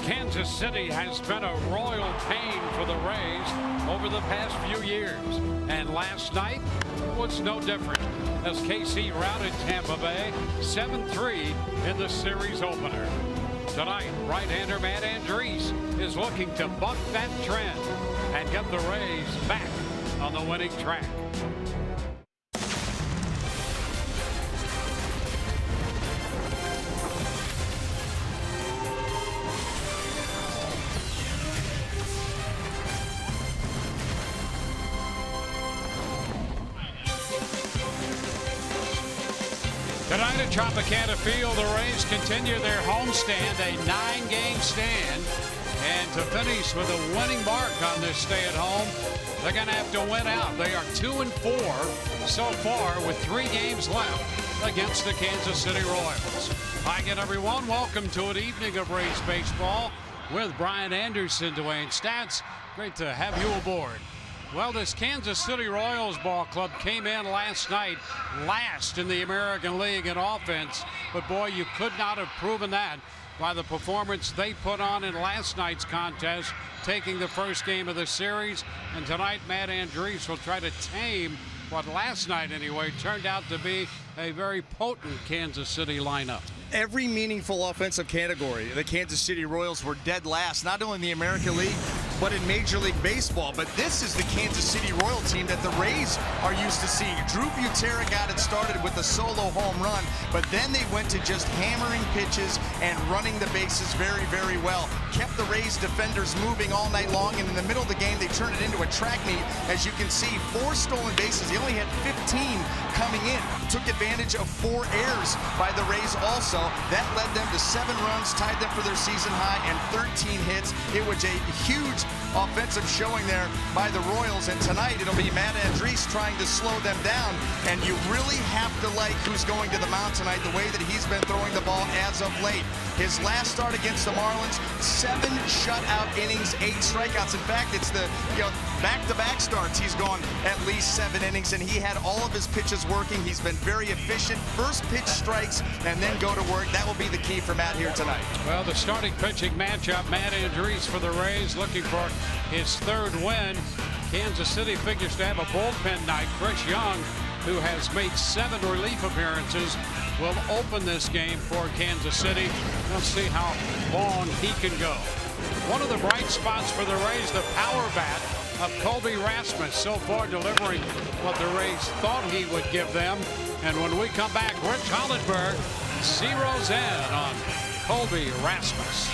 Kansas City has been a royal pain for the Rays over the past few years, and last night was no different as KC routed Tampa Bay 7-3 in the series opener. Tonight, right-hander Matt Andriese is looking to buck that trend and get the Rays back on the winning track. Tonight at Tropicana Field, the Rays continue their homestand, a 9-game stand. And to finish with a winning mark on this stay at home, they're going to have to win out. They are 2-4 so far with 3 games left against the Kansas City Royals. Hi again, everyone. Welcome to an evening of Rays baseball with Brian Anderson, Dwayne Stats. Great to have you aboard. Well, this Kansas City Royals ball club came in last night last in the American League in offense, but boy, you could not have proven that by the performance they put on in last night's contest, taking the first game of the series. And tonight, Matt Andriese will try to tame what last night anyway turned out to be a very potent Kansas City lineup. Every meaningful offensive category, the Kansas City Royals were dead last, not only in the American League, but in Major League Baseball. But this is the Kansas City Royal team that the Rays are used to seeing. Drew Butera got it started with a solo home run, but then they went to just hammering pitches and running the bases very, very well. Kept the Rays defenders moving all night long, and in the middle of the game, they turned it into a track meet. As you can see, 4 stolen bases. He only had 15 coming in. Took advantage of 4 errors by the Rays also. That led them to 7 runs, tied them for their season high, and 13 hits. It was a huge offensive showing there by the Royals, and tonight it'll be Matt Andriese trying to slow them down, and you really have to like who's going to the mound tonight, the way that he's been throwing the ball as of late. His last start against the Marlins, 7 shutout innings, 8 strikeouts. In fact, it's the back-to-back starts. He's gone at least 7 innings, and he had all of his pitches working. He's been very efficient. First pitch strikes and then go to work. That will be the key for Matt here tonight. Well, the starting pitching matchup, Matt Andriese for the Rays looking for his 3rd win. Kansas City figures to have a bullpen night. Chris Young, who has made 7 relief appearances, will open this game for Kansas City. Let's see how long he can go. One of the bright spots for the Rays, the power bat of Colby Rasmus, so far delivering what the Rays thought he would give them. And when we come back, Rich Hollenberg zeroes in on Colby Rasmus.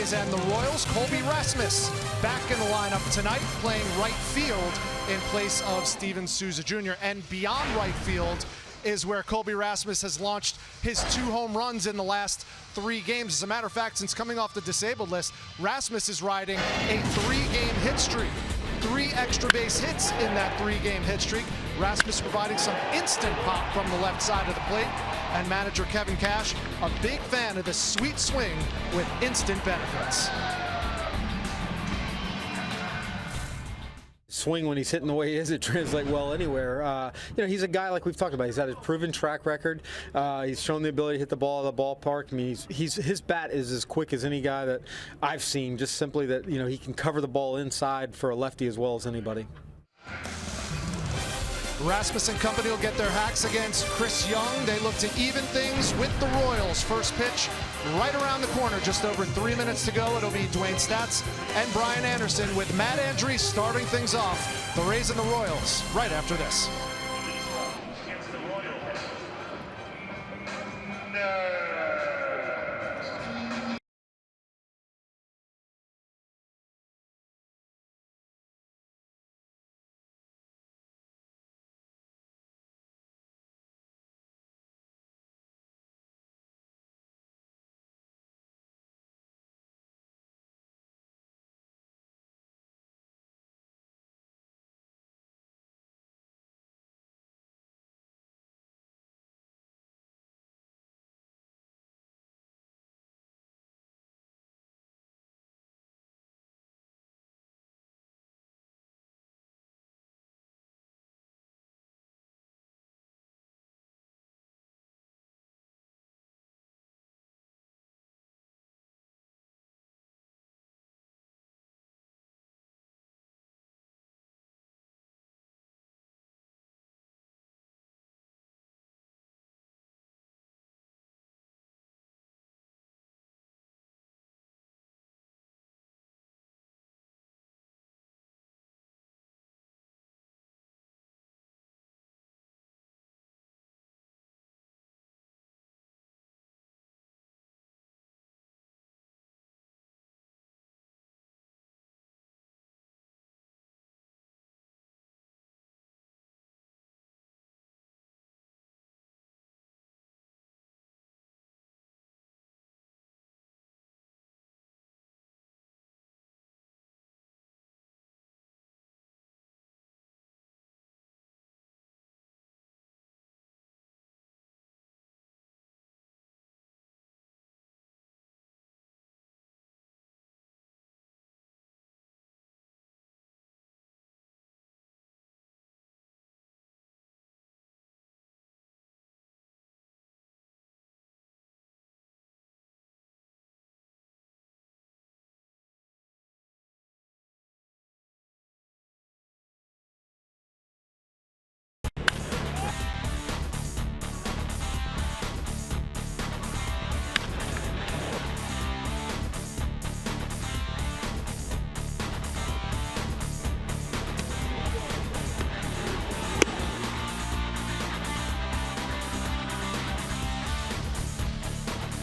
Padres and the Royals. Colby Rasmus back in the lineup tonight, playing right field in place of Steven Souza Jr. And beyond right field is where Colby Rasmus has launched his 2 home runs in the last 3 games. As a matter of fact, since coming off the disabled list, Rasmus is riding a 3-game hit streak. 3 extra base hits in that 3-game hit streak. Rasmus providing some instant pop from the left side of the plate. And manager Kevin Cash, a big fan of the sweet swing with instant benefits. Swing when he's hitting the way he is, it translates well anywhere. He's a guy like we've talked about. He's had a proven track record. He's shown the ability to hit the ball at the ballpark. I mean, his bat is as quick as any guy that I've seen. Just simply that he can cover the ball inside for a lefty as well as anybody. Rasmus and company will get their hacks against Chris Young. They look to even things with the Royals. First pitch right around the corner, just over 3 minutes to go. It'll be Dwayne Statz and Brian Anderson with Matt Andriese starting things off. The Rays and the Royals right after this.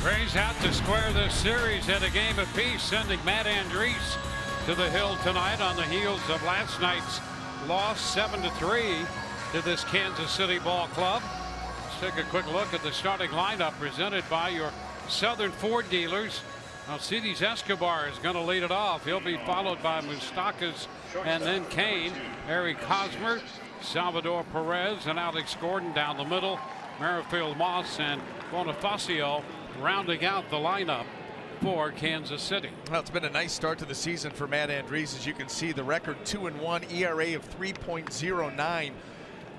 Rays out to square this series at a game apiece, sending Matt Andriese to the hill tonight on the heels of last night's loss 7-3 to this Kansas City ball club. Let's take a quick look at the starting lineup presented by your Southern Ford dealers. Alcides Escobar is going to lead it off. He'll be followed by Moustakas and then Kane. Eric Hosmer, Salvador Perez, and Alex Gordon down the middle. Merrifield Moss and Bonifacio rounding out the lineup for Kansas City. Well, it's been a nice start to the season for Matt Andriese. As you can see, the record 2-1, ERA of 3.09.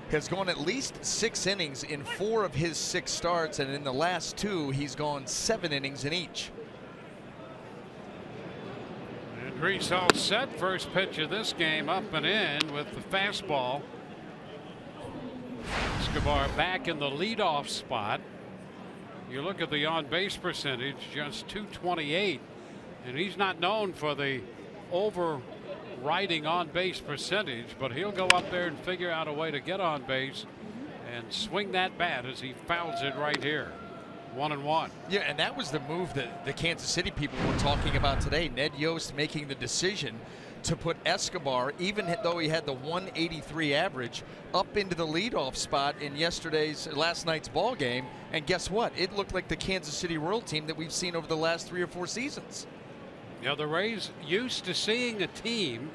Has gone at least 6 innings in 4 of his 6 starts, and in the last 2, he's gone 7 innings in each. Andriese all set. First pitch of this game up and in with the fastball. Escobar back in the leadoff spot. You look at the on-base percentage, just .228, and he's not known for the overriding on-base percentage, but he'll go up there and figure out a way to get on base and swing that bat as he fouls it right here. 1-1. Yeah, and that was the move that the Kansas City people were talking about today. Ned Yost making the decision to put Escobar, even though he had the 183 average, up into the leadoff spot in last night's ball game. And guess what? It looked like the Kansas City Royal team that we've seen over the last 3 or 4 seasons. You know, the Rays used to seeing a team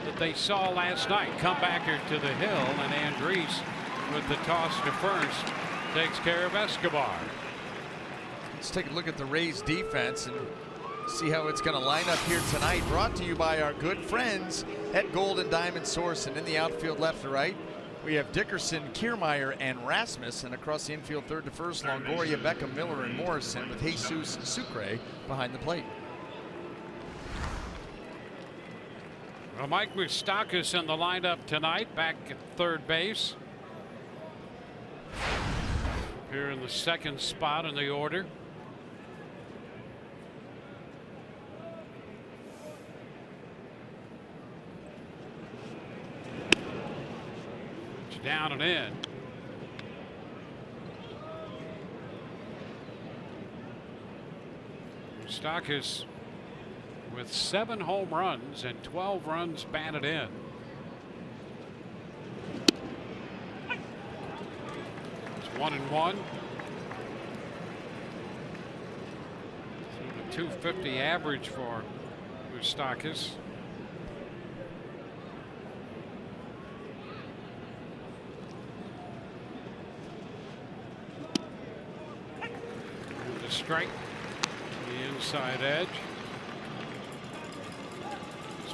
that they saw last night come back here to the hill, and Andres with the toss to first takes care of Escobar. Let's take a look at the Rays defense and see how it's going to line up here tonight. Brought to you by our good friends at Golden Diamond Source. And in the outfield left to right, we have Dickerson, Kiermaier, and Rasmus. And across the infield third to first, Longoria, Beckham, Miller, and Morrison, with Jesus Sucre behind the plate. Well, Mike Moustakas in the lineup tonight, back at third base. Here in the second spot in the order. It's down and in. Moustakas with 7 home runs and 12 runs batted in. It's 1-1. The 250 average for Moustakas. The strike, the inside edge.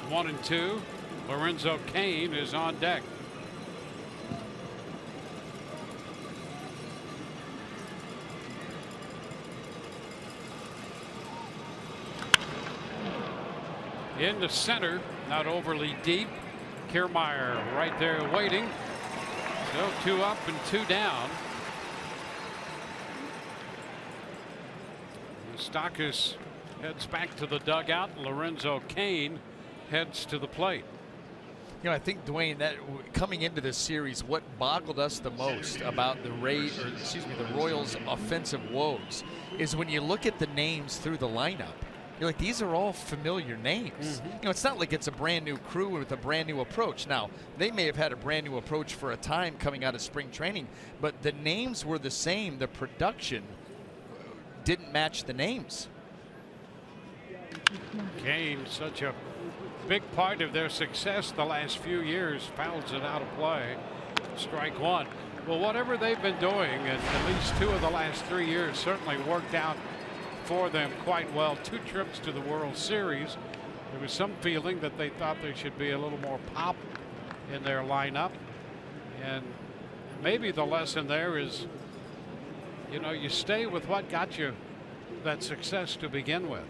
1-2. Lorenzo Cain is on deck. In the center, not overly deep. Kiermaier right there waiting. So 2 up and 2 down. Moustakas heads back to the dugout. Lorenzo Cain heads to the plate. You know, I think, Dwayne, that coming into this series, what boggled us the most about the Royals' offensive woes is when you look at the names through the lineup, you're like, these are all familiar names. You know, it's not like it's a brand new crew with a brand new approach. Now, they may have had a brand new approach for a time coming out of spring training, but the names were the same. The production didn't match the names. Cain, such a big part of their success the last few years, fouls it out of play. Strike 1. Well, whatever they've been doing, and at least 2 of the last 3 years certainly worked out for them quite well. 2 trips to the World Series. There was some feeling that they thought there should be a little more pop in their lineup, and maybe the lesson there is, you know, you stay with what got you that success to begin with.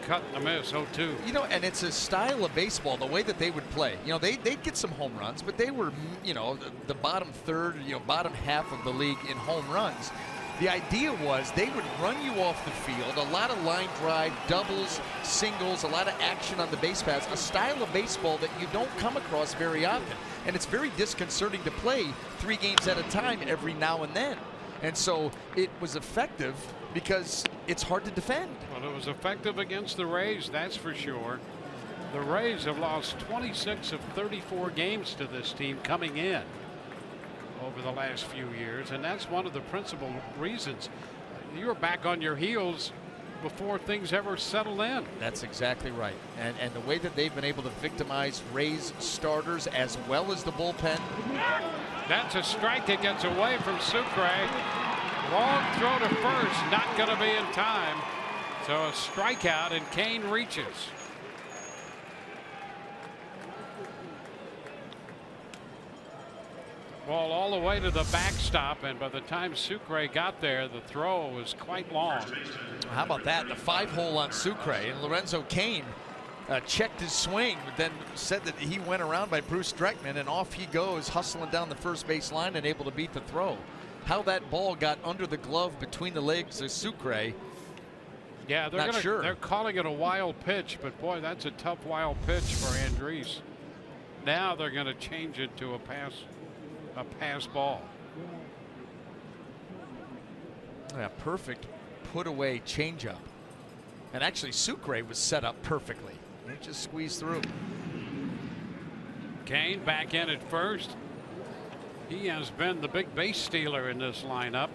Cut and a miss, 0-2. You know, and it's a style of baseball, the way that they would play. You know, they'd get some home runs, but they were, you know, the bottom third, you know, bottom half of the league in home runs. The idea was they would run you off the field, a lot of line drive, doubles, singles, a lot of action on the base paths, a style of baseball that you don't come across very often. And it's very disconcerting to play 3 games at a time every now and then. And so it was effective because it's hard to defend. Well, it was effective against the Rays, that's for sure. The Rays have lost 26 of 34 games to this team coming in over the last few years, and that's one of the principal reasons. You were back on your heels before things ever settled in. That's exactly right. And the way that they've been able to victimize Rays starters as well as the bullpen. That's a strike. It gets away from Sucre. Long throw to first, not going to be in time. So a strikeout, and Cain reaches. Ball all the way to the backstop, and by the time Sucre got there, the throw was quite long. How about that? The 5-hole on Sucre, and Lorenzo Cain checked his swing, but then said that he went around by Bruce Dreckman, and off he goes, hustling down the first base line and able to beat the throw. How that ball got under the glove between the legs of Sucre, yeah, not sure. They're calling it a wild pitch, but boy, that's a tough wild pitch for Andres. Now they're going to change it to a pass ball. Yeah, perfect put away changeup. And actually Sucre was set up perfectly. It just squeezed through. Kane back in at first. He has been the big base stealer in this lineup.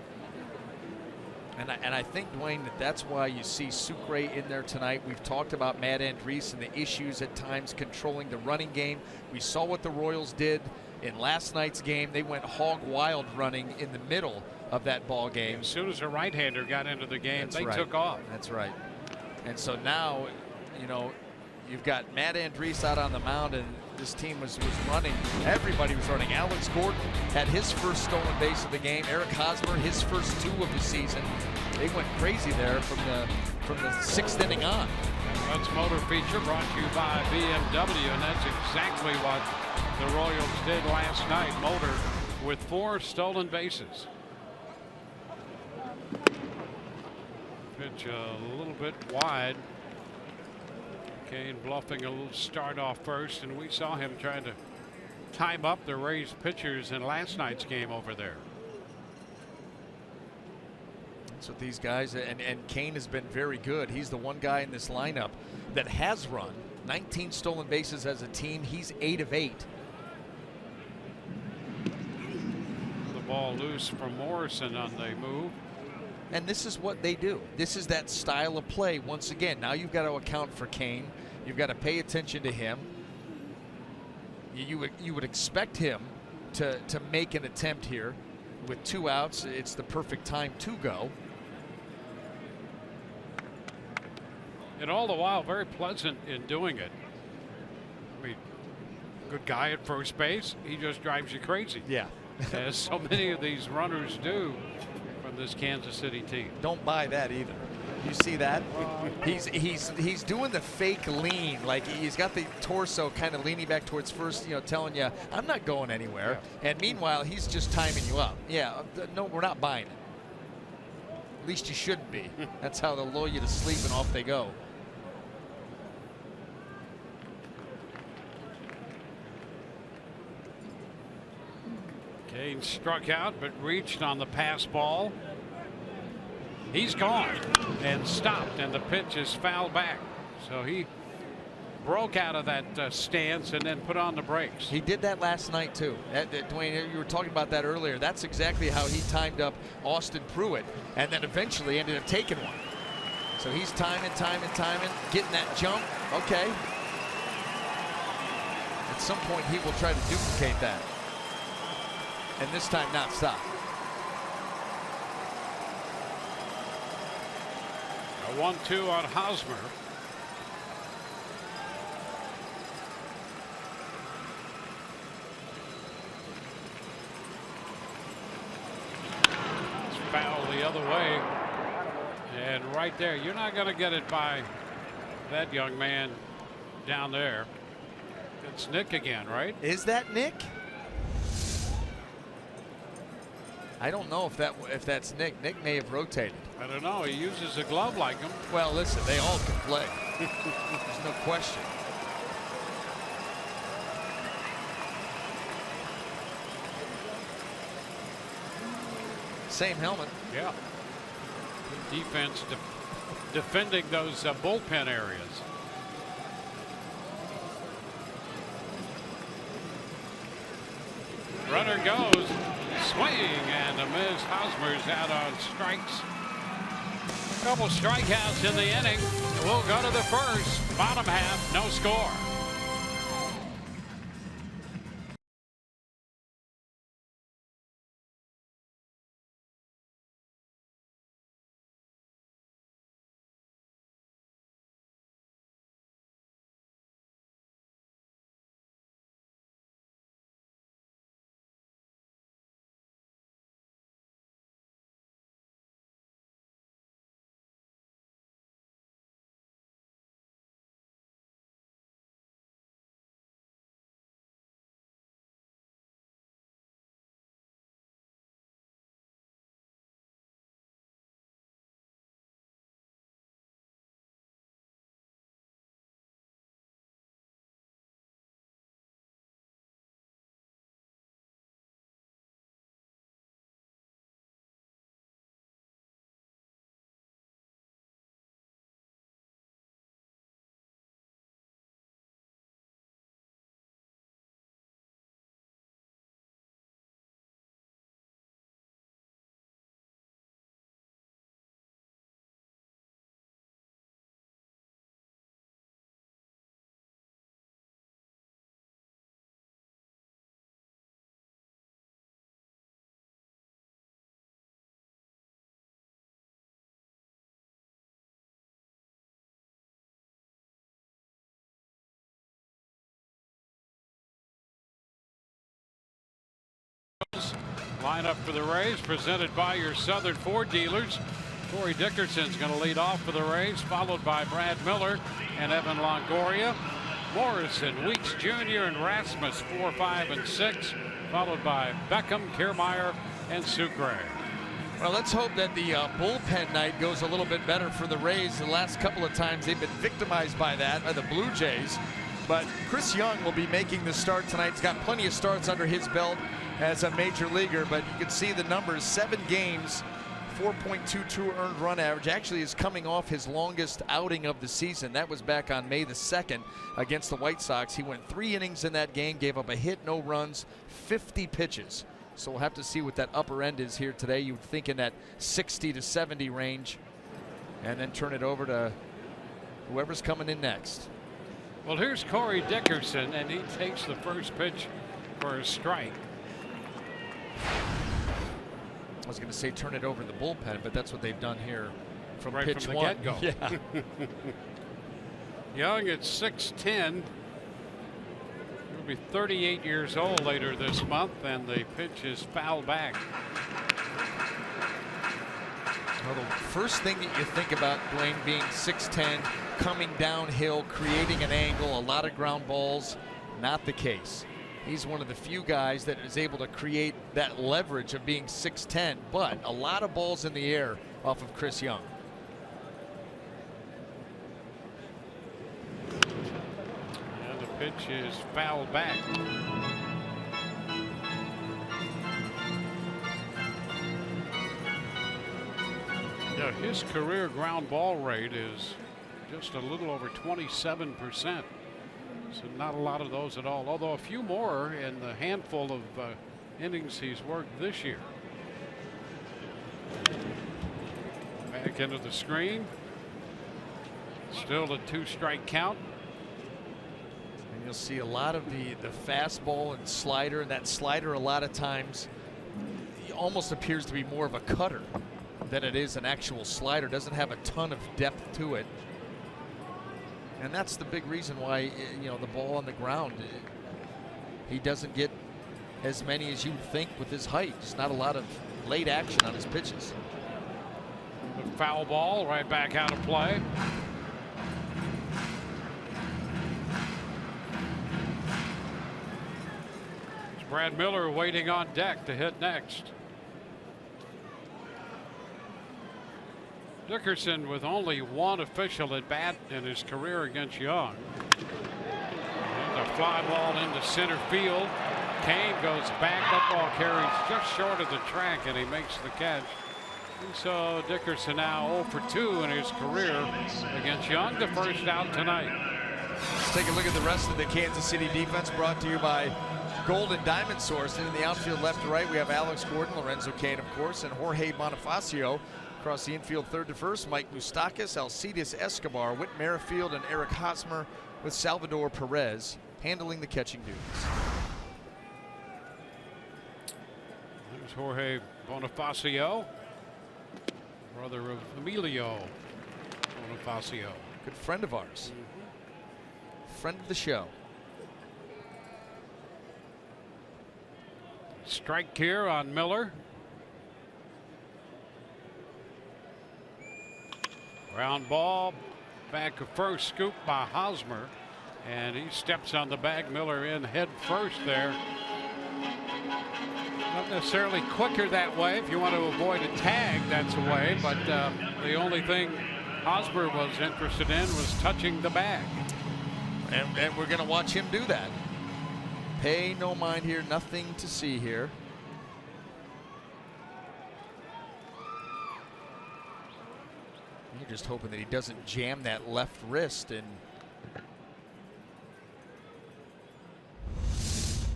And I think, Dwayne, that's why you see Sucre in there tonight. We've talked about Matt Andriese and the issues at times controlling the running game. We saw what the Royals did in last night's game. They went hog wild running in the middle of that ball game. As soon as a right-hander got into the game, That's they right. took off. That's right. And so now, you know, you've got Matt Andriese out on the mound, and this team was running. Everybody was running. Alex Gordon had his first stolen base of the game. Eric Hosmer, his first 2 of the season. They went crazy there from the 6th inning on. That's Motor Feature brought to you by BMW, and that's exactly what the Royals did last night. Motor with 4 stolen bases. Pitch a little bit wide. Kane bluffing a little start off first, and we saw him trying to time up the Rays pitchers in last night's game over there. That's what these guys, and Kane has been very good. He's the one guy in this lineup that has run 19 stolen bases as a team. He's 8 of 8. The ball loose from Morrison on the move. And this is what they do. This is that style of play. Once again, now you've got to account for Kane. You've got to pay attention to him. You would expect him to make an attempt here. With 2 outs, it's the perfect time to go. And all the while, very pleasant in doing it. I mean, good guy at first base. He just drives you crazy. Yeah. As so many of these runners do from this Kansas City team. Don't buy that either. You see that? He's doing the fake lean, like he's got the torso kind of leaning back towards first, you know, telling you I'm not going anywhere. Yeah. And meanwhile, he's just timing you up. Yeah, no, we're not buying it. At least you shouldn't be. That's how they'll lull you to sleep, and off they go. Kane struck out but reached on the pass ball. He's gone and stopped, and the pitch is fouled back. So he broke out of that stance and then put on the brakes. He did that last night too. Dwayne, you were talking about that earlier. That's exactly how he timed up Austin Pruitt, and then eventually ended up taking one. So he's timing, getting that jump. Okay. At some point he will try to duplicate that. And this time not stop. A 1-2 on Hosmer. It's foul the other way. And right there, you're not going to get it by that young man down there. It's Nick again, right? Is that Nick? I don't know if that's Nick. Nick may have rotated. I don't know. He uses a glove like him. Well, listen, they all can play. There's no question. Same helmet. Yeah. Defense defending those bullpen areas. Runner goes. Swing and a miss. Hosmer's out on strikes. A couple strikeouts in the inning. We'll go to the first. Bottom half, no score. Lineup for the Rays presented by your Southern Ford dealers. Corey Dickerson's going to lead off for the Rays, followed by Brad Miller and Evan Longoria. Morrison, Weeks Jr. and Rasmus 4, 5, and 6, followed by Beckham, Kiermaier, and Sucre. Well, let's hope that the bullpen night goes a little bit better for the Rays. The last couple of times they've been victimized by that, by the Blue Jays. But Chris Young will be making the start tonight. He's got plenty of starts under his belt as a major leaguer, but you can see the numbers. 7 games, 4.22 earned run average. Actually is coming off his longest outing of the season. That was back on May the 2nd against the White Sox. He went 3 innings in that game, gave up a hit, no runs, 50 pitches. So we'll have to see what that upper end is here today. You would think in that 60 to 70 range, and then turn it over to whoever's coming in next. Well, here's Corey Dickerson, and he takes the first pitch for a strike. I was going to say turn it over to the bullpen, but that's what they've done here from right pitch from the one. get-go. Yeah. Young at 6'10". He'll be 38 years old later this month, and the pitch is fouled back. Well, the first thing that you think about, Dwayne, being 6'10", coming downhill, creating an angle, a lot of ground balls, not the case. He's one of the few guys that is able to create that leverage of being 6'10", but a lot of balls in the air off of Chris Young. And the pitch is fouled back. Yeah, his career ground ball rate is just a little over 27%. So not a lot of those at all, although a few more in the handful of innings he's worked this year. Back into the screen. Still a 2-strike count. And you'll see a lot of the fastball and slider, and that slider a lot of times almost appears to be more of a cutter than it is an actual slider. Doesn't have a ton of depth to it. And that's the big reason why, you know, the ball on the ground, he doesn't get as many as you would think with his height. Just not a lot of late action on his pitches. The foul ball right back out of play. It's Brad Miller waiting on deck to hit next. Dickerson with only 1 official at bat in his career against Young. And a fly ball into center field. Kane goes back. That ball carries just short of the track, and he makes the catch. And so Dickerson now 0 for 2 in his career against Young. The first out tonight. Let's take a look at the rest of the Kansas City defense, brought to you by Golden Diamond Source. And in the outfield left to right, we have Alex Gordon, Lorenzo Cain, of course, and Jorge Bonifacio. Across the infield, third to first, Mike Moustakas, Alcides Escobar, Whit Merrifield, and Eric Hosmer, with Salvador Perez handling the catching duties. There's Jorge Bonifacio, brother of Emilio Bonifacio. Good friend of ours. Friend of the show. Strike here on Miller. Ground ball, back of first, scoop by Hosmer, and he steps on the bag. Miller in head first there. Not necessarily quicker that way. If you want to avoid a tag, that's a way, but the only thing Hosmer was interested in was touching the bag. And we're going to watch him do that. Pay no mind here, nothing to see here. You're just hoping that he doesn't jam that left wrist. And it's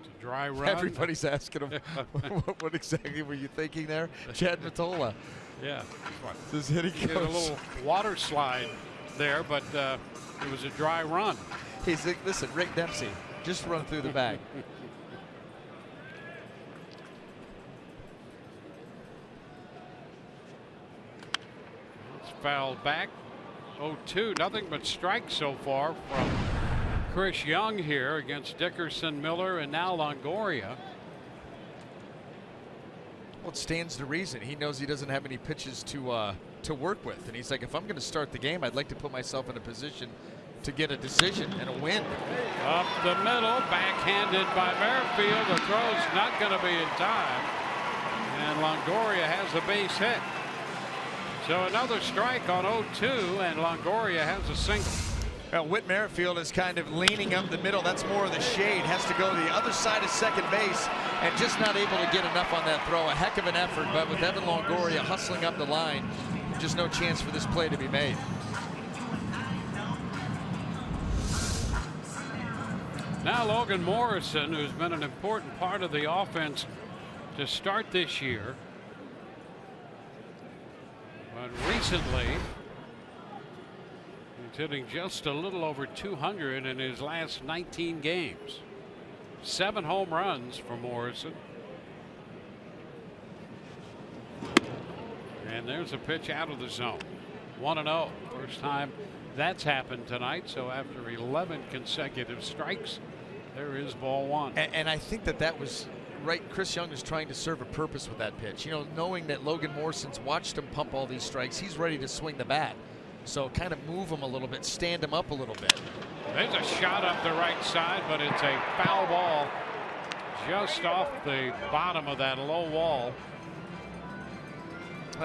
a dry run. Everybody's asking him, what exactly were you thinking there? Chad Mottola. Yeah. This hitting He had a little water slide there, but it was a dry run. He's like, listen, Rick Dempsey, just run through the bag. Fouled back. 0-2. Nothing but strikes so far from Chris Young here against Dickerson, Miller, and now Longoria. Well, it stands to reason. He knows he doesn't have any pitches to work with, and he's like, if I'm going to start the game, I'd like to put myself in a position to get a decision and a win. Up the middle, backhanded by Merrifield. The throw's not going to be in time, and Longoria has a base hit. So another strike on 0-2, and Longoria has a single. Well, Whit Merrifield is kind of leaning up the middle. That's more of the shade. Has to go to the other side of second base and just not able to get enough on that throw. A heck of an effort, but with Evan Longoria hustling up the line, just no chance for this play to be made. Now Logan Morrison, who's been an important part of the offense to start this year, but recently he's hitting just a little over 200 in his last 19 games. 7 home runs for Morrison. And there's a pitch out of the zone. 1-0. First time that's happened tonight. So after 11 consecutive strikes, there is ball 1. And I think that was right. Chris Young is trying to serve a purpose with that pitch. You know, knowing that Logan Morrison's watched him pump all these strikes, he's ready to swing the bat. So kind of move him a little bit, stand him up a little bit. There's a shot up the right side, but it's a foul ball just off the bottom of that low wall.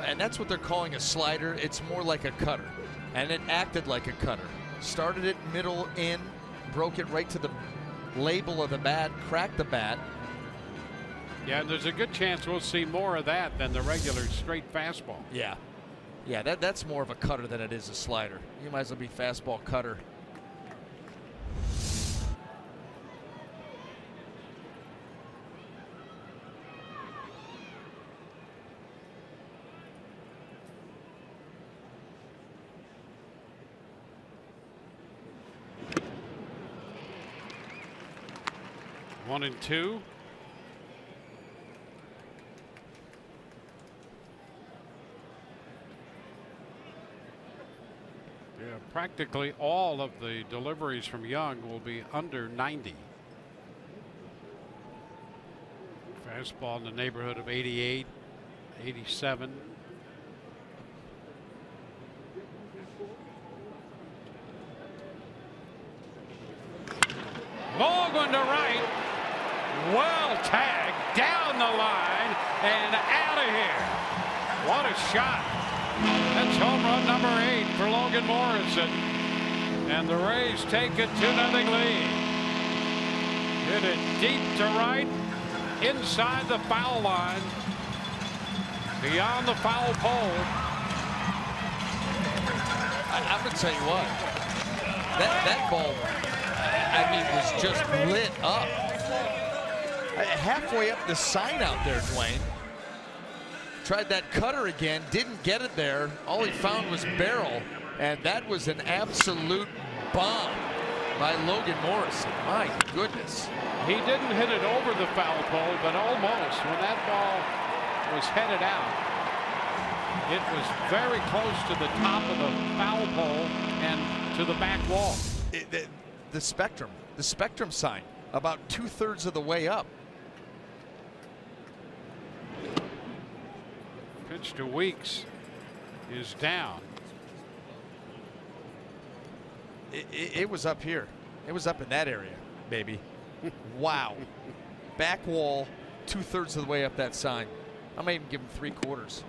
And that's what they're calling a slider. It's more like a cutter. And it acted like a cutter. Started it middle in, broke it right to the label of the bat, cracked the bat. Yeah, and there's a good chance we'll see more of that than the regular straight fastball. Yeah. Yeah, that's more of a cutter than it is a slider. You might as well be fastball cutter. One and two. Yeah, practically all of the deliveries from Young will be under 90. Fastball in the neighborhood of 88, 87. Long one to right. Well tagged down the line and out of here. What a shot. That's home run number 8 for Logan Morrison. And the Rays take a 2-0 lead. Hit it deep to right, inside the foul line, beyond the foul pole. I'm going to tell you what, that ball, I mean, was just lit up. Halfway up the sign out there, Dwayne. Tried that cutter again, didn't get it there. All he found was barrel, and that was an absolute bomb by Logan Morrison. My goodness. He didn't hit it over the foul pole, but almost. When that ball was headed out, it was very close to the top of the foul pole and to the back wall. The spectrum sign, about 2/3 of the way up. Pitch to Weeks is down. It was up here. It was up in that area, baby. Wow. Back wall, 2/3 of the way up that sign. I may even give him 3/4.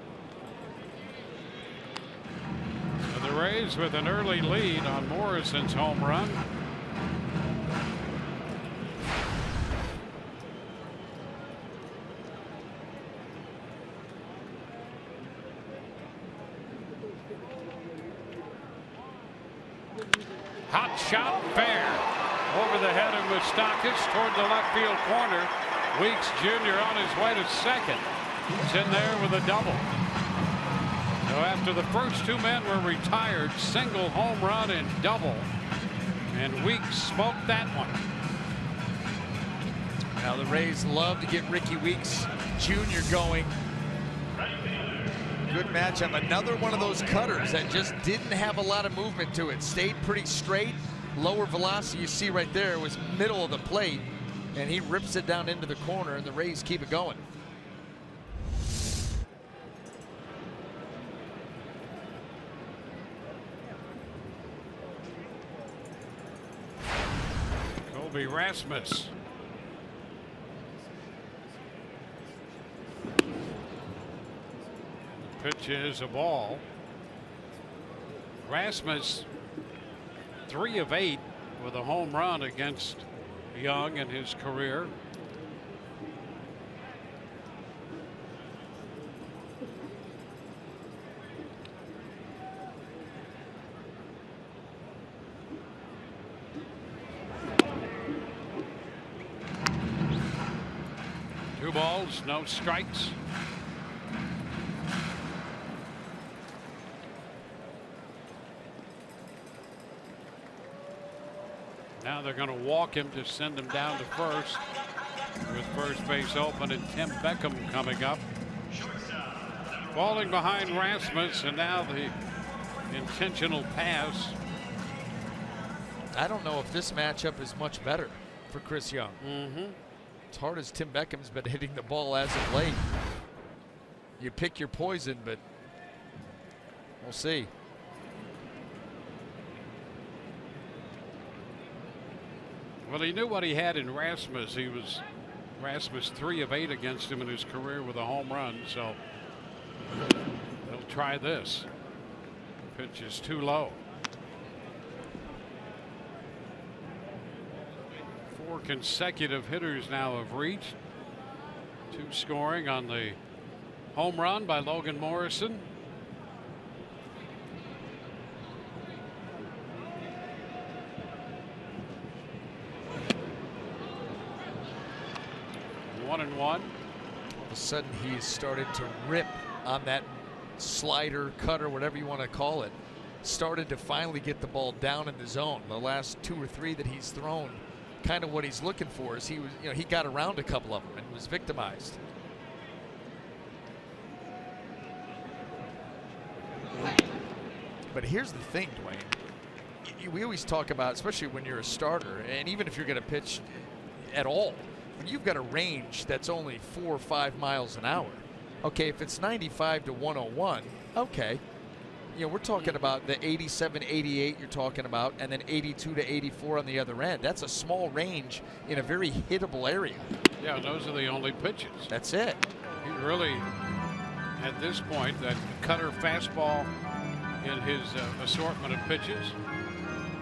So the Rays with an early lead on Morrison's home run. Hot shot, fair. Over the head of Moustakas toward the left field corner. Weeks Jr. on his way to second. He's in there with a double. So after the first 2 men were retired, single, home run, and double. And Weeks smoked that one. Now the Rays love to get Ricky Weeks Jr. going. Good matchup. Another one of those cutters that just didn't have a lot of movement to it. Stayed pretty straight. Lower velocity you see right there was middle of the plate. And he rips it down into the corner, and the Rays keep it going. Colby Rasmus. The pitch is a ball. Rasmus 3 of 8 with a home run against Young in his career. Two balls, no strikes. Now they're going to walk him to send him down to first, with first base open and Tim Beckham coming up. Falling behind Rasmus, and now the intentional pass. I don't know if this matchup is much better for Chris Young. As hard as Tim Beckham's been hitting the ball as of late, you pick your poison, but we'll see. Well, he knew what he had in Rasmus. Rasmus 3 of 8 against him in his career with a home run, so he'll try this. Pitch is too low. 4 consecutive hitters now have reached. 2 scoring on the home run by Logan Morrison. One and one. All of a sudden, he's started to rip on that slider, cutter, whatever you want to call it. Started to finally get the ball down in the zone. The last 2 or 3 that he's thrown, kind of what he's looking for is he got around a couple of them and was victimized. But here's the thing, Dwayne. We always talk about, especially when you're a starter, and even if you're going to pitch at all, when you've got a range that's only 4 or 5 miles an hour. Okay, if it's 95 to 101, okay. We're talking about the 87, 88 you're talking about, and then 82 to 84 on the other end. That's a small range in a very hittable area. Yeah, those are the only pitches. That's it. He really, at this point, that cutter fastball in his assortment of pitches.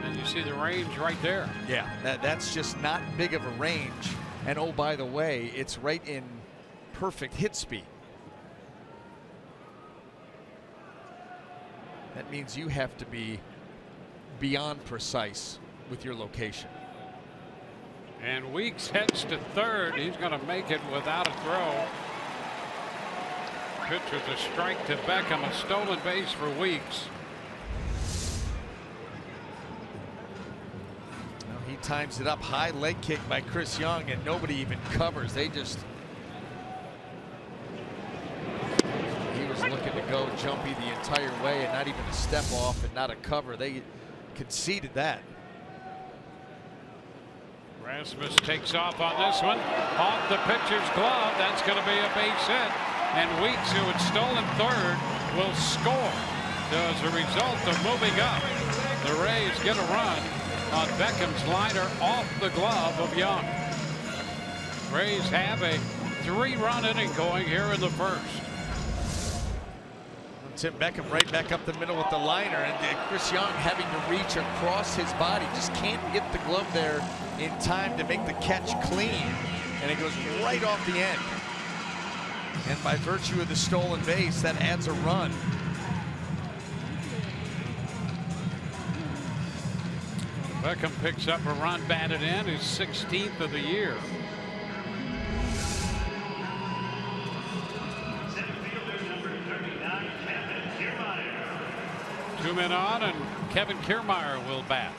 And you see the range right there. Yeah, that's just not big of a range. And oh, by the way, it's right in perfect hit speed. That means you have to be beyond precise with your location. And Weeks heads to third. He's going to make it without a throw. Pitch with a strike to Beckham, a stolen base for Weeks. He times it up, high leg kick by Chris Young, and nobody even covers. He was looking to go jumpy the entire way and not even a step off and not a cover. They conceded that. Rasmus takes off on this one, off the pitcher's glove. That's going to be a base hit, and Weeks, who had stolen third, will score. As a result of moving up, the Rays get a run on Beckham's liner off the glove of Young. Rays have a 3-run inning going here in the first. Tim Beckham right back up the middle with the liner, and Chris Young having to reach across his body. Just can't get the glove there in time to make the catch clean, and it goes right off the end. And by virtue of the stolen base, that adds a run. Beckham picks up a run batted in, his 16th of the year. Two men on, and Kevin Kiermaier will bat.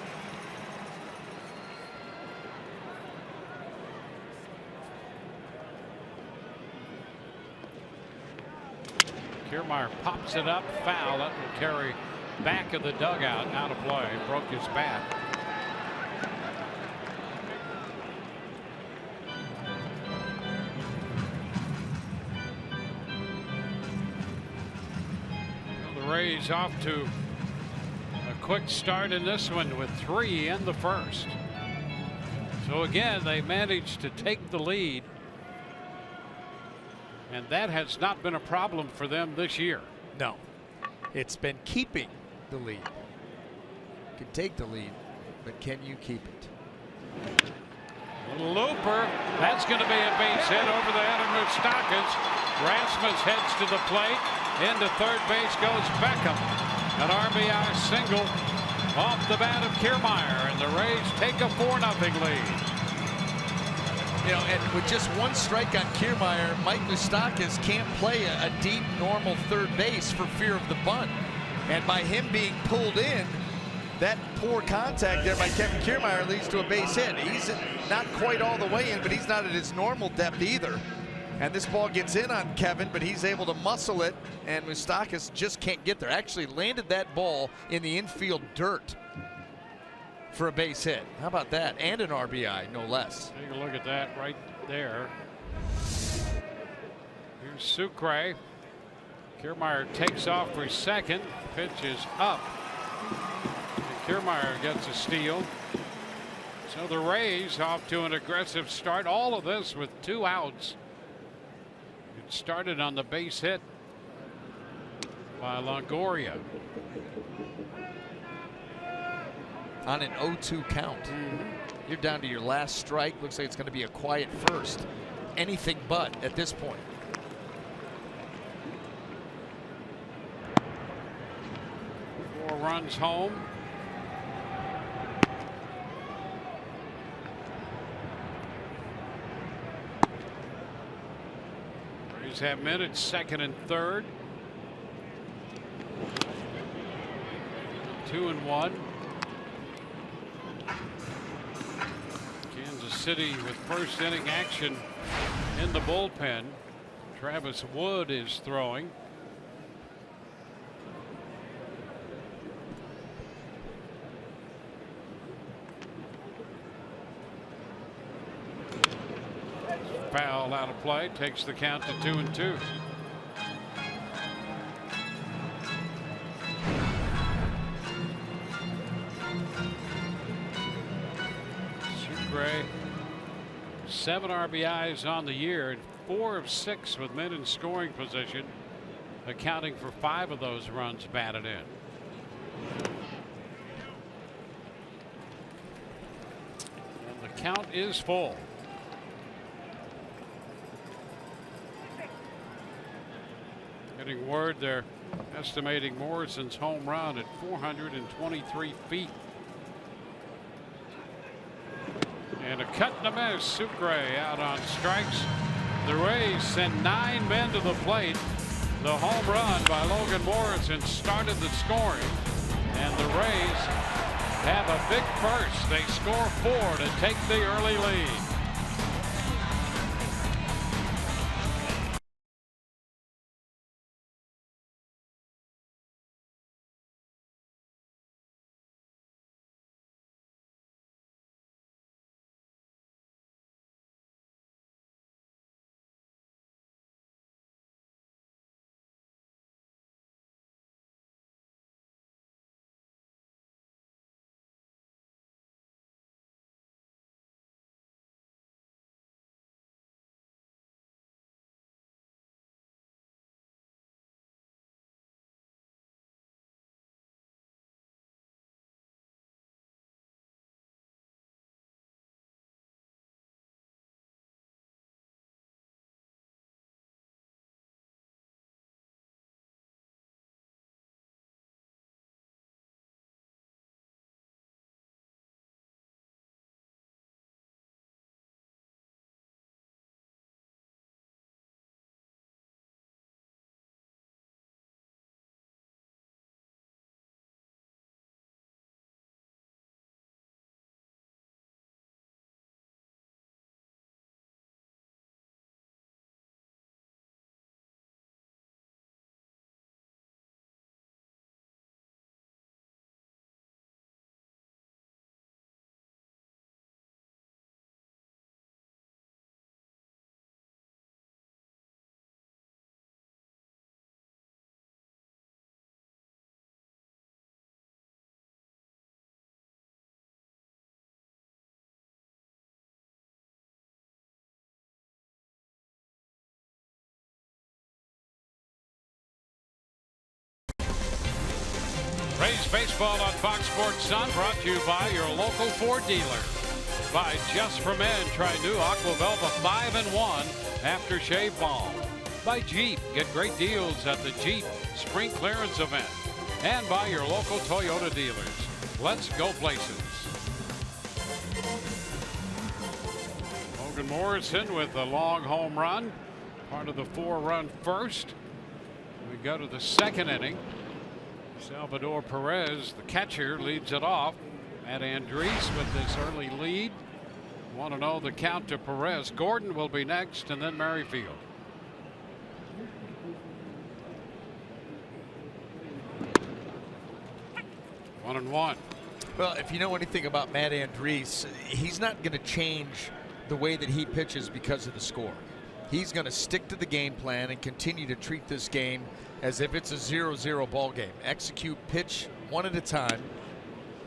Kiermaier pops it up, foul. That will carry back of the dugout, out of play. Broke his bat. Rays off to a quick start in this one with 3 in the first. So again, they managed to take the lead, and that has not been a problem for them this year. No, it's been keeping the lead. You can take the lead, but can you keep it? Looper, that's going to be a base hit over the head of Moustakas. Rasmus heads to the plate. Into third base goes Beckham. An RBI single off the bat of Kiermaier, and the Rays take a 4-0 lead. You know, and with just one strike on Kiermaier, Mike Moustakas can't play a deep, normal third base for fear of the bunt. And by him being pulled in, that poor contact there by Kevin Kiermaier leads to a base hit. He's not quite all the way in, but he's not at his normal depth either. And this ball gets in on Kevin, but he's able to muscle it, and Moustakas just can't get there. Actually landed that ball in the infield dirt for a base hit. How about that? And an RBI, no less. Take a look at that right there. Here's Sucre. Kiermaier takes off for second. Pitch is up. Kiermaier gets a steal. So the Rays off to an aggressive start. All of this with 2 outs. It started on the base hit by Longoria. On an 0-2 count. You're down to your last strike. Looks like it's going to be a quiet first. Anything but at this point. Four runs home. Rays have men at second and third. 2-1. Kansas City with first inning action in the bullpen. Travis Wood is throwing. Foul out of play, takes the count to 2-2. Sucre, 7 RBIs on the year, and 4 of 6 with men in scoring position, accounting for 5 of those runs batted in. And the count is full. Getting word they're estimating Morrison's home run at 423 feet. And a cut and a miss. Sucre out on strikes. The Rays send 9 men to the plate. The home run by Logan Morrison started the scoring, and the Rays have a big first. They score 4 to take the early lead. Rays baseball on Fox Sports Sun, brought to you by your local Ford dealer. By Just for Men, try new Aquavelva 5-in-1 aftershave balm. By Jeep, get great deals at the Jeep Spring Clearance Event. And by your local Toyota dealers. Let's go places. Logan Morrison with a long home run, part of the 4-run first. We go to the second inning. Salvador Perez, the catcher, leads it off. Matt Andriese with this early lead. 1-0 the count to Perez. Gordon will be next, and then Merrifield. 1-1. Well, if you know anything about Matt Andriese, he's not going to change the way that he pitches because of the score. He's going to stick to the game plan and continue to treat this game as if it's a 0-0 ball game. Execute pitch one at a time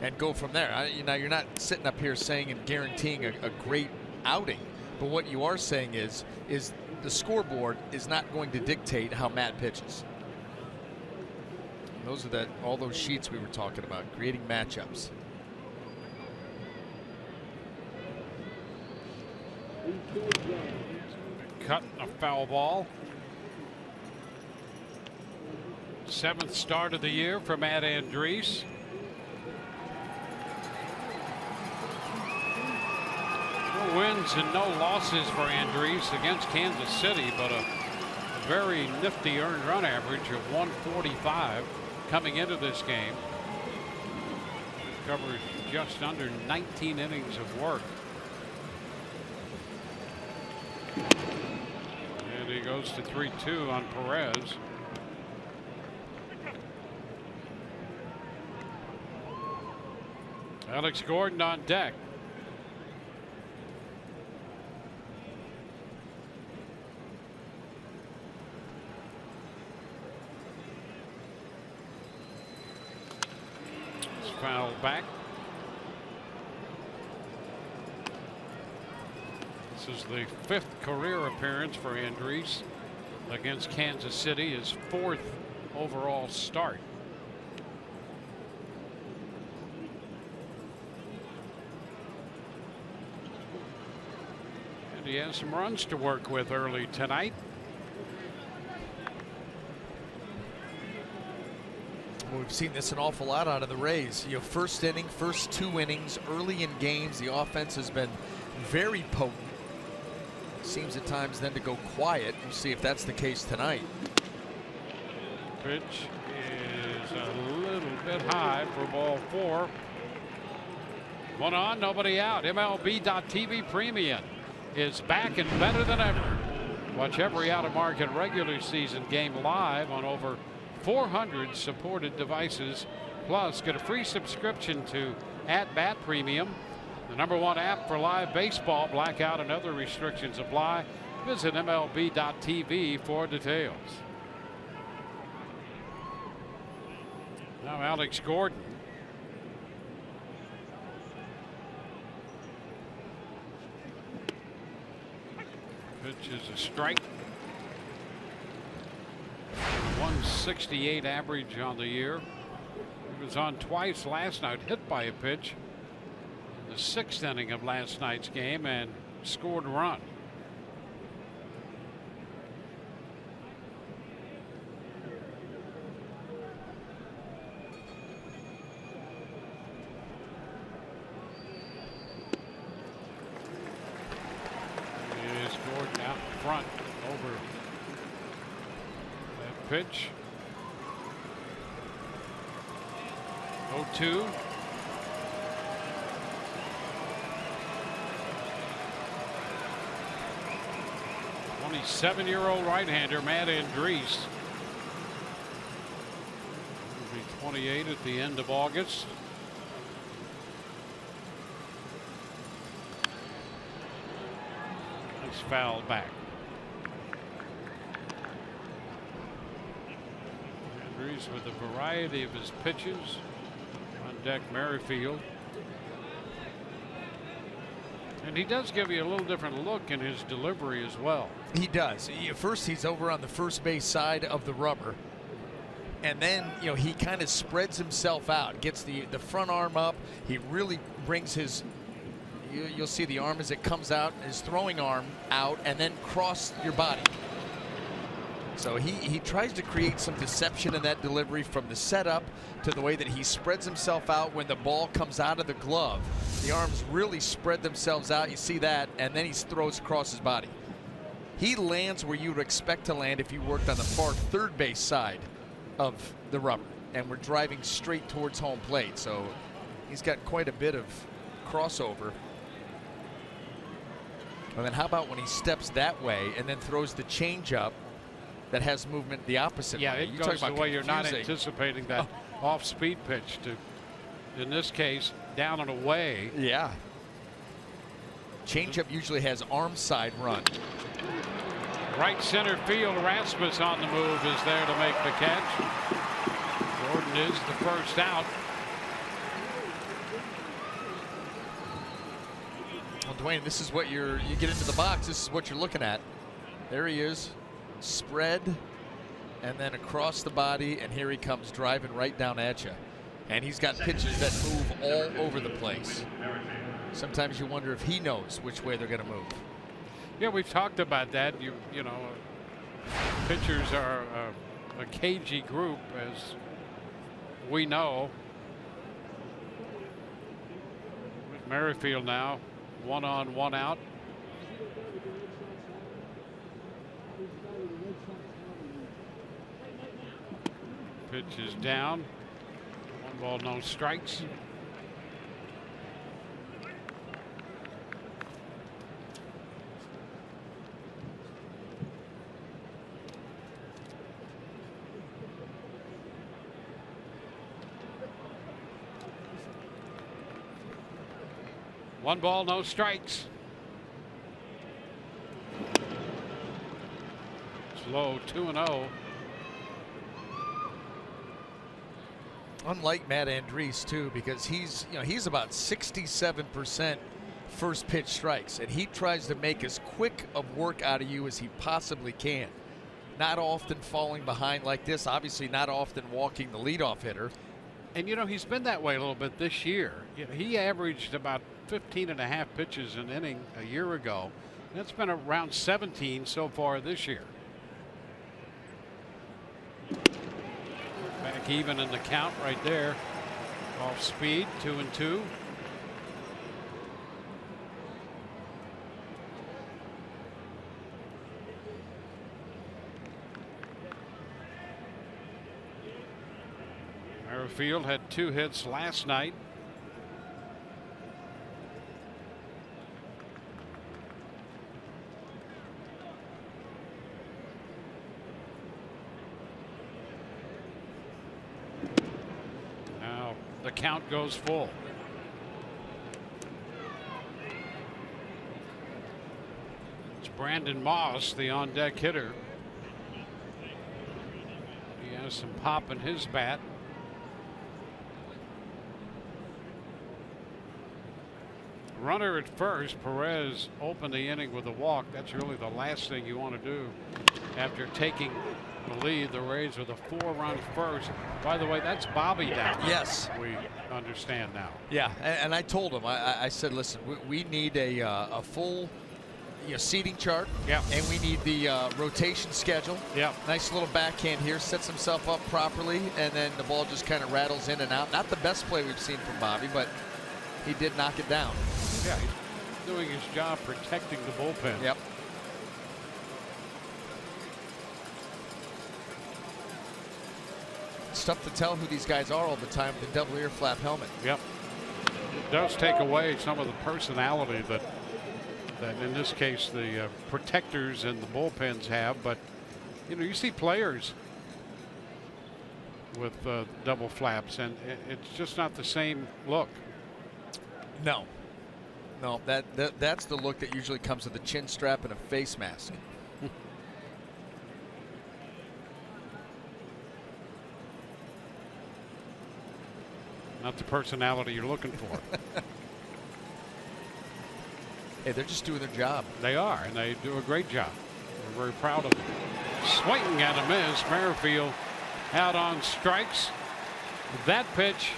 and go from there. You're not sitting up here saying and guaranteeing a great outing, but what you are saying is the scoreboard is not going to dictate how Matt pitches. Those are all those sheets we were talking about, creating matchups. Cut, a foul ball. 7th start of the year for Matt Andriese. No wins and no losses for Andriese against Kansas City, but a very nifty earned run average of 145 coming into this game. Covers just under 19 innings of work. And he goes to 3-2 on Perez. Alex Gordon on deck. It's fouled back. This is the 5th career appearance for Andriese against Kansas City, his 4th overall start. And he has some runs to work with early tonight. Well, we've seen this an awful lot out of the Rays. First inning, first 2 innings, early in games, the offense has been very potent. Seems at times then to go quiet. We'll see if that's the case tonight. Pitch is a little bit high for ball 4. 1 on, nobody out. MLB.TV Premium is back and better than ever. Watch every out-of-market regular season game live on over 400 supported devices. Plus, get a free subscription to @Bat Premium, the #1 app for live baseball. Blackout and other restrictions apply. Visit MLB.TV for details. Now Alex Gordon. Pitch is a strike. 168 average on the year. He was on twice last night, hit by a pitch in the 6th inning of last night's game and scored a run. Here's Gordon out in front over that pitch. 0-2. Seven-year-old right-hander Matt Andriese will be 28 at the end of August. That's fouled back. Andriese with a variety of his pitches. On deck Merrifield. And he does give you a little different look in his delivery as well. He does. First, he's over on the first base side of the rubber. And then, he kind of spreads himself out, gets the front arm up. He really brings his, you'll see the arm as it comes out, his throwing arm out, and then cross your body. So he tries to create some deception in that delivery from the setup to the way that he spreads himself out when the ball comes out of the glove. The arms really spread themselves out. You see that, and then he throws across his body. He lands where you would expect to land if he worked on the far third base side of the rubber, and we're driving straight towards home plate. So he's got quite a bit of crossover. And then how about when he steps that way and then throws the changeup that has movement the opposite way? Yeah, it goes the way you're not anticipating that off-speed pitch to, in this case, down and away. Yeah. Changeup usually has arm side run. Right center field, Rasmus on the move is there to make the catch. Gordon is the first out. Well, Dwayne, this is what you get into the box. This is what you're looking at. There he is, spread, and then across the body, and here he comes driving right down at you. And he's got pitches that move all over the place. Sometimes you wonder if he knows which way they're going to move. Yeah, we've talked about that. You know, pitchers are a cagey group, as we know. With Merrifield now, 1 on, 1 out. Pitch is down. 1 ball, no strikes. One ball, no strikes. It's low, 2-0. Unlike Matt Andriese too, because he's about 67% first pitch strikes, and he tries to make as quick of work out of you as he possibly can. Not often falling behind like this, obviously not often walking the leadoff hitter. And he's been that way a little bit this year. He averaged about 15.5 pitches an inning a year ago. That's been around 17 so far this year. Back even in the count right there. Off speed, 2-2. Merrifield had 2 hits last night. Now the count goes full. It's Brandon Moss, the on-deck hitter. He has some pop in his bat. Runner at first. Perez opened the inning with a walk. That's really the last thing you want to do after taking the lead. The Rays with a 4-run first. By the way, that's Bobby down. Yes, we understand now. Yeah, and I told him. I said, listen, we need a full seating chart. Yeah. And we need the rotation schedule. Yeah. Nice little backhand here. Sets himself up properly, and then the ball just kind of rattles in and out. Not the best play we've seen from Bobby, but he did knock it down. Yeah, he's doing his job protecting the bullpen. Yep. It's tough to tell who these guys are all the time with the double ear flap helmet. Yep. It does take away some of the personality that in this case the protectors and the bullpens have, but you see players with double flaps, and it's just not the same look. No, that's the look that usually comes with a chin strap and a face mask. Not the personality you're looking for. Hey, they're just doing their job. They are, and they do a great job. We're very proud of them. Swing and a miss. Merrifield out on strikes. That pitch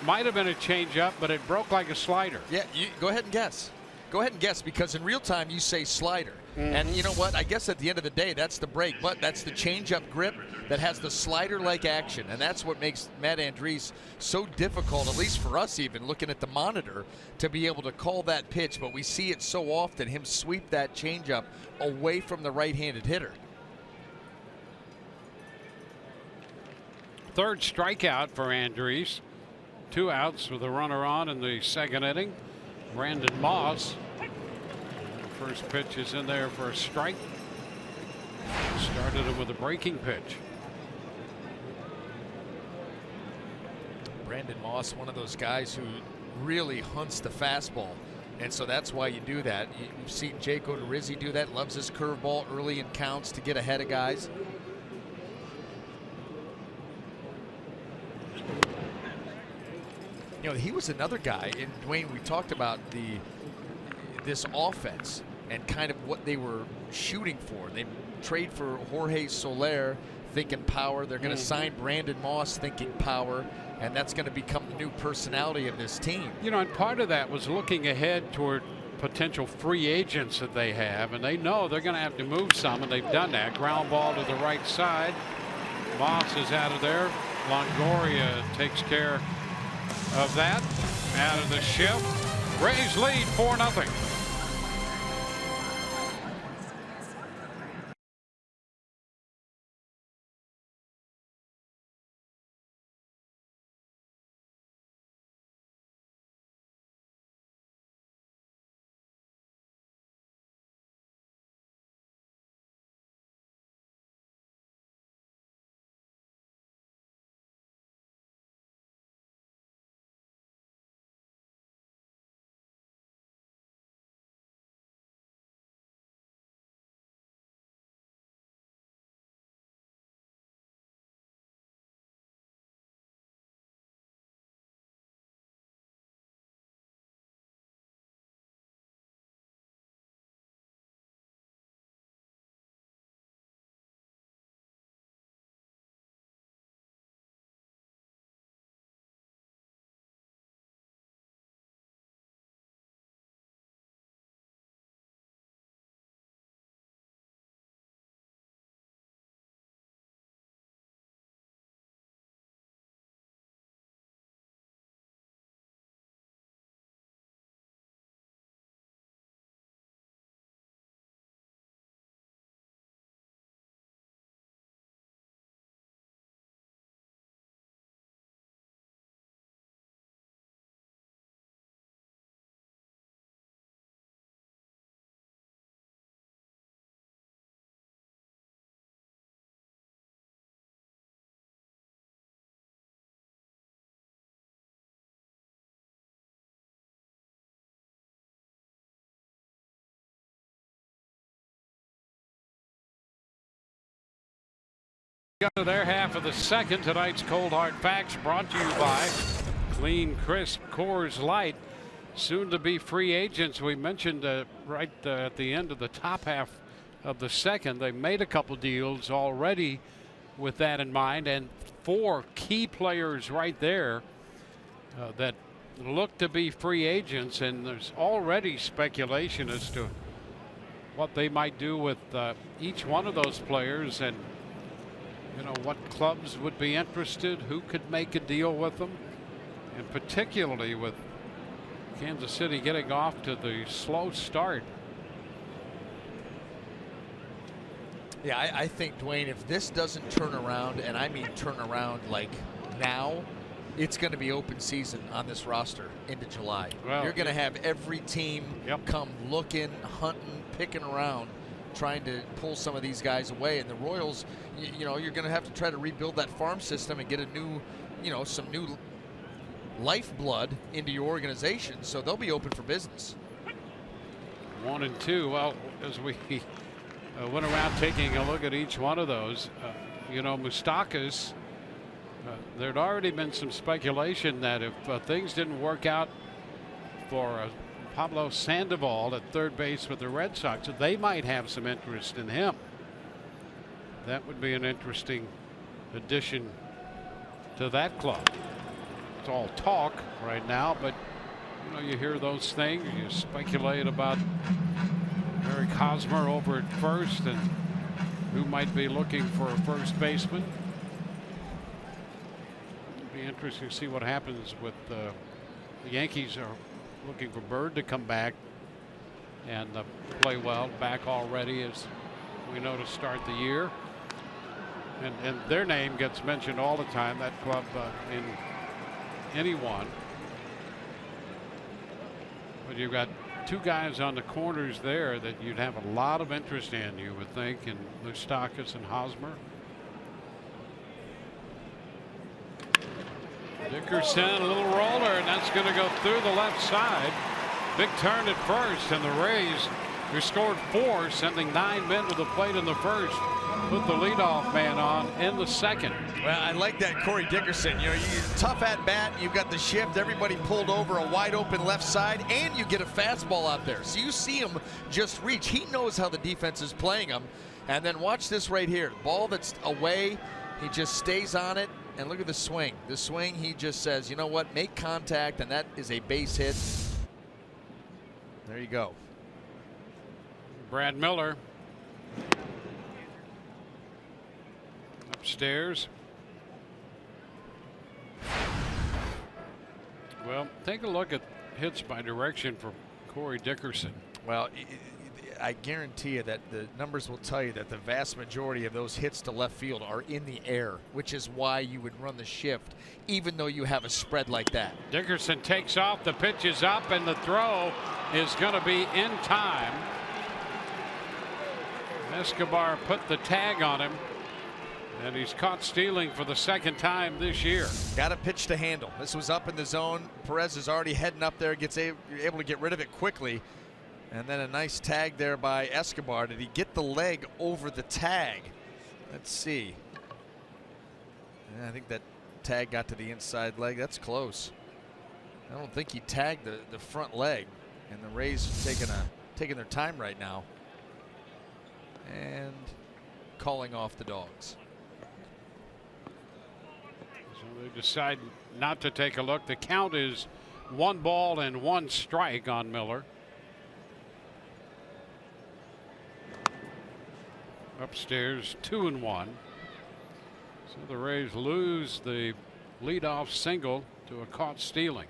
might have been a changeup, but it broke like a slider. Yeah, you go ahead and guess. Go ahead and guess, because in real time you say slider. And you know what? I guess at the end of the day, that's the break, but that's the changeup grip that has the slider-like action, and that's what makes Matt Andriese so difficult, at least for us even, looking at the monitor, to be able to call that pitch. But we see it so often, him sweep that changeup away from the right-handed hitter. Third strikeout for Andriese. 2 outs with a runner on in the second inning. Brandon Moss. First pitch is in there for a strike. Started him with a breaking pitch. Brandon Moss, one of those guys who really hunts the fastball. And so that's why you do that. You've seen Jake Odorizzi do that. Loves his curveball early in counts to get ahead of guys. You know, he was another guy, and Dwayne, we talked about this offense and kind of what they were shooting for. They trade for Jorge Soler thinking power. They're going to sign Brandon Moss thinking power, and that's going to become the new personality of this team. You know, and part of that was looking ahead toward potential free agents that they have, and they know they're going to have to move some, and they've done that. Ground ball to the right side. Moss is out of there. Longoria takes care of that. Out of the shift. Rays lead 4-0. To their half of the second. Tonight's Cold Hard Facts brought to you by Clean Crisp Coors Light. Soon to be free agents. We mentioned right at the end of the top half of the second, they made a couple deals already with that in mind, and 4 key players right there that look to be free agents, and there's already speculation as to what they might do with each one of those players, and you know what clubs would be interested, who could make a deal with them, and particularly with Kansas City getting off to the slow start. Yeah, I think, Dwayne, if this doesn't turn around, and I mean turn around like now, it's going to be open season on this roster into July. Well, you're going to have every team come looking, hunting, picking around, trying to pull some of these guys away. And the Royals, you know, you're going to have to try to rebuild that farm system and get a new, you know, some new lifeblood into your organization. So they'll be open for business. 1 and 2. Well, as we went around taking a look at each one of those, you know, Moustakas, there'd already been some speculation that if things didn't work out for Pablo Sandoval at third base with the Red Sox, they might have some interest in him. That would be an interesting addition to that club. It's all talk right now, but you know, you hear those things, you speculate about Eric Hosmer over at first and who might be looking for a first baseman. It'll be interesting to see what happens with the Yankees are looking for Bird to come back and play well, back already as we know to start the year. And their name gets mentioned all the time, that club, in anyone. But you've got two guys on the corners there that you'd have a lot of interest in, you would think, in Moustakas and Hosmer. Dickerson, a little roller, and that's going to go through the left side. Big turn at first, and the Rays, who scored 4, sending 9 men to the plate in the first, put the leadoff man on in the second. Well, I like that Corey Dickerson. You know, tough at bat. You've got the shift. Everybody pulled over, a wide open left side, and you get a fastball out there. So you see him just reach. He knows how the defense is playing him. And then watch this right here. Ball that's away, he just stays on it. And look at the swing. The swing, he just says, you know what, make contact, and that is a base hit. There you go. Brad Miller upstairs. Well, take a look at hits by direction for Corey Dickerson. Well, I guarantee you that the numbers will tell you that the vast majority of those hits to left field are in the air, which is why you would run the shift, even though you have a spread like that. Dickerson takes off, the pitch is up, and the throw is going to be in time. Escobar put the tag on him, and he's caught stealing for the second time this year. Got a pitch to handle. This was up in the zone. Perez is already heading up there, gets able to get rid of it quickly. And then a nice tag there by Escobar. Did he get the leg over the tag? Let's see. Yeah, I think that tag got to the inside leg. That's close. I don't think he tagged the front leg. And the Rays taking their time right now. And calling off the dogs. So they decide not to take a look. The count is 1 ball and 1 strike on Miller. Upstairs 2-1. So the Rays lose the leadoff single to a caught stealing.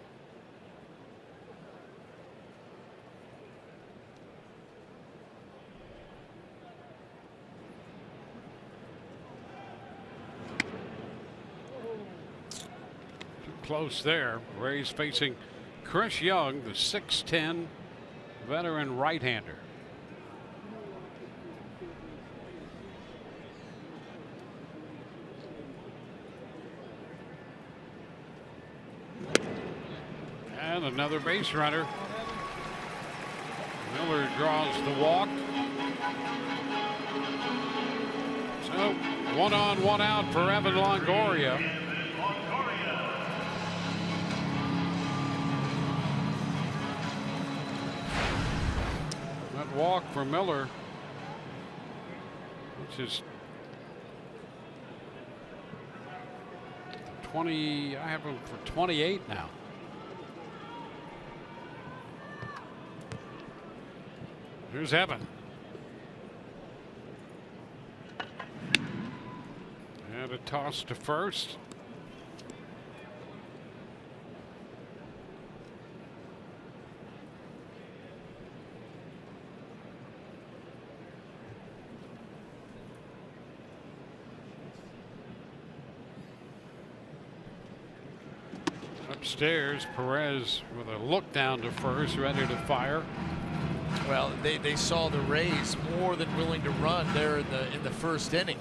Too close there. Rays facing Chris Young, the 6'10" veteran right-hander. And another base runner. Miller draws the walk. So 1 on, 1 out for Evan Longoria. That walk for Miller, which is 20. I have him for 28 now. Here's Evan. And a toss to first. Upstairs, Perez with a look down to first, ready to fire. Well, they saw the Rays more than willing to run there in the first inning.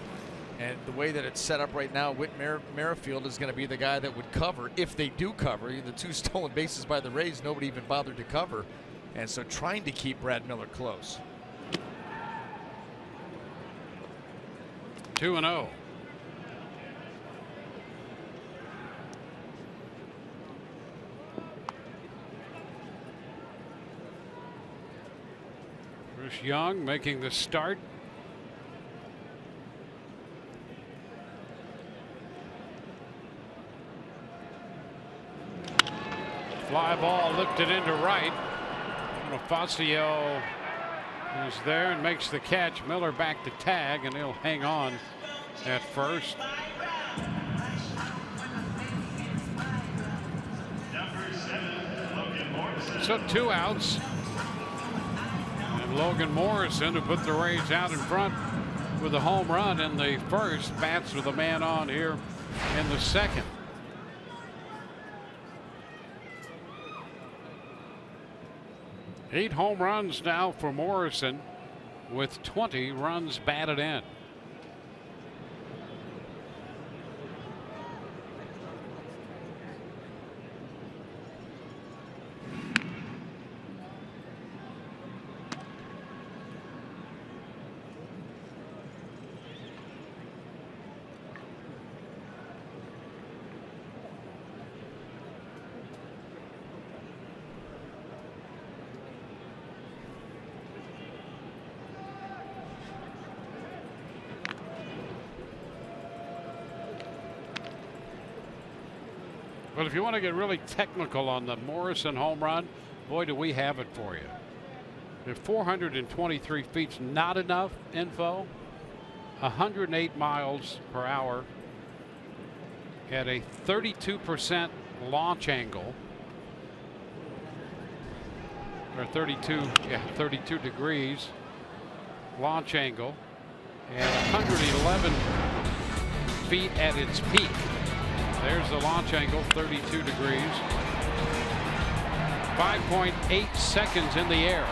And the way that it's set up right now, Whit Merrifield is going to be the guy that would cover if they do cover. The 2 stolen bases by the Rays, nobody even bothered to cover. And so trying to keep Brad Miller close. 2-0. Chris Young making the start. Fly ball lifted into right. Bonifacio is there and makes the catch. Miller back to tag, and he'll hang on at first. So 2 outs. And Logan Morrison, who put the Rays out in front with a home run in the first, bats with a man on here in the second. Eight home runs now for Morrison, with 20 runs batted in. But if you want to get really technical on the Morrison home run, boy, do we have it for you. At 423 feet's not enough info. 108 miles per hour at a 32% launch angle, or 32 degrees launch angle, and 111 feet at its peak. There's the launch angle, 32 degrees. 5.8 seconds in the air.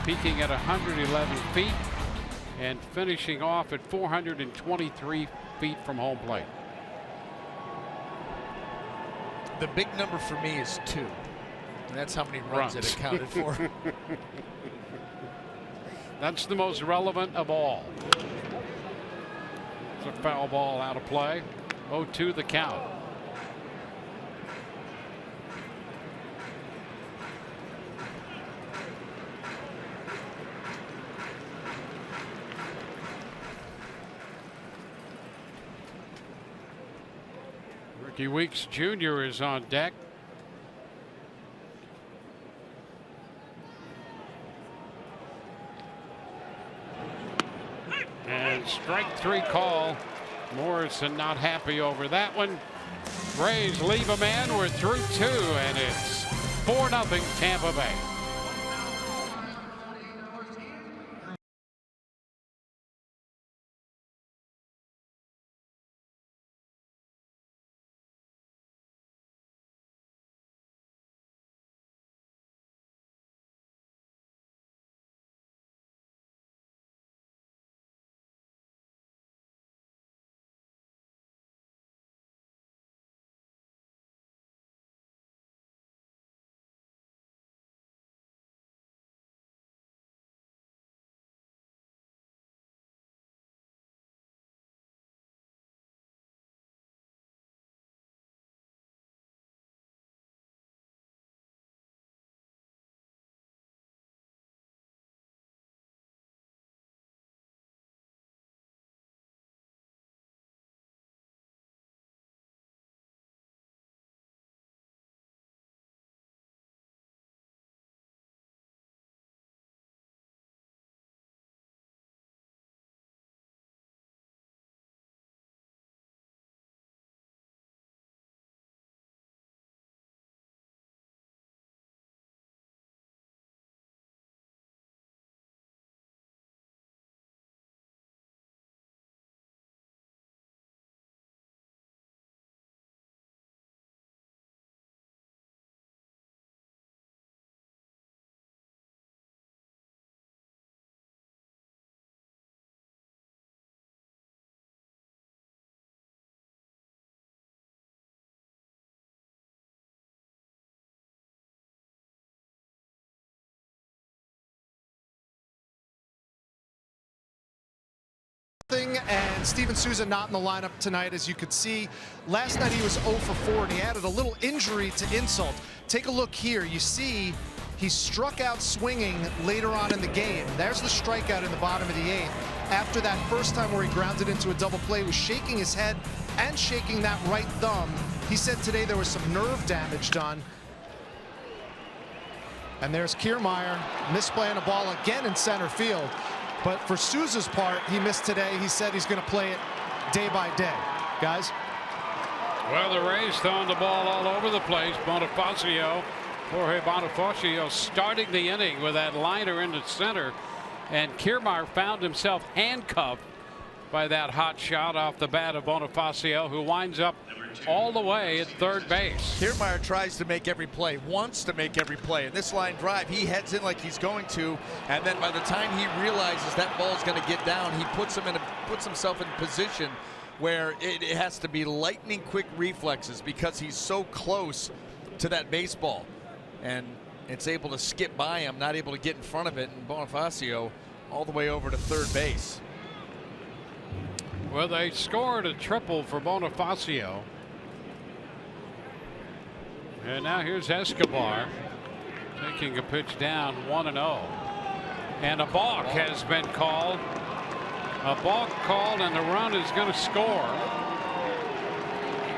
Peaking at 111 feet and finishing off at 423 feet from home plate. The big number for me is 2. And that's how many runs it accounted for. That's the most relevant of all. It's a foul ball out of play. 0-2 the count. Ricky Weeks Jr. is on deck. And strike 3 call. Morrison not happy over that one. Rays leave a man. We're through 2, and it's 4-0 Tampa Bay. And Steven Souza not in the lineup tonight, as you could see. Last night he was 0 for 4, and he added a little injury to insult. Take a look here. You see he struck out swinging later on in the game. There's the strikeout in the bottom of the 8th. After that first time where he grounded into a double play, was shaking his head and shaking that right thumb. He said today there was some nerve damage done. And there's Kiermaier misplaying a ball again in center field. But for Souza's part, he missed today. He said he's going to play it day by day. Guys? Well, the Rays throwing the ball all over the place. Jorge Bonifacio starting the inning with that liner into center. And Kiermaier found himself handcuffed by that hot shot off the bat of Bonifacio, who winds up all the way at third base. Kiermaier tries to make every play, wants to make every play. In this line drive, he heads in like he's going to, and then by the time he realizes that ball's going to get down, he puts himself in a position where it has to be lightning quick reflexes because he's so close to that baseball, and it's able to skip by him, not able to get in front of it, and Bonifacio all the way over to third base. Well, they scored a triple for Bonifacio. And now here's Escobar taking a pitch down 1-0. And a balk has been called. A balk called, and the run is going to score.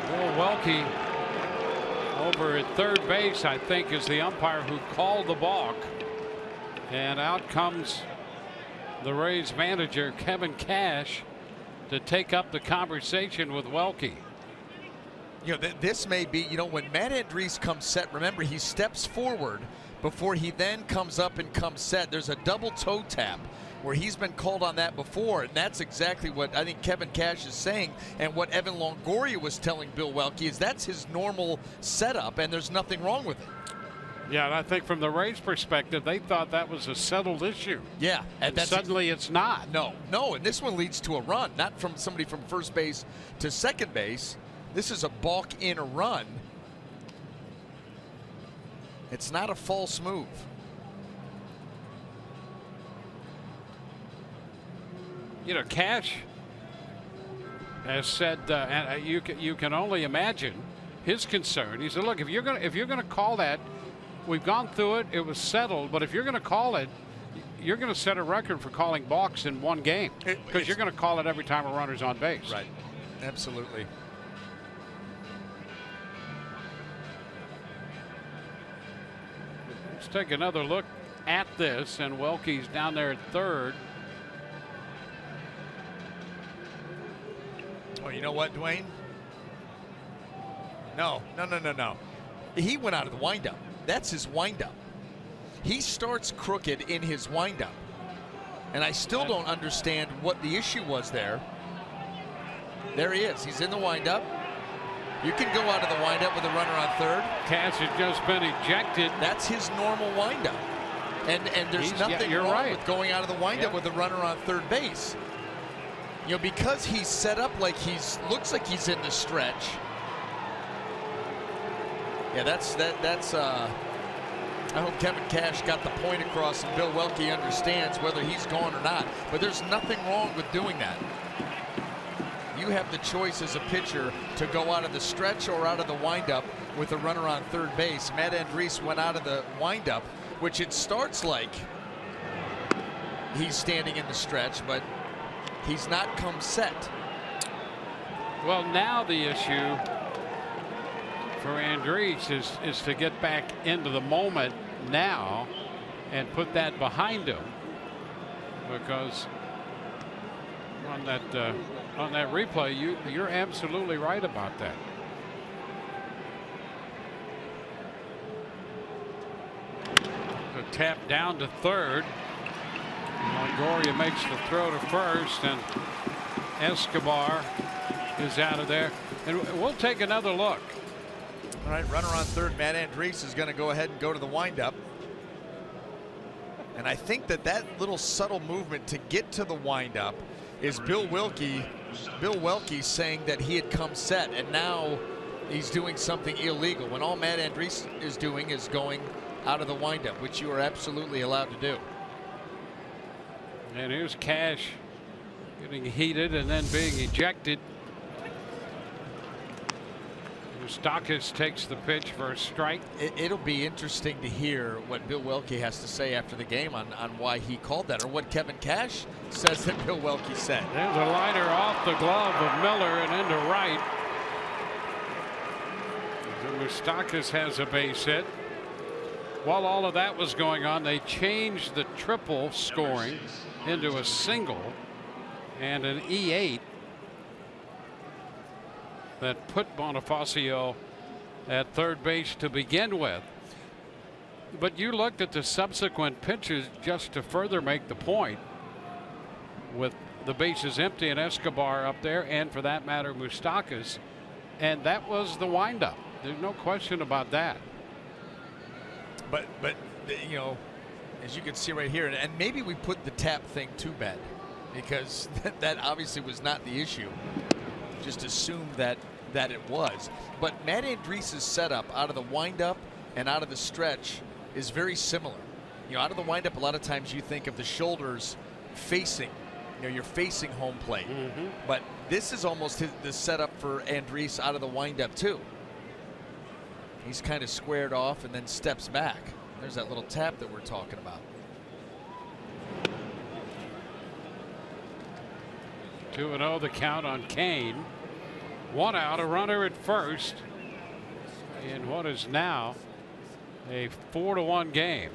Bill Welke over at third base, I think, is the umpire who called the balk. And out comes the Rays manager, Kevin Cash, to take up the conversation with Welke. You know, this may be, you know, when Matt Andriese comes set, remember he steps forward before he then comes up and comes set. There's a double toe tap where he's been called on that before, and that's exactly what I think Kevin Cash is saying, and what Evan Longoria was telling Bill Welke is that's his normal setup, and there's nothing wrong with it. Yeah, and I think from the Rays' perspective, they thought that was a settled issue. Yeah, and suddenly it's not. No, and this one leads to a run, not from somebody from first base to second base. This is a balk in a run. It's not a false move. You know, Cash has said, and you can only imagine his concern. He said, "Look, if you're gonna call that, we've gone through it. It was settled. But if you're going to call it, you're going to set a record for calling balks in one game because you're going to call it every time a runner's on base." Right. Absolutely. Let's take another look at this, and Welke's down there at third. Oh, you know what, Dwayne? No. He went out of the windup. That's his windup. He starts crooked in his windup. And I still don't understand what the issue was there. There he is. He's in the windup. You can go out of the windup with a runner on third. Cash has just been ejected. That's his normal windup. And there's nothing wrong with going out of the windup with a runner on third base. You know, because he's set up like looks like he's in the stretch. Yeah, that's I hope Kevin Cash got the point across and Bill Welke understands whether he's gone or not. But there's nothing wrong with doing that. You have the choice as a pitcher to go out of the stretch or out of the windup with a runner on third base. Matt Andriese went out of the windup, which it starts like he's standing in the stretch, but he's not come set. Well, now the issue for Andriese is to get back into the moment now and put that behind him, because on that replay you're absolutely right about that. The tap down to third. Longoria makes the throw to first, and Escobar is out of there. And we'll take another look. All right, runner on third. Matt Andriese is going to go ahead and go to the windup. And I think that little subtle movement to get to the windup is Bill Welke saying that he had come set, and now he's doing something illegal when all Matt Andriese is doing is going out of the windup, which you are absolutely allowed to do. And here's Cash getting heated and then being ejected. Moustakas takes the pitch for a strike. It'll be interesting to hear what Bill Welke has to say after the game on why he called that, or what Kevin Cash says that Bill Welke said. There's a liner off the glove of Miller and into right. Moustakas has a base hit. While all of that was going on, they changed the triple scoring into a single and an E8 that put Bonifacio at third base to begin with. But you looked at the subsequent pitches just to further make the point, with the bases empty and Escobar up there, and for that matter Moustakas, and that was the windup. There's no question about that. But you know, as you can see right here, and maybe we put the tap thing to bed, because that obviously was not the issue. Just assumed that it was. But Matt Andries's setup out of the windup and out of the stretch is very similar. You know, out of the windup, a lot of times you think of the shoulders facing, you know, you're facing home plate. But this is almost the setup for Andries out of the windup too. He's kind of squared off and then steps back. There's that little tap that we're talking about. 2-0 the count on Kane. 1 out, a runner at first in what is now a 4-1 game.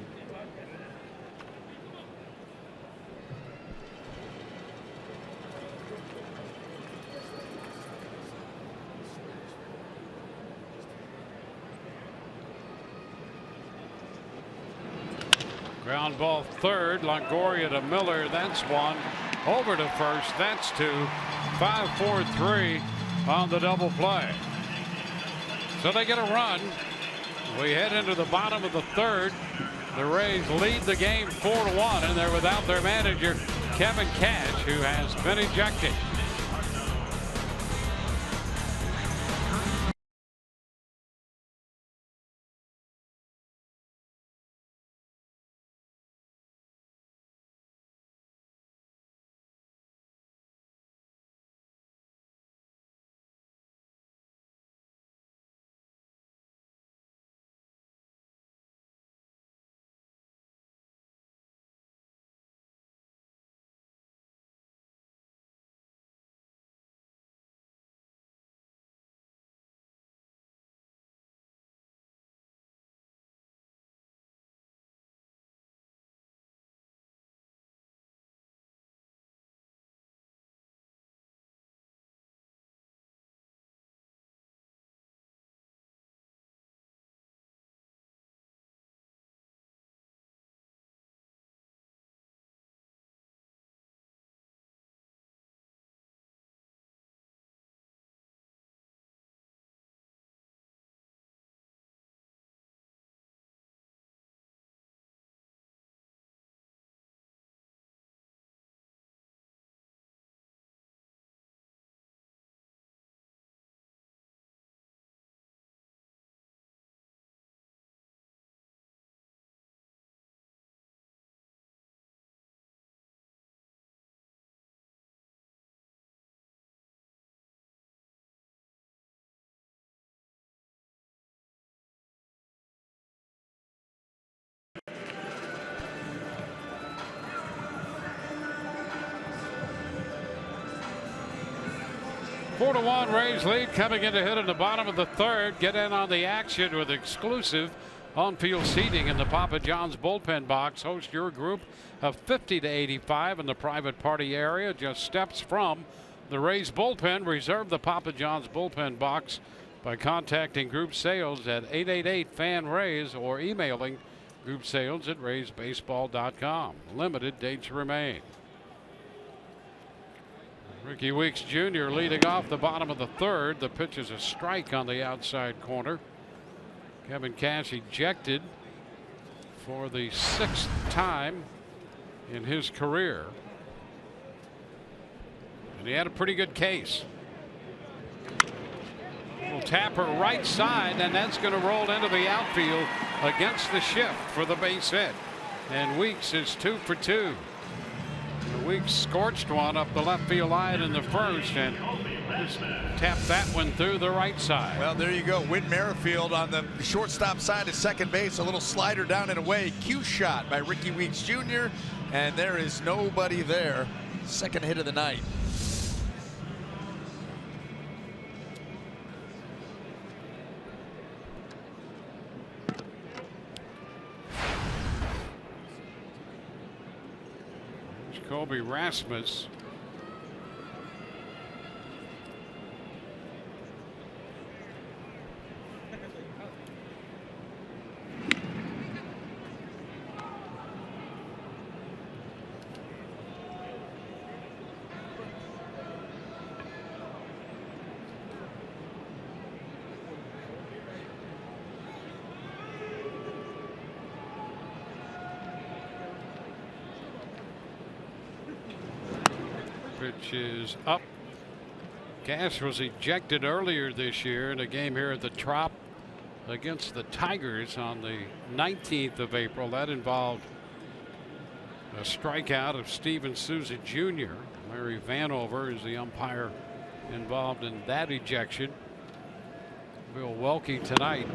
Ground ball third, Longoria to Miller, that's one. Over to first, that's two. 5-4-3 on the double play. So they get a run. We head into the bottom of the third. The Rays lead the game 4-1, and they're without their manager, Kevin Cash, who has been ejected. Four to 1 Rays lead coming into hit in the bottom of the third. Get in on the action with exclusive on-field seating in the Papa John's bullpen box. Host your group of 50 to 85 in the private party area, just steps from the Rays bullpen. Reserve the Papa John's bullpen box by contacting Group Sales at 888-FAN-RAYS or emailing groupsales@raysbaseball.com. Limited dates remain. Ricky Weeks Jr. leading off the bottom of the third. The pitch is a strike on the outside corner. Kevin Cash ejected for the 6th time in his career. And he had a pretty good case. Little tapper right side, and that's going to roll into the outfield against the shift for the base hit. And Weeks is 2 for 2. Weeks scorched one up the left field line in the first, and Just tap that one through the right side. Well, there you go. Whit Merrifield on the shortstop side of second base. A little slider down and away. Cue shot by Ricky Weeks Jr. And there is nobody there. Second hit of the night. Colby Rasmus. Pitch is up. Cash was ejected earlier this year in a game here at the Trop against the Tigers on the 19th of April. That involved a strikeout of Steven Souza Jr. Larry Vanover is the umpire involved in that ejection. Bill Welke tonight.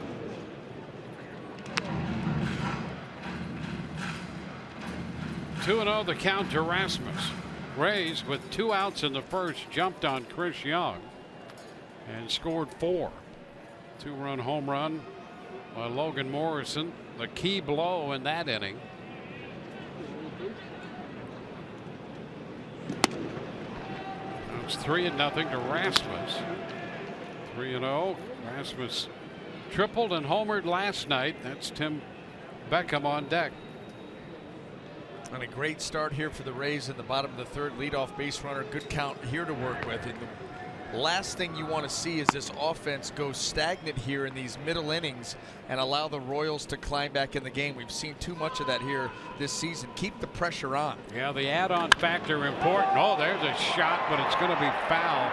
Two 2-0 the count to Rasmus. Rays with 2 outs in the first jumped on Chris Young and scored 4. 2-run home run by Logan Morrison, the key blow in that inning. It's 3-0 to Rasmus. 3-0. Rasmus tripled and homered last night. That's Tim Beckham on deck. And a great start here for the Rays in the bottom of the third. Leadoff base runner, good count here to work with. And the last thing you want to see is this offense go stagnant here in these middle innings and allow the Royals to climb back in the game. We've seen too much of that here this season. Keep the pressure on. Yeah, the add-on factor important. Oh, there's a shot, but it's going to be foul.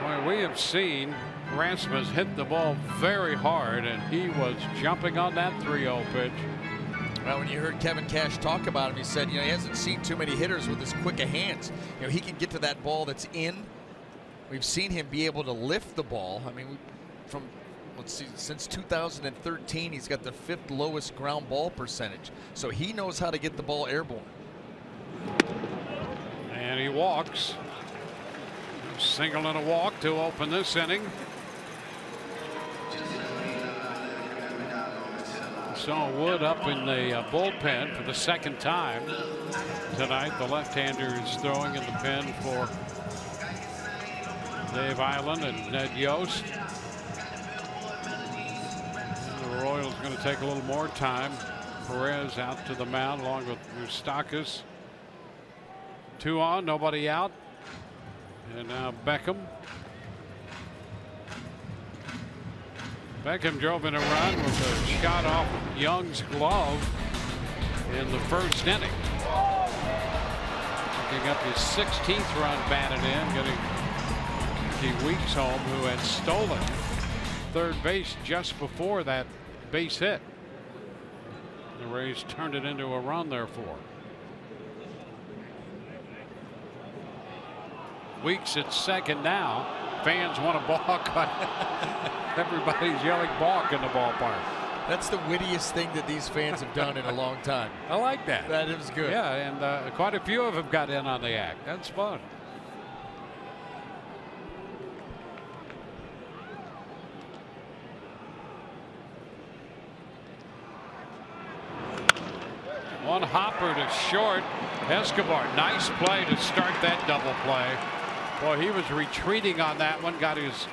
Boy, we have seen Rasmus hit the ball very hard, and he was jumping on that 3-0 pitch. Well, when you heard Kevin Cash talk about him, he said, he hasn't seen too many hitters with as quick a hands. He can get to that ball that's in. We've seen him be able to lift the ball. I mean, let's see, since 2013, he's got the 5th lowest ground ball percentage. So he knows how to get the ball airborne. And he walks. Single and a walk to open this inning. Saw Wood up in the bullpen for the second time tonight. The left-hander is throwing in the pen for Dave Island and Ned Yost. And the Royals going to take a little more time. Perez out to the mound along with Moustakas. 2 on, nobody out. And now Beckham. Beckham drove in a run with a shot off Young's glove in the first inning. Picking up his 16th run batted in, getting Ricky Weeks home, who had stolen third base just before that base hit. The Rays turned it into a run, therefore. Weeks at second now. Fans want to balk. Everybody's yelling balk in the ballpark. That's the wittiest thing that these fans have done in a long time. I like that. That is good. Yeah, and quite a few of them got in on the act. That's fun. One hopper to short. Escobar, nice play to start that double play. Boy, he was retreating on that one, got his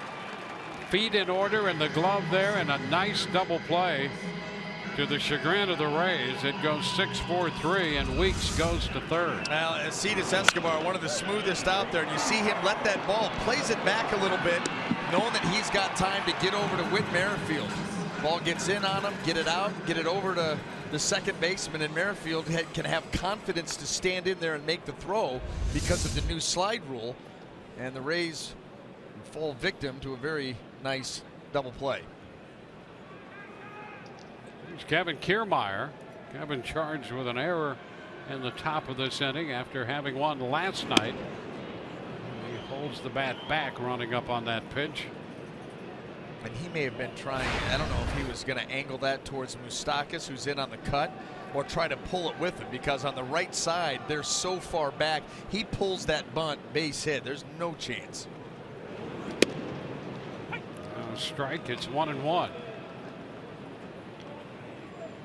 feet in order and the glove there, and a nice double play to the chagrin of the Rays. It goes 6-4-3, and Weeks goes to third. Now, Alcides Escobar, one of the smoothest out there, and you see him let that ball, plays it back a little bit, knowing that he's got time to get over to Whit Merrifield. Ball gets in on him, get it out, get it over to the second baseman, and Merrifield can have confidence to stand in there and make the throw because of the new slide rule. And the Rays fall victim to a very nice double play. Here's Kevin Kiermaier. Kevin charged with an error in the top of this inning after having won last night. He Holds the bat back, running up on that pitch. And he may have been trying, I don't know if he was going to angle that towards Moustakas, who's in on the cut, or try to pull it with him, because on the right side, they're so far back. He pulls that bunt, base hit. There's no chance. Strike, it's 1-1.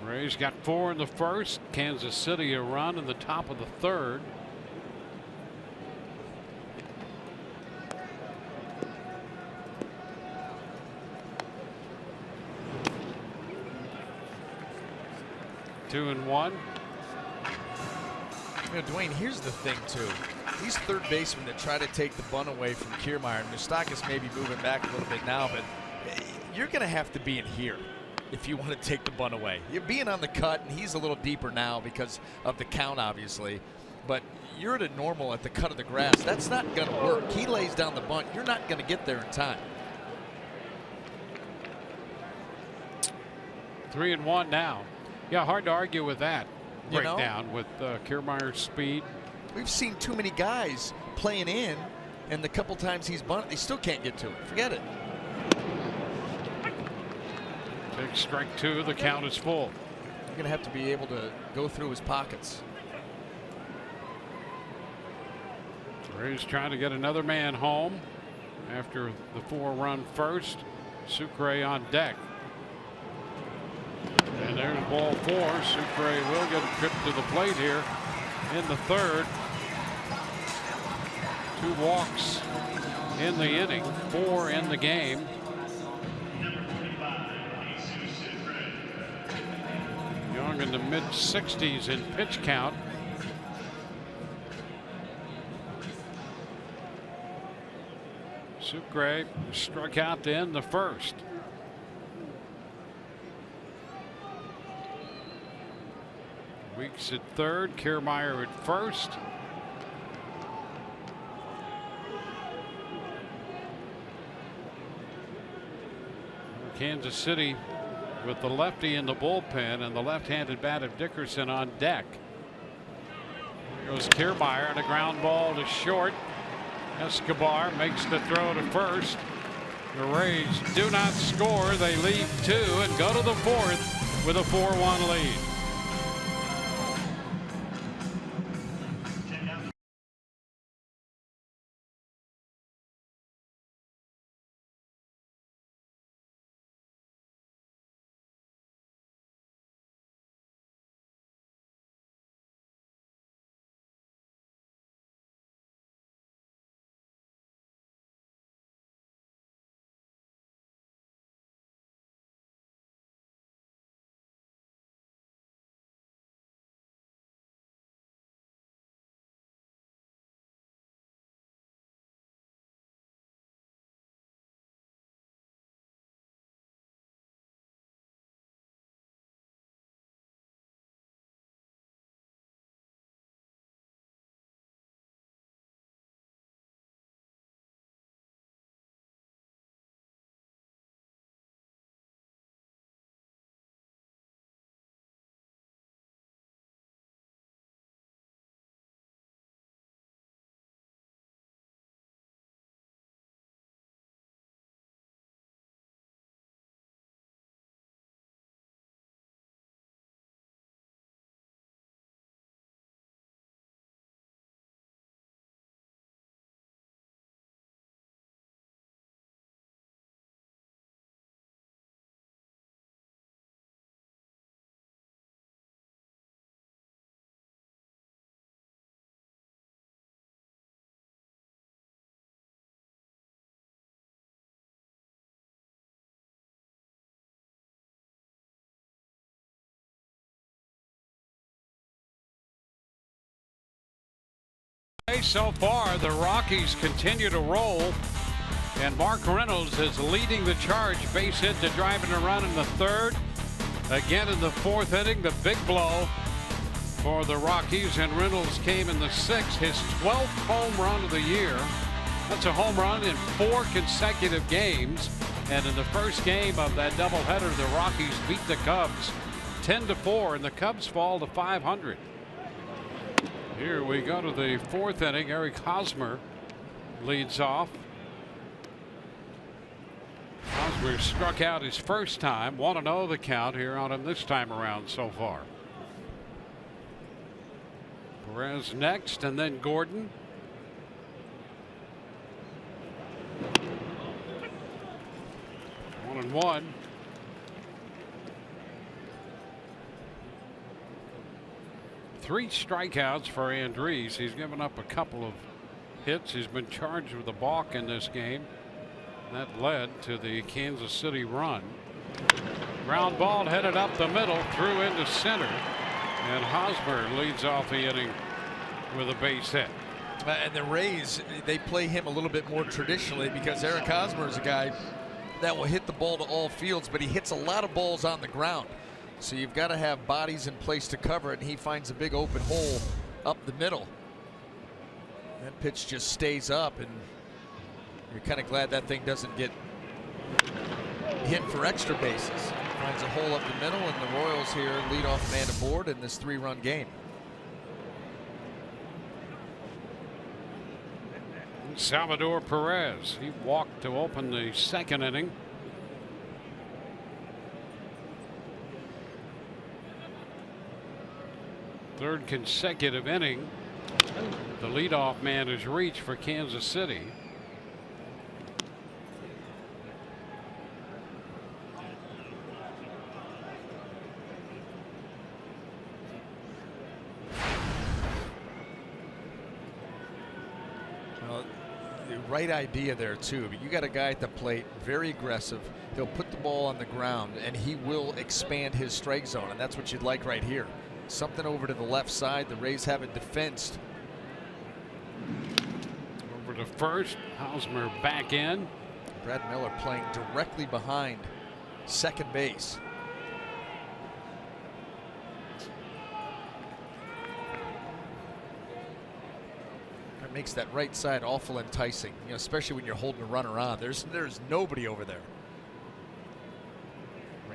Rays got 4 in the first. Kansas City a run in the top of the third. Two and one. You know, Dwayne, here's the thing too. These third basemen that try to take the bunt away from Kiermaier, and Moustakas may be moving back a little bit now, but you're going to have to be in here if you want to take the bunt away. You're being on the cut, and he's a little deeper now because of the count, obviously. But you're at a normal at the cut of the grass. That's not going to work. He lays down the bunt. You're not going to get there in time. 3-1 now. Yeah, hard to argue with that You know? breakdown with Kiermaier's speed. We've seen too many guys playing in, and the couple times he's bunted, they still can't get to it. Forget it. Big strike two. The count is full. You're going to have to be able to go through his pockets. Rays trying to get another man home after the 4-run first. Sucre on deck. And there's ball 4. Sucre will get a trip to the plate here in the third. 2 walks in the inning, 4 in the game. Young in the mid-60s in pitch count. Sucre struck out to end the first. Weeks at third, Kiermaier at first. Kansas City with the lefty in the bullpen and the left-handed bat of Dickerson on deck. Here goes Kiermaier on a ground ball to short. Escobar makes the throw to first. The Rays do not score. They lead 2 and go to the 4th with a 4-1 lead. So far, the Rockies continue to roll, and Mark Reynolds is leading the charge. Base hit to driving a run in the third. Again in the 4th inning, the big blow for the Rockies, and Reynolds came in the 6th, his 12th home run of the year. That's a home run in 4 consecutive games, and in the first game of that doubleheader, the Rockies beat the Cubs 10-4, and the Cubs fall to .500. Here we go to the 4th inning. Eric Hosmer leads off. Hosmer struck out his first time. 1-0 the count here on him this time around so far. Perez next, and then Gordon. One and one. Three strikeouts for Andriese. He's given up a couple of hits. He's been charged with a balk in this game. That led to the Kansas City run. Ground ball headed up the middle, through into center, and Hosmer leads off the inning with a base hit. And the Rays, they play him a little bit more traditionally because Eric Hosmer is a guy that will hit the ball to all fields, but he hits a lot of balls on the ground. So you've got to have bodies in place to cover it, and he finds a big open hole up the middle. That pitch just stays up, and you're kind of glad that thing doesn't get hit for extra bases. Finds a hole up the middle, and the Royals here lead off man aboard in this 3-run game. Salvador Perez, he walked to open the second inning. Third consecutive inning. The leadoff man is reached for Kansas City. Right idea there too, but you got a guy at the plate, very aggressive. He'll put the ball on the ground and he will expand his strike zone, and that's what you'd like right here. Something over to the left side. The Rays have it defensed. Over to first. Hosmer back in. Brad Miller playing directly behind second base. Makes that right side awful enticing, you know, especially when you're holding a runner on. There's nobody over there.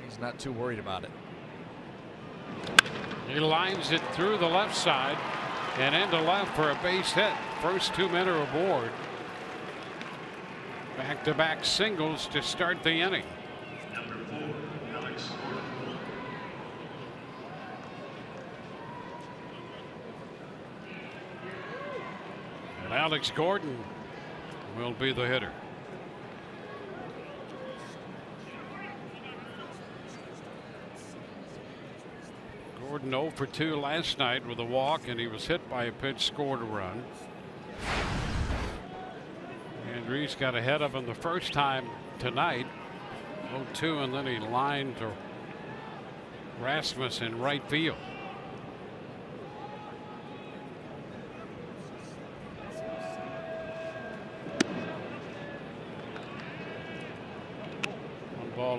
He's not too worried about it. He lines it through the left side and into left for a base hit. First two men are aboard. Back-to-back singles to start the inning. Alex Gordon will be the hitter. Gordon 0 for 2 last night with a walk, and he was hit by a pitch, scored a run. Andriese got ahead of him the first time tonight, 0-2, and then he lined to Rasmus in right field.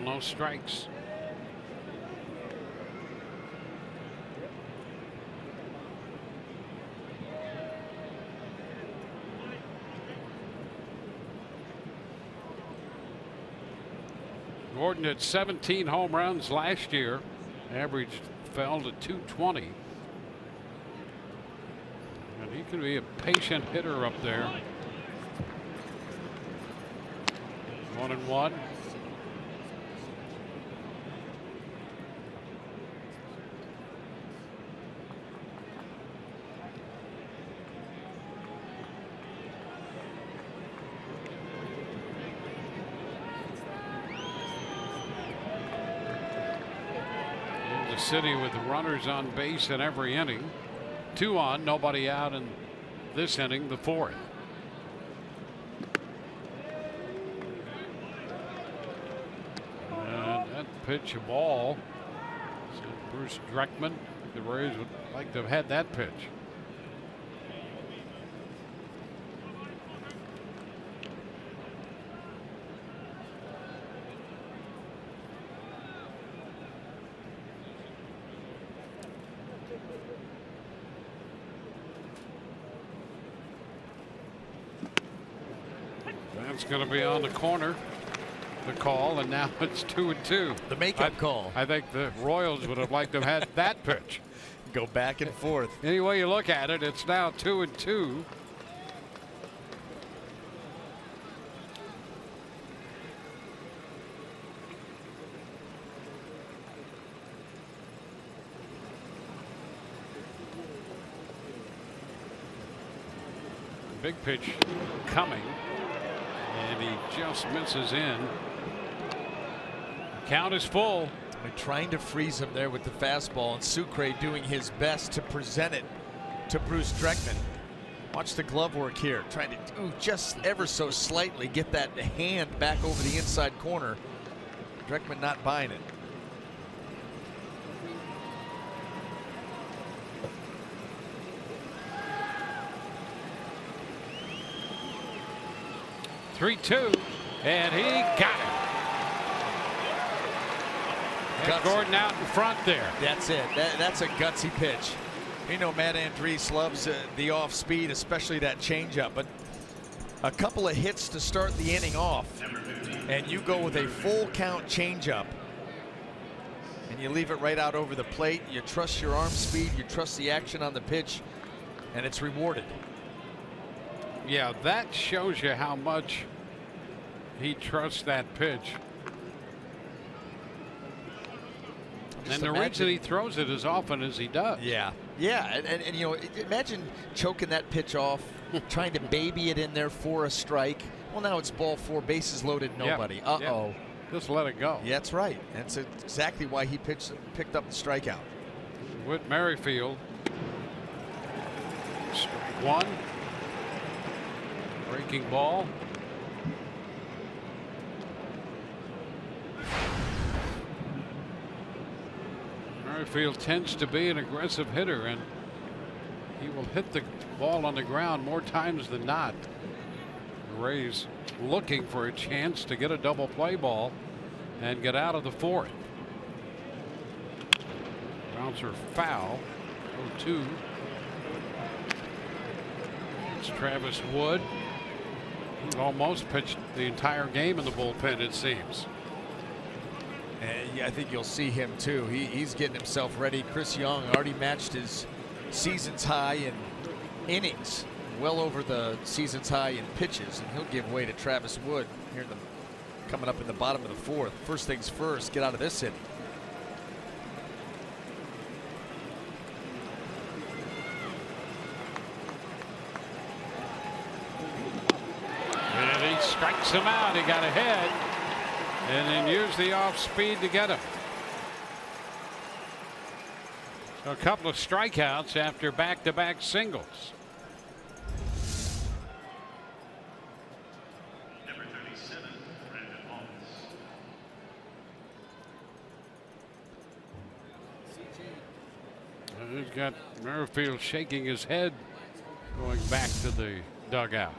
No strikes. Gordon had 17 home runs last year. Average fell to 220. And he can be a patient hitter up there. 1-1. City with runners on base in every inning. 2 on, nobody out in this inning, the 4th. And that pitch, a ball. So Bruce Dreckman, the Rays would like to have had that pitch. It's going to be on the corner, the call, and now it's 2-2. The makeup call. I think the Royals would have liked to have had that pitch. Go back and forth. Any way you look at it, it's now 2-2. Big pitch coming, and he just misses in. Count is full. They're trying to freeze him there with the fastball, and Sucre doing his best to present it to Bruce Dreckman. Watch the glove work here, trying to just ever so slightly get that hand back over the inside corner. Dreckman not buying it. "3-2, and he got it. And Gordon out in front there. That's it. That's a gutsy pitch. You know, Matt Andriese loves the off speed, especially that changeup. But a couple of hits to start the inning off, and you go with a full count changeup, and you leave it right out over the plate. You trust your arm speed, you trust the action on the pitch, and it's rewarded. Yeah, that shows you how much he trusts that pitch. And the reason he throws it as often as he does. Yeah, and you know, imagine choking that pitch off, trying to baby it in there for a strike. Well, now it's ball four, bases loaded, nobody. Uh-oh. Just let it go. Yeah, that's right. That's exactly why he picked up the strikeout. Whit Merrifield. Strike one. Breaking ball. Merrifield tends to be an aggressive hitter, and he will hit the ball on the ground more times than not. The Rays looking for a chance to get a double play ball and get out of the fourth. Bouncer foul. 0-2. It's Travis Wood. He almost pitched the entire game in the bullpen, it seems. And I think you'll see him too. He's getting himself ready. Chris Young already matched his season's high in innings, well over the season's high in pitches, and he'll give way to Travis Wood here coming up in the bottom of the fourth. First things first, get out of this inning. And he strikes him out. He got ahead and then used the off speed to get him. So a couple of strikeouts after back-to-back singles. He's got Merrifield shaking his head going back to the dugout.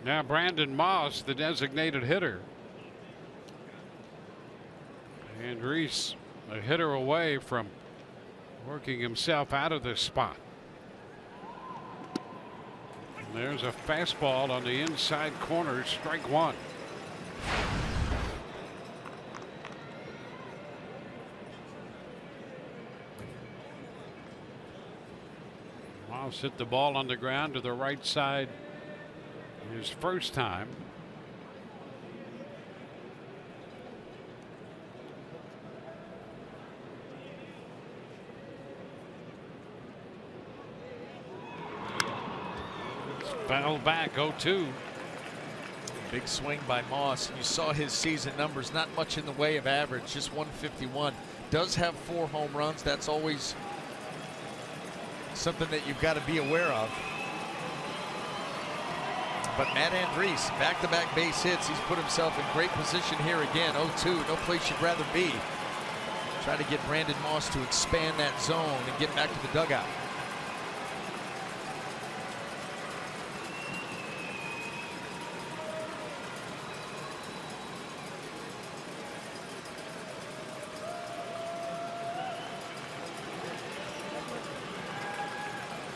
Now Brandon Moss, the designated hitter. And Reese, a hitter away from working himself out of this spot. And there's a fastball on the inside corner, strike one. Moss hit the ball on the ground to the right side his first time. It's fouled back, 0-2. Big swing by Moss. You saw his season numbers, not much in the way of average, just 151. Does have 4 home runs. That's always something that you've got to be aware of. But Matt Andriese, back-to-back base hits. He's put himself in great position here again. 0-2, no place you'd rather be. Try to get Brandon Moss to expand that zone and get back to the dugout.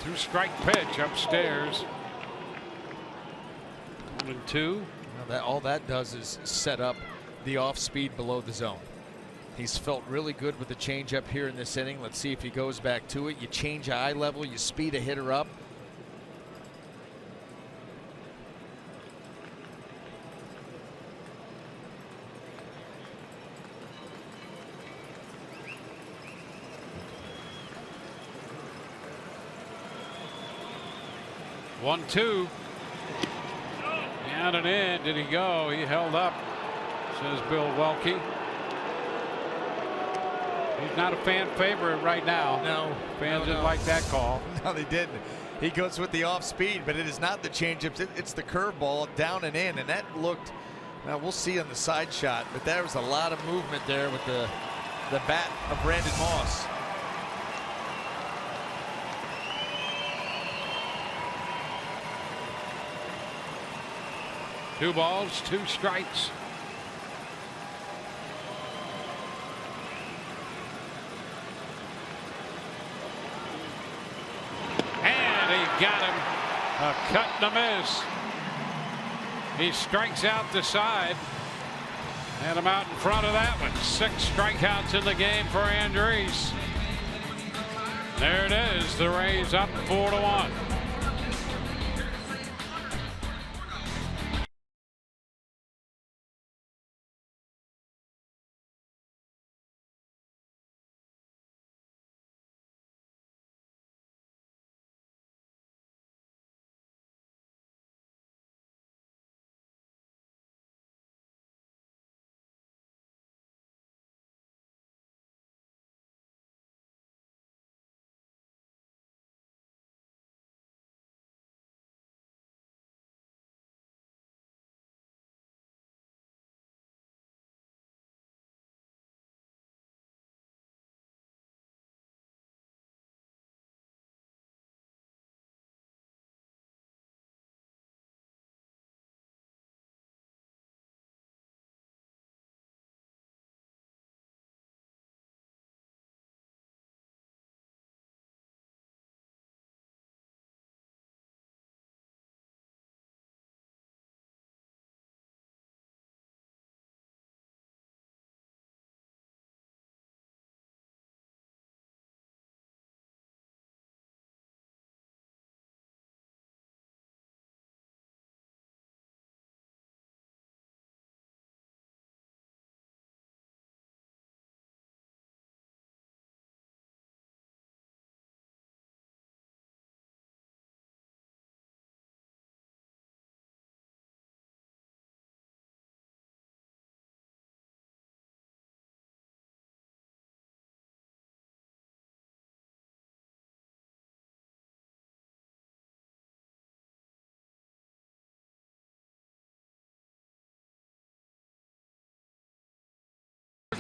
Two-strike pitch upstairs. 1-2. Well, all that does is set up the off speed below the zone. He's felt really good with the changeup here in this inning. Let's see if he goes back to it. You change eye level, you speed a hitter up. 1-2. Down and in. Did he go? He held up, says Bill Welke. He's not a fan favorite right now. No. Fans didn't like that call. No, they didn't. He goes with the off speed, but it is not the changeups. It's the curveball down and in, and that looked. Now we'll see on the side shot, but there was a lot of movement there with the bat of Brandon Moss. Two balls, 2 strikes. And he got him. A cut and a miss. He strikes out the side. And I'm out in front of that one. 6 strikeouts in the game for Andres. There it is. The Rays up 4-1.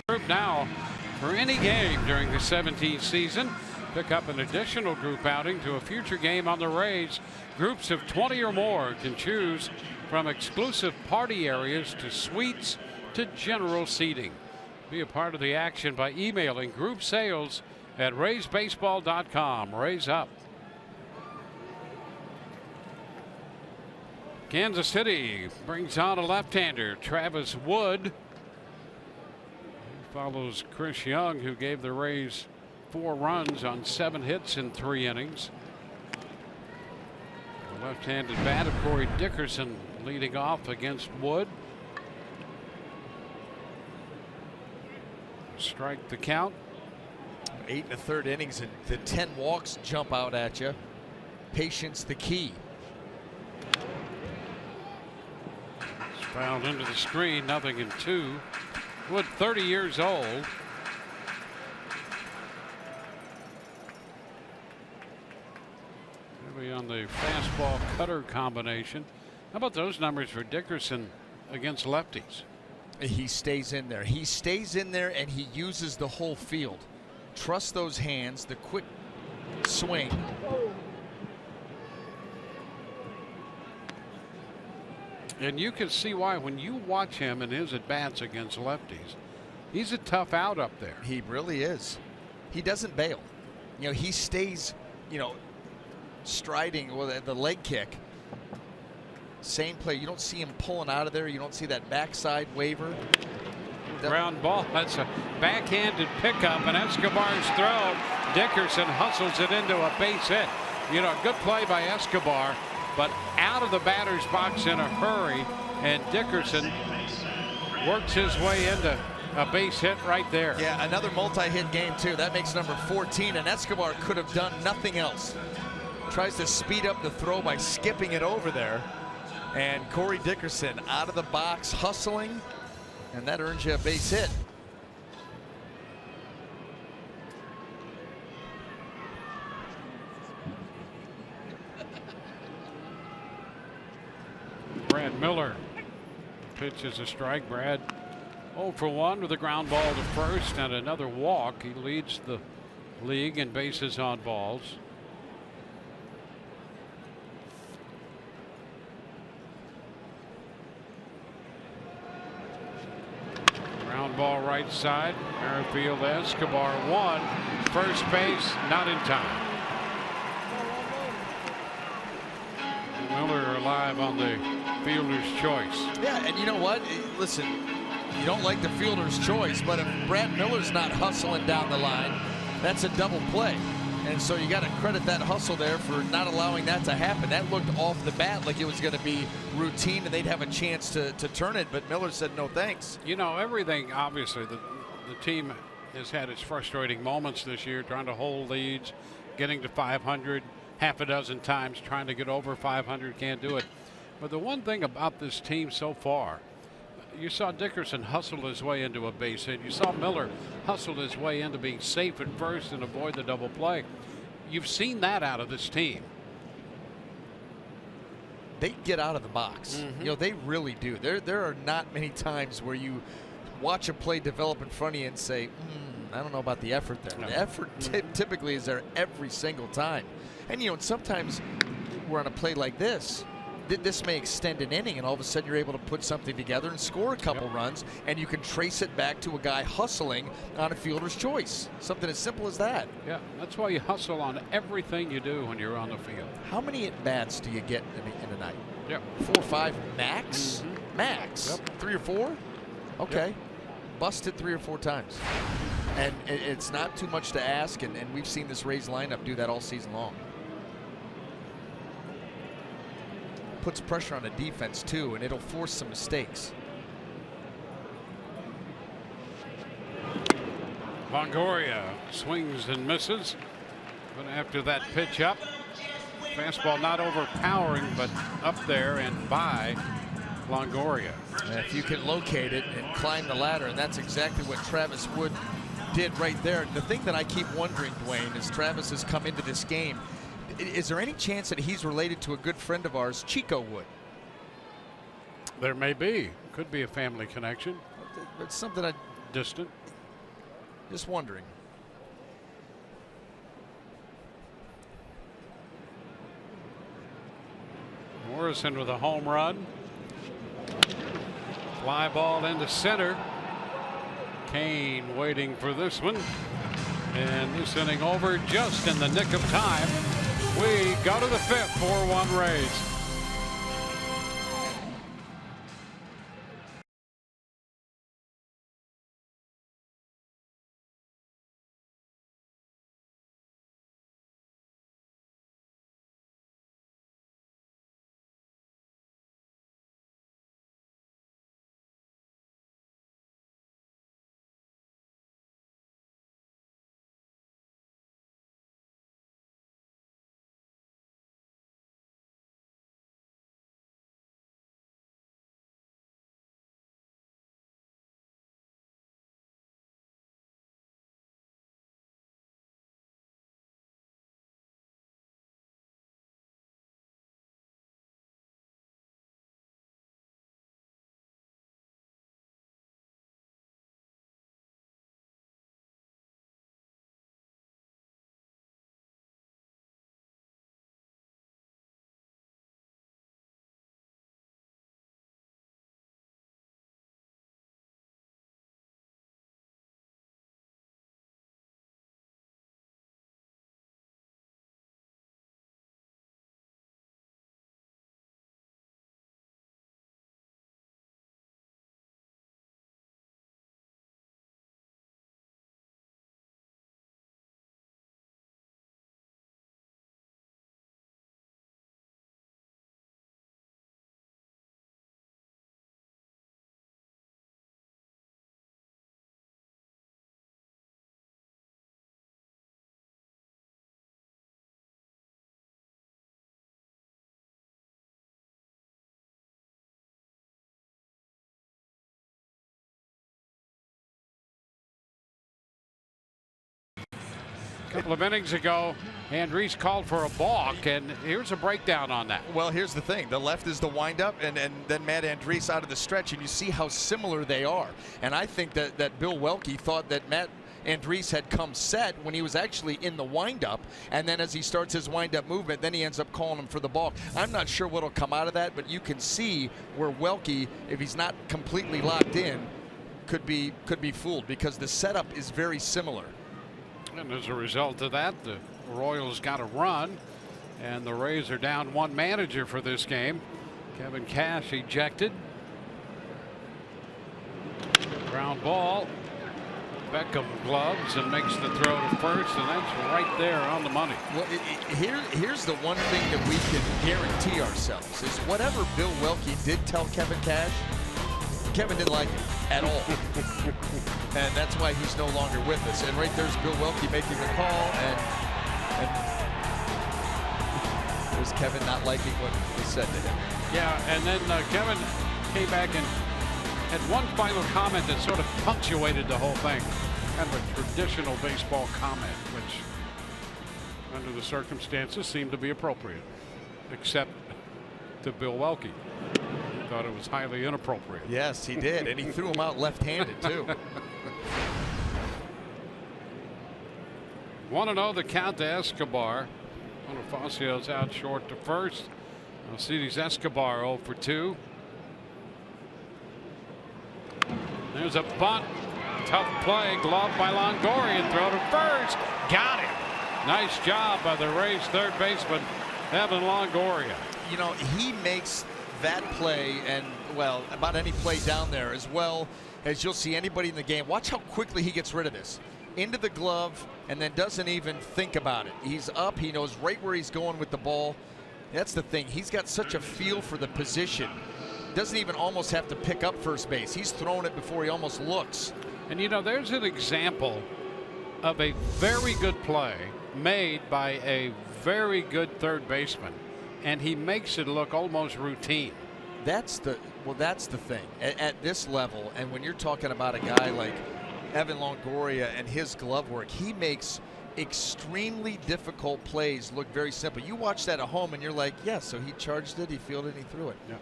Group now for any game during the 17th season. Pick up an additional group outing to a future game on the Rays. Groups of 20 or more can choose from exclusive party areas to suites to general seating. Be a part of the action by emailing group sales at raysbaseball.com. Rays up. Kansas City brings on a left-hander, Travis Wood. Follows Chris Young, who gave the Rays 4 runs on 7 hits in 3 innings. The left-handed bat of Corey Dickerson leading off against Wood. Strike the count. 8 1/3 innings and the 10 walks jump out at you. Patience the key. It's fouled into the screen, 0-2. Wood, 30 years old. Maybe on the fastball cutter combination. How about those numbers for Dickerson against lefties? He stays in there. He stays in there and he uses the whole field. Trust those hands, the quick swing. And you can see why when you watch him in his at-bats against lefties. He's a tough out up there. He really is. He doesn't bail. You know, he stays, you know, striding with the leg kick. Same play. You don't see him pulling out of there. You don't see that backside waver. Ground ball. That's a backhanded pickup, and Escobar's throw. Dickerson hustles it into a base hit. You know, good play by Escobar, but out of the batter's box in a hurry, and Dickerson works his way into a base hit right there. Yeah, another multi-hit game too. That makes number 14, and Escobar could have done nothing else. tries to speed up the throw by skipping it over there. And Corey Dickerson out of the box hustling, and that earns you a base hit. Brad Miller pitches a strike. Brad 0 for 1 with a ground ball to first and another walk. He leads the league in bases on balls. Ground ball right side. Merrifield Escobar 1. First base not in time. Miller alive on the fielder's choice. Yeah, and you know what? Listen, you don't like the fielder's choice, but if Brad Miller's not hustling down the line, that's a double play. And so you got to credit that hustle there for not allowing that to happen. That looked off the bat like it was going to be routine and they'd have a chance to turn it, but Miller said no thanks. You know, everything, obviously, the team has had its frustrating moments this year, trying to hold leads, getting to 500 half a dozen times, trying to get over 500, can't do it. But the one thing about this team so far, you saw Dickerson hustle his way into a base hit. You saw Miller hustle his way into being safe at first and avoid the double play. You've seen that out of this team. They get out of the box. You know, they really do. There are not many times where you watch a play develop in front of you and say, I don't know about the effort there. No. The effort typically is there every single time. And, you know, sometimes we're on a play like this. This may extend an inning, and all of a sudden you're able to put something together and score a couple runs, and you can trace it back to a guy hustling on a fielder's choice. Something as simple as that. Yeah, that's why you hustle on everything you do when you're on the field. How many at-bats do you get in a night? Yep. 4 or 5 max? Max? Yep. 3 or 4? Okay. Yep. Busted 3 or 4 times. And it's not too much to ask, and we've seen this Rays lineup do that all season long. Puts pressure on the defense too, and it'll force some mistakes. Longoria swings and misses, but after that pitch up, fastball not overpowering, but up there and by Longoria. And if you can locate it and climb the ladder, and that's exactly what Travis Wood did right there. The thing that I keep wondering, Dwayne, is Travis has come into this game. Is there any chance that he's related to a good friend of ours, Chico Wood? There may be. Could be a family connection. It's something I distant. Just wondering. Morrison with a home run. Fly ball into center. Kane waiting for this one. And this inning over just in the nick of time. We go to the 5th, 4-1 Rays. A couple of innings ago, Andriese called for a balk, and here's a breakdown on that. Well, here's the thing. The left is the windup, and then Matt Andriese out of the stretch, and you see how similar they are. And I think that Bill Welke thought that Matt Andriese had come set when he was actually in the windup, and then as he starts his windup movement, then he ends up calling him for the balk. I'm not sure what'll come out of that, but you can see where Welke, if he's not completely locked in, could be fooled, because the setup is very similar. And as a result of that, the Royals got a run, and the Rays are down one manager for this game. Kevin Cash ejected. Ground ball. Beckham gloves and makes the throw to first, and that's right there on the money. Well, here's the one thing that we can guarantee ourselves is whatever Bill Welke did tell Kevin Cash, Kevin didn't like it at all. And that's why he's no longer with us. And right there's Bill Welke making the call, and there's Kevin not liking what was said to him. Yeah, and then Kevin came back and had one final comment that sort of punctuated the whole thing. Kind of a traditional baseball comment, which under the circumstances seemed to be appropriate, except to Bill Welke. He thought it was highly inappropriate. Yes, he did, and he threw him out left-handed too. 1-0 the count to Escobar. Bonifacio's out short to first. Alcides Escobar 0 for 2. There's a bunt. Tough play. Glove by Longoria. Throw to first. Got him. Nice job by the Rays third baseman, Evan Longoria. You know, he makes that play, and, well, about any play down there, as well as you'll see anybody in the game. Watch how quickly he gets rid of this. Into the glove, and then doesn't even think about it. He's up. He knows right where he's going with the ball. That's the thing. He's got such a feel for the position. Doesn't even almost have to pick up first base. He's throwing it before he almost looks. And you know, there's an example of a very good play made by a very good third baseman, and he makes it look almost routine. That's the thing at this level. And when you're talking about a guy like Evan Longoria and his glove work, he makes extremely difficult plays look very simple. You watch that at home and you're like, yeah, so he charged it, he fielded, he threw it. Yeah.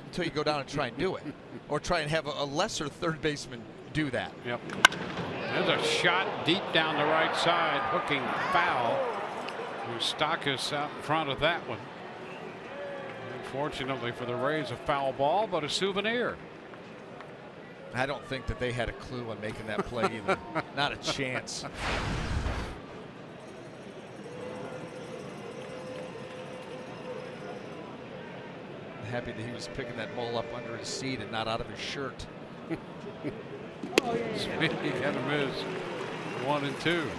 Until you go down and try and do it, or try and have a lesser third baseman do that. Yep. There's a shot deep down the right side, hooking foul. Moustakas out in front of that one. Unfortunately for the Rays, a foul ball, but a souvenir. I don't think that they had a clue on making that play either. Not a chance. Happy that he was picking that ball up under his seat and not out of his shirt. Speaking had to miss 1 and 2.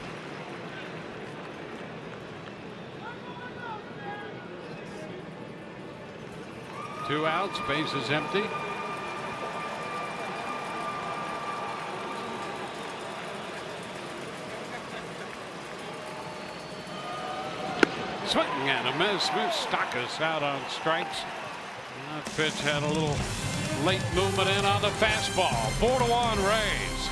Two outs, base is empty. Swing and a miss. Moustakas out on strikes. That pitch had a little late movement in on the fastball. 4-1 Rays.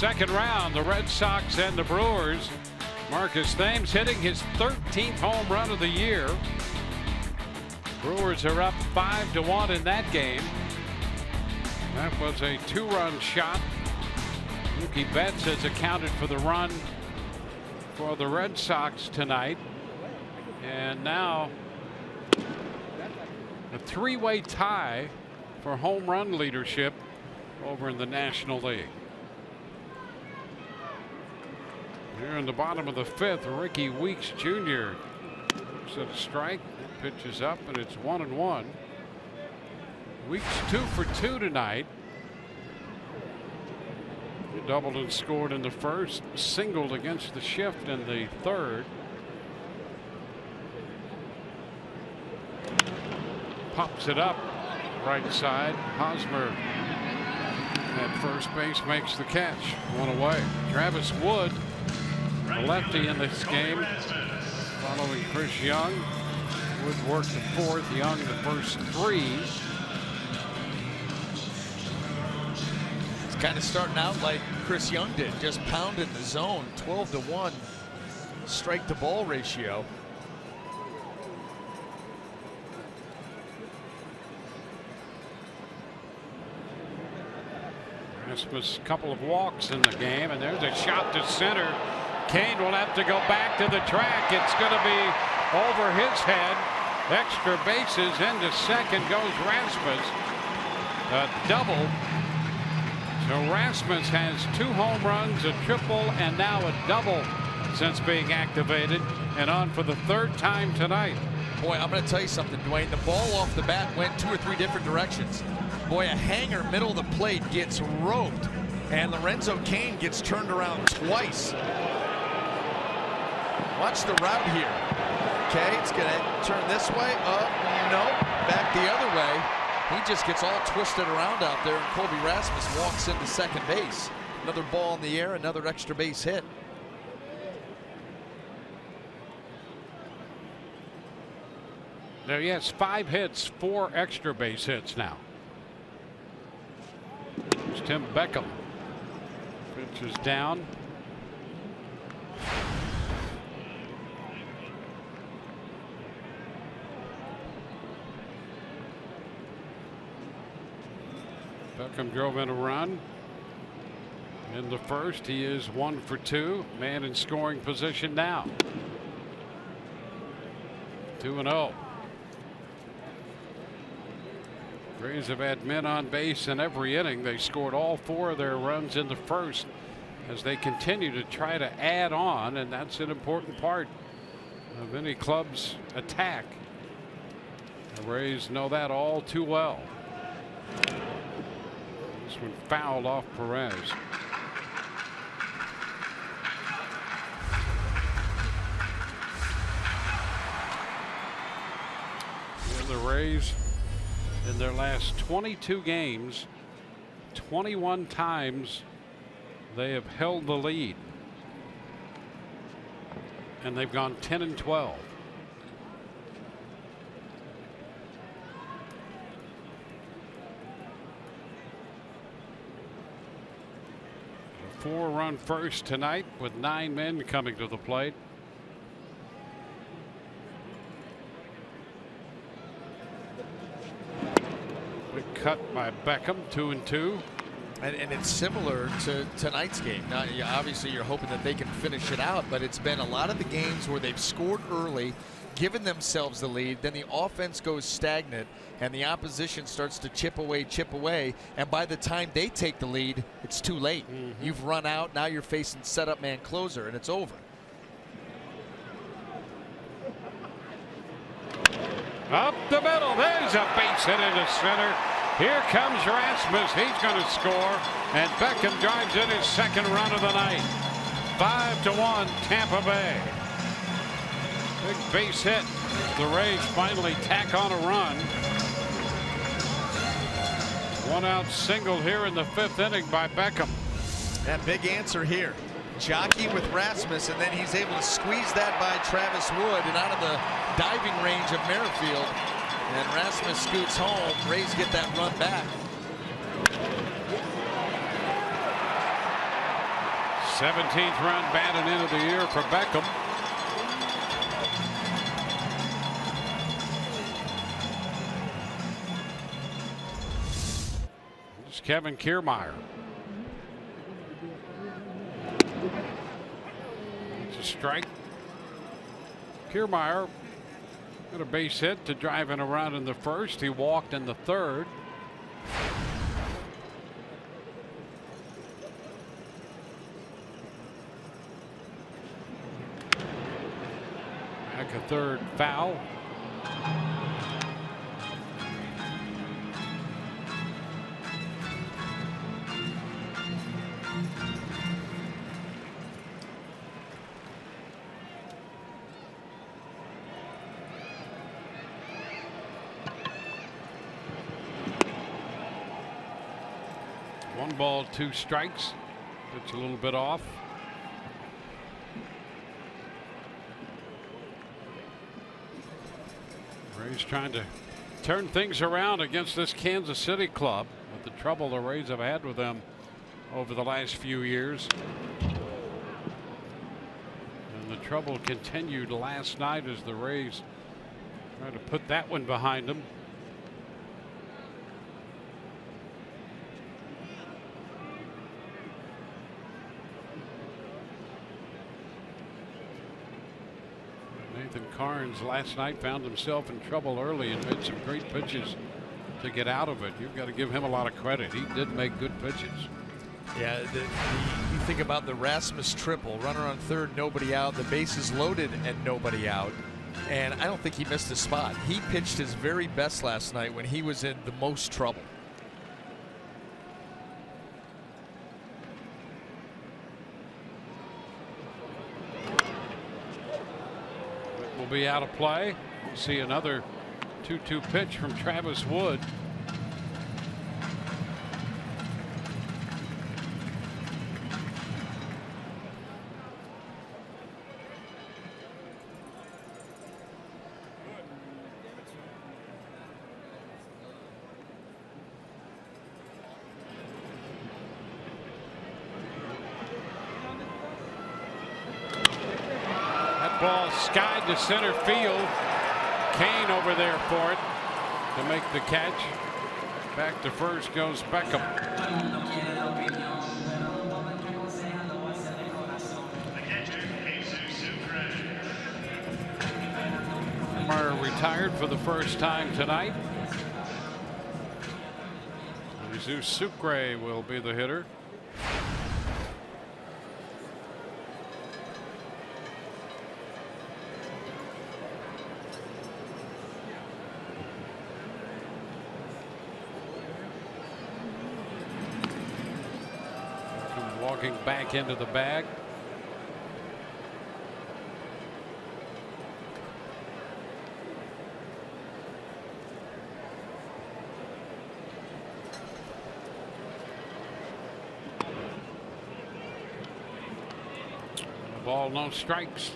second round, the Red Sox and the Brewers. Marcus Thames hitting his 13th home run of the year. Brewers are up 5-1 in that game. That was a 2-run shot. Mookie Betts has accounted for the run for the Red Sox tonight. And now a 3-way tie for home run leadership over in the National League. Here in the bottom of the 5th, Ricky Weeks Jr. looks at a strike, pitches up, and it's 1-1. Weeks 2 for 2 tonight. He doubled and scored in the first, singled against the shift in the third. Pops it up right side. Hosmer at first base makes the catch. One away. Travis Wood, the lefty in this game, following Chris Young. Wood worked the fourth, Young the first 3. It's kind of starting out like Chris Young did, just pounding the zone. 12-1 strike to ball ratio. Rasmus, a couple of walks in the game, and there's a shot to center. Kane will have to go back to the track. It's going to be over his head. Extra bases. Into second goes Rasmus. A double. So Rasmus has 2 home runs, a triple, and now a double since being activated, and on for the 3rd time tonight. Boy, I'm going to tell you something, Dwayne. The ball off the bat went 2 or 3 different directions. Boy, a hanger middle of the plate gets roped, and Lorenzo Cain gets turned around twice. Watch the route here. Okay, it's going to turn this way. Nope, back the other way. He just gets all twisted around out there, and Colby Rasmus walks into second base. Another ball in the air, another extra base hit. Now he has 5 hits, 4 extra base hits now. It's Tim Beckham. Pitch is down. Beckham drove in a run. In the first, he is 1 for 2. Man in scoring position now. 2-0. Rays have had men on base in every inning. They scored all 4 of their runs in the first as they continue to try to add on, and that's an important part of any club's attack. The Rays know that all too well. This one fouled off Perez. And the Rays, in their last 22 games, 21 times they have held the lead, and they've gone 10-12. A 4-run first tonight with 9 men coming to the plate. Cut by Beckham, 2-2. And it's similar to tonight's game. Now, obviously, you're hoping that they can finish it out, but it's been a lot of the games where they've scored early, given themselves the lead, then the offense goes stagnant, and the opposition starts to chip away, and by the time they take the lead, it's too late. You've run out. Now you're facing setup man closer, and it's over. Up the middle. There's a base hit into center. Here comes Rasmus. He's going to score, and Beckham drives in his 2nd run of the night. 5-1 Tampa Bay. Big base hit. The Rays finally tack on a run. 1-out single here in the 5th inning by Beckham. That big answer here. Jockey with Rasmus, and then he's able to squeeze that by Travis Wood and out of the diving range of Merrifield. And Rasmus scoots home. Rays get that run back. 17th run batted into the year for Beckham. It's Kevin Kiermaier. It's a strike. Kiermaier got a base hit to drive in a run in the first. He walked in the third. Back a third foul. One ball, two strikes. It's a little bit off. Rays trying to turn things around against this Kansas City club with the trouble the Rays have had with them over the last few years. And the trouble continued last night as the Rays tried to put that one behind them. Nathan Carnes last night found himself in trouble early and made some great pitches to get out of it. You've got to give him a lot of credit. He did make good pitches. Yeah, you think about the Rasmus triple, runner on third, nobody out, the bases loaded and nobody out. And I don't think he missed a spot. He pitched his very best last night when he was in the most trouble. Will be out of play. We'll see another 2-2 pitch from Travis Wood. Ball skied to center field. Kane over there for it to make the catch. Back to first goes Beckham. Meyer retired for the first time tonight. Jesus Sucre will be the hitter. Walking back into the bag. The ball, no strikes.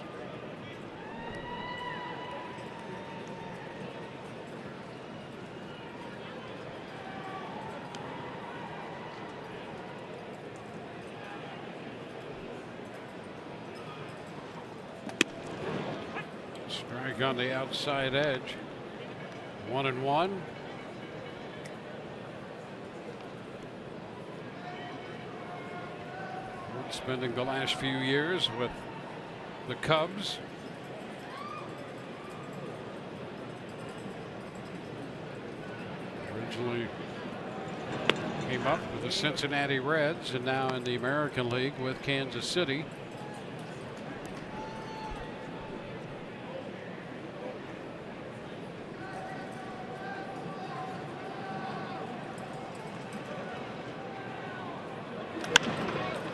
Strike on the outside edge. 1-1. Spending the last few years with the Cubs. Originally came up with the Cincinnati Reds and now in the American League with Kansas City.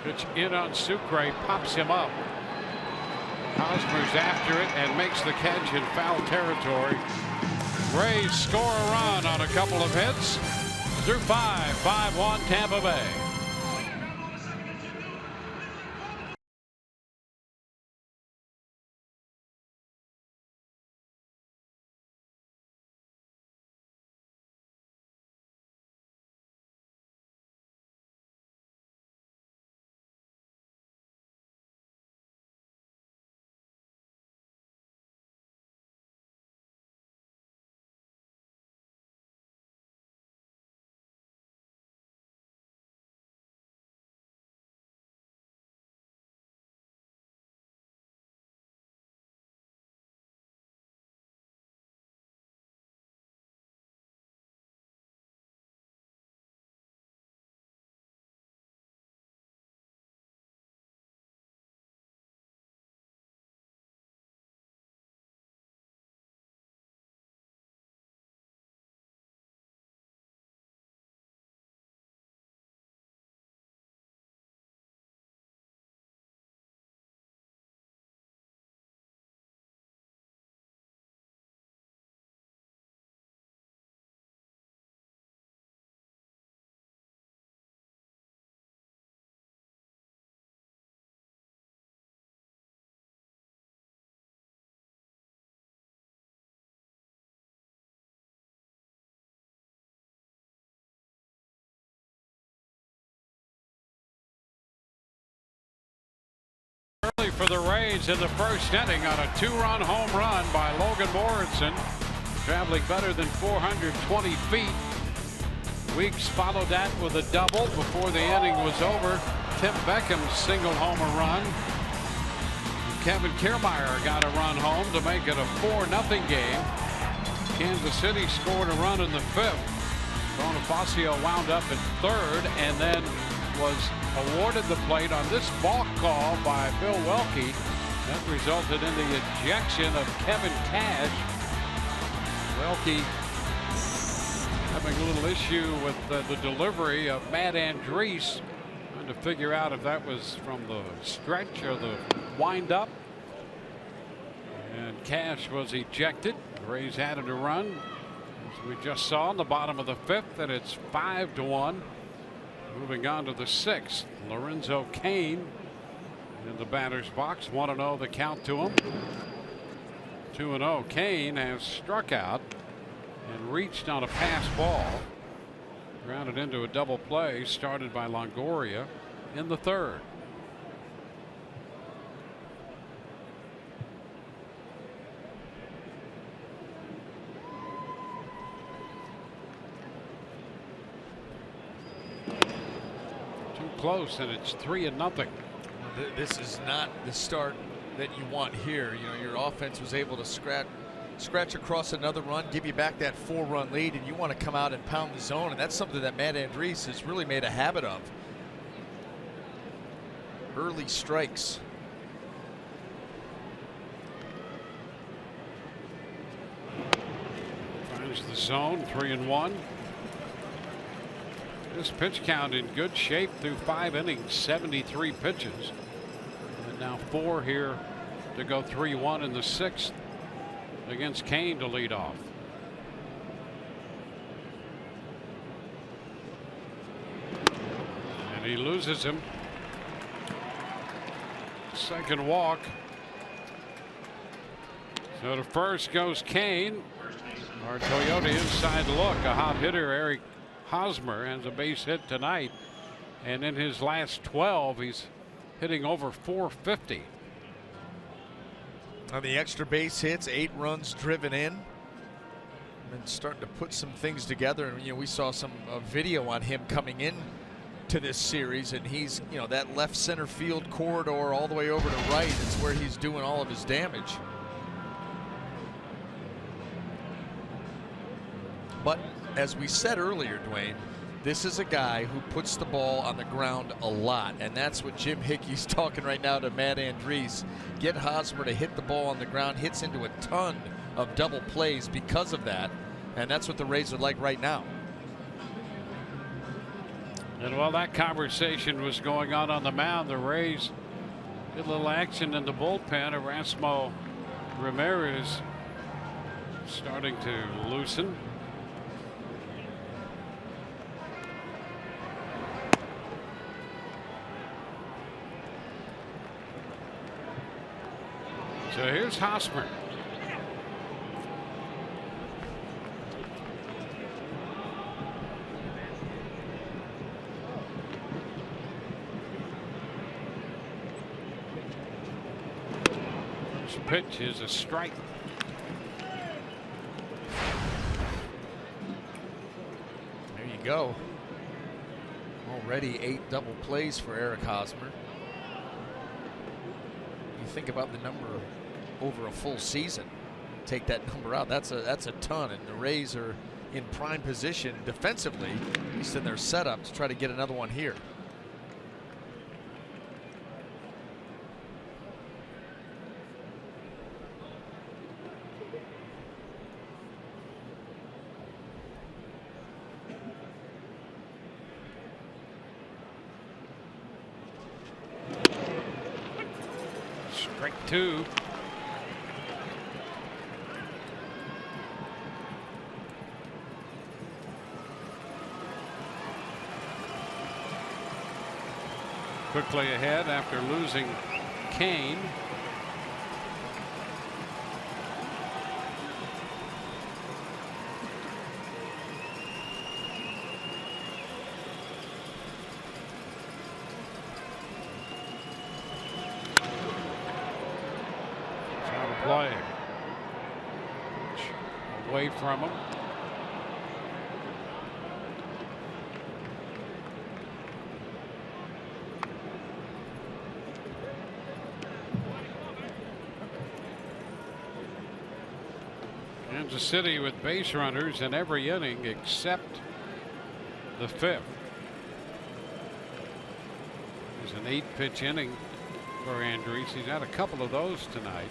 Pitch in on Sucre, pops him up. Hosmer's after it and makes the catch in foul territory. Rays score a run on a couple of hits. Through 5-1 Tampa Bay. for the Rays in the first inning on a 2-run home run by Logan Morrison, traveling better than 420 feet. Weeks followed that with a double before the inning was over. Tim Beckham's single homer run. Kevin Kiermaier got a run home to make it a 4-0 game. Kansas City scored a run in the 5th. Bonifacio wound up at 3rd and then was awarded the plate on this balk call by Bill Welke. That resulted in the ejection of Kevin Cash. Welke having a little issue with the delivery of Matt Andriese, trying to figure out if that was from the stretch or the windup. And Cash was ejected. The Rays added a run, as we just saw in the bottom of the 5th, and it's 5-1. Moving on to the 6th, Lorenzo Cain in the batter's box. 1-0 the count to him. 2-0. Cain has struck out and reached on a pass ball. Grounded into a double play started by Longoria in the 3rd. Close, and it's 3-0. This is not the start that you want here. You know, your offense was able to scratch across another run, give you back that 4-run lead, and you want to come out and pound the zone, and that's something that Matt Andriese has really made a habit of. Early strikes. Finds the zone. 3-1. This pitch count in good shape through 5 innings, 73 pitches. And now 4 here to go. 3-1 in the 6th against Cain to lead off. And he loses him. Second walk. So to first goes Cain. Our Toyota inside look. A hot hitter, Eric Hosmer, has a base hit tonight, and in his last 12 he's hitting over 450. On the extra base hits, 8 runs driven in, and starting to put some things together. And you know, we saw some video on him coming in to this series, and he's, you know, that left center field corridor all the way over to right is where he's doing all of his damage. But as we said earlier, Dwayne, this is a guy who puts the ball on the ground a lot, and that's what Jim Hickey's talking right now to Matt Andriese. Get Hosmer to hit the ball on the ground, hits into a ton of double plays because of that, and that's what the Rays are like right now. And while that conversation was going on the mound, the Rays did a little action in the bullpen. Erasmo Ramirez starting to loosen. So here's Hosmer. This pitch is a strike. There you go. Already 8 double plays for Eric Hosmer. You think about the number over a full season, take that number out, that's a ton, and the Rays are in prime position defensively, at least in their setup, to try to get another one here. Strike 2. Quickly ahead after losing Cain. play. Away from him. Kansas City with base runners in every inning except the 5th. It's an 8-pitch inning for Andriese. He's had a couple of those tonight.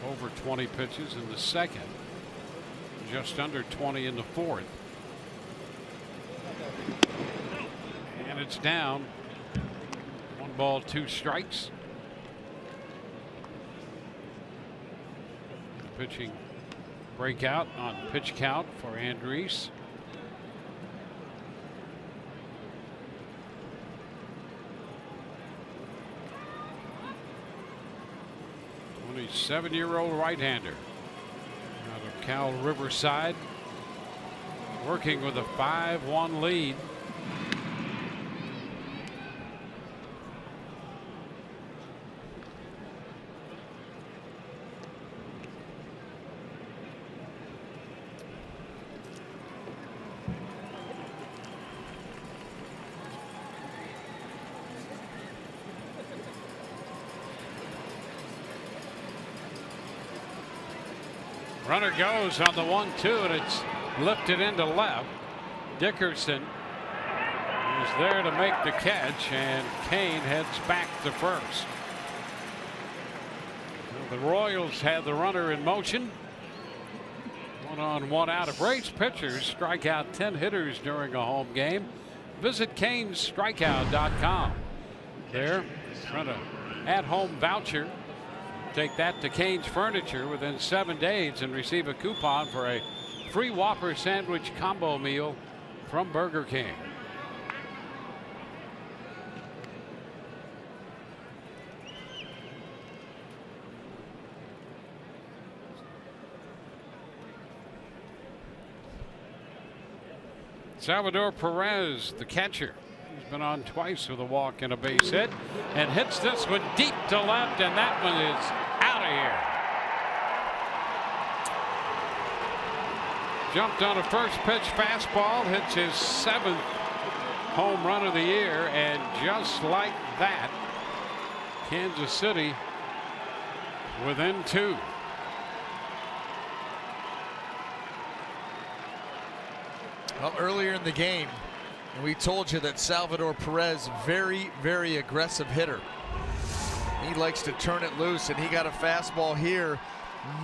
Over 20 pitches in the 2nd. Just under 20 in the 4th. And it's down. 1 ball, 2 strikes. Pitching breakout on pitch count for Andriese. A 27-year-old right-hander out of Cal Riverside, working with a 5-1 lead. Runner goes on the 1-2, and it's lifted into left. Dickerson is there to make the catch, and Kane heads back to first. The Royals had the runner in motion. 1 on, 1 out. If Rays pitchers strike out 10 hitters during a home game, visit canestrikeout.com. There, run an at-home voucher. Take that to Kane's Furniture within 7 days and receive a coupon for a free Whopper sandwich combo meal from Burger King. Salvador Perez, the catcher. He's been on twice with a walk and a base hit, and hits this one deep to left, and that one is out of here. Jumped on a first pitch fastball, hits his 7th home run of the year, and just like that, Kansas City within 2. Well, earlier in the game, we told you that Salvador Perez, very, very aggressive hitter. He likes to turn it loose, and he got a fastball here,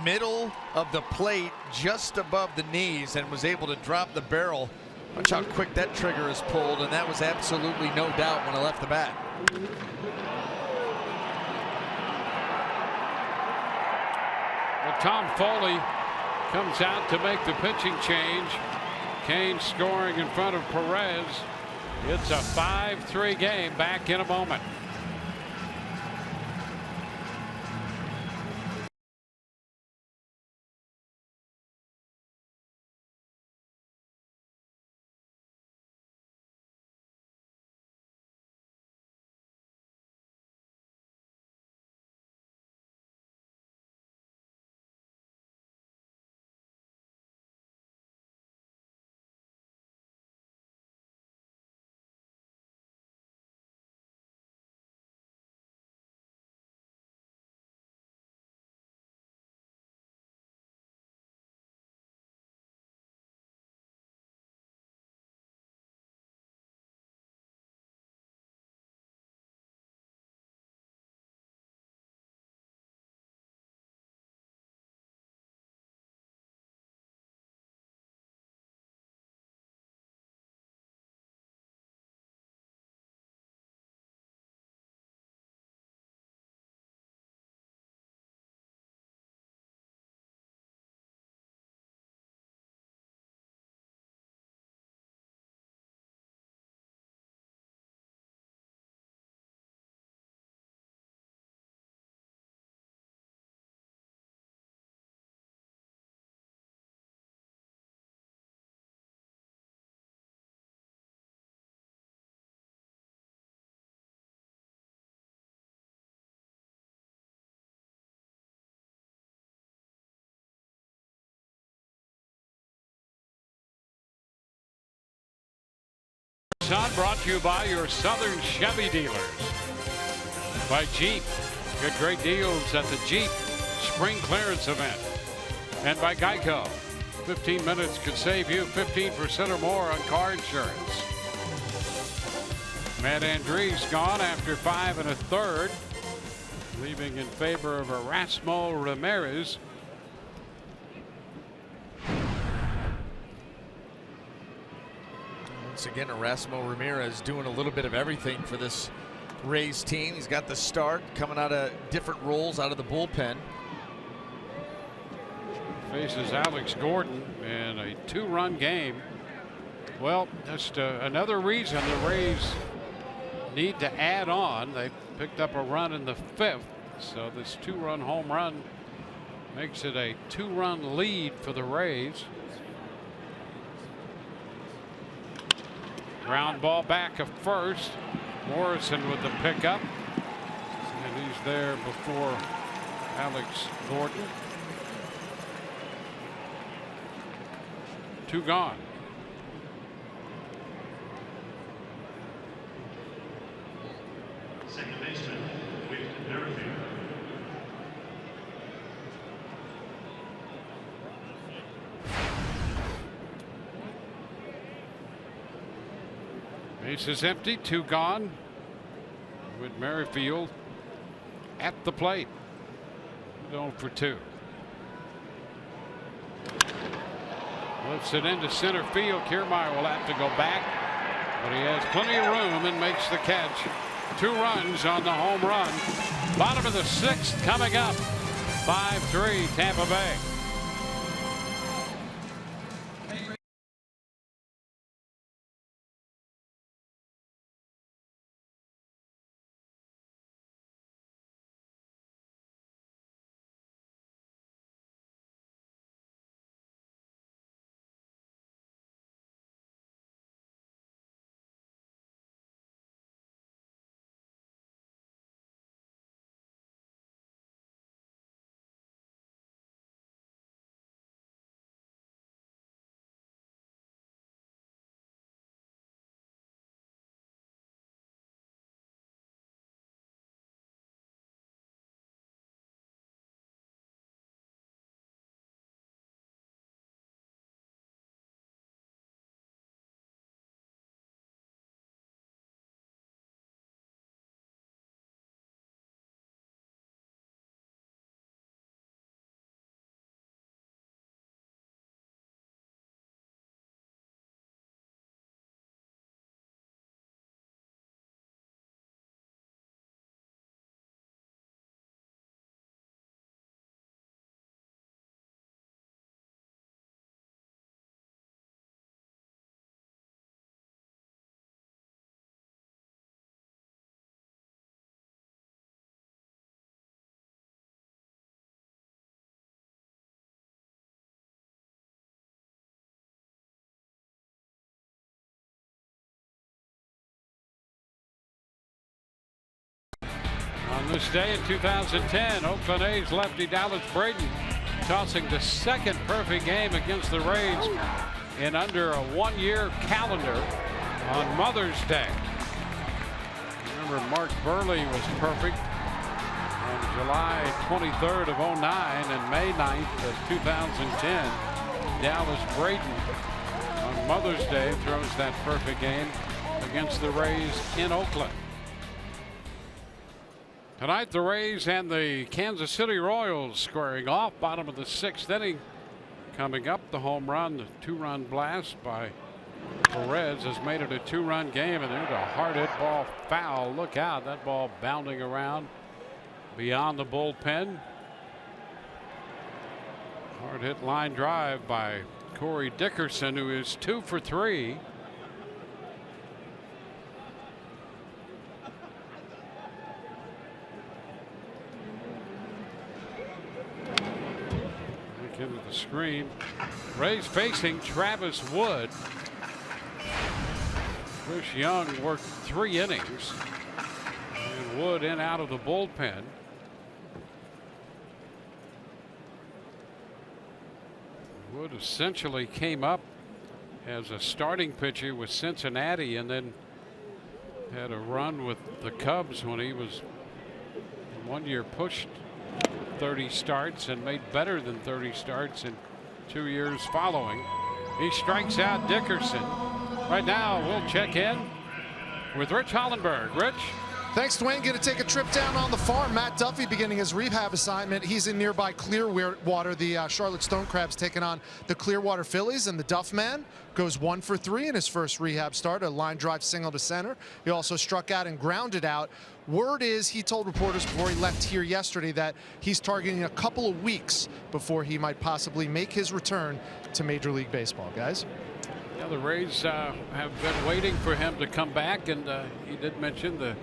middle of the plate, just above the knees, and was able to drop the barrel. Watch how quick that trigger is pulled, and that was absolutely no doubt when I left the bat. Well, Tom Foley comes out to make the pitching change. Kane scoring in front of Perez. It's a 5-3 game. Back in a moment. On brought to you by your Southern Chevy dealers. By Jeep. Get great deals at the Jeep Spring Clearance Event. And by Geico. 15 minutes could save you 15% or more on car insurance. Matt Andrees gone after 5 1/3, leaving in favor of Erasmo Ramirez. Once again, Erasmo Ramirez doing a little bit of everything for this Rays team. He's got the start, coming out of different roles out of the bullpen. Faces Alex Gordon in a 2-run game. Well, just another reason the Rays need to add on. They picked up a run in the 5th, so this 2-run home run makes it a 2-run lead for the Rays. Ground ball back at first. Morrison with the pickup, and he's there before Alex Gordon. 2 gone. Second baseman, Whit Merrifield. Base is empty, 2 gone. With Merrifield at the plate. 0 for 2. Lifts it into center field. Kiermaier will have to go back, but he has plenty of room and makes the catch. 2 runs on the home run. Bottom of the 6th coming up. 5-3 Tampa Bay. On this day in 2010, Oakland A's lefty Dallas Braden tossing the 2nd perfect game against the Rays in under a 1-year calendar on Mother's Day. Remember, Mark Burley was perfect on July 23rd of 09 and May 9th of 2010. Dallas Braden on Mother's Day throws that perfect game against the Rays in Oakland. Tonight, the Rays and the Kansas City Royals squaring off. Bottom of the 6th inning. Coming up, the home run, the 2-run blast by Perez has made it a 2-run game, and there's a hard hit ball foul. Look out, that ball bounding around beyond the bullpen. Hard hit line drive by Corey Dickerson, who is 2 for 3. Into the screen. Rays facing Travis Wood. Chris Young worked 3 innings. And Wood in out of the bullpen. Wood essentially came up as a starting pitcher with Cincinnati and then Had a run with the Cubs when he was one year pushed 30 starts and made better than 30 starts in 2 years following. He strikes out Dickerson. Right now we'll check in with Rich Hollenberg. Rich. Thanks, Dwayne. Going to take a trip down on the farm. Matt Duffy beginning his rehab assignment. He's in nearby Clearwater. The Charlotte Stone Crabs taking on the Clearwater Phillies, and the Duff man goes 1 for 3 in his first rehab start. A line drive single to center. He also struck out and grounded out. Word is he told reporters before he left here yesterday that he's targeting a couple of weeks before he might possibly make his return to Major League Baseball, guys. Yeah, the Rays have been waiting for him to come back, and he did mention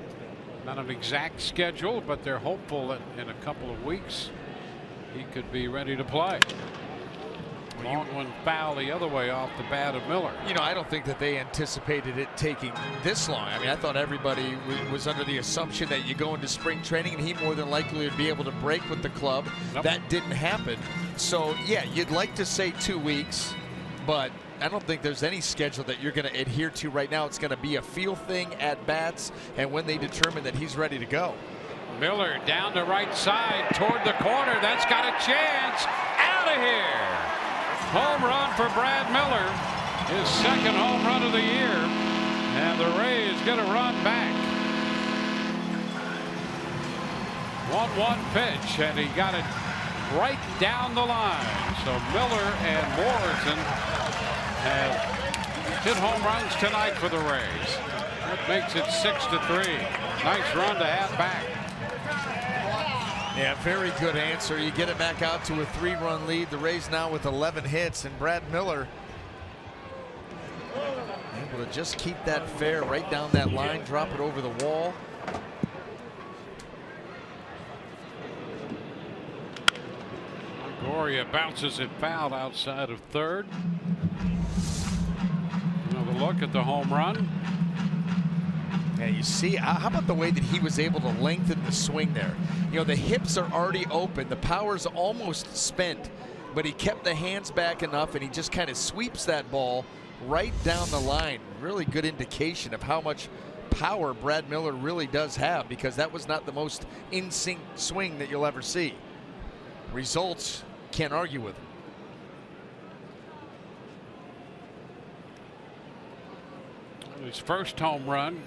not an exact schedule, but they're hopeful that in a couple of weeks he could be ready to play. Long one foul the other way off the bat of Miller. You know, I don't think that they anticipated it taking this long. I mean, I thought everybody was under the assumption that you go into spring training and he more than likely would be able to break with the club. Yep. That didn't happen. So, yeah, you'd like to say 2 weeks, but I don't think there's any schedule that you're going to adhere to right now. It's going to be a feel thing at bats and when they determine that he's ready to go. Miller down the right side toward the corner. That's got a chance. Out of here. Home run for Brad Miller. His second home run of the year. And the Rays get a run back. 1-1 pitch, and he got it right down the line. So Miller and Morrison have hit home runs tonight for the Rays. That makes it 6-3. Nice run to have back. Yeah, very good answer. You get it back out to a 3-run lead. The Rays now with 11 hits, and Brad Miller able to just keep that fair right down that line, drop it over the wall. Longoria bounces it foul outside of third. Another look at the home run. Yeah, you see, how about the way that he was able to lengthen the swing there? You know, the hips are already open, the power's almost spent, but he kept the hands back enough and he just kind of sweeps that ball right down the line. Really good indication of how much power Brad Miller really does have, because that was not the most in sync swing that you'll ever see. Results, can't argue with him. His first home run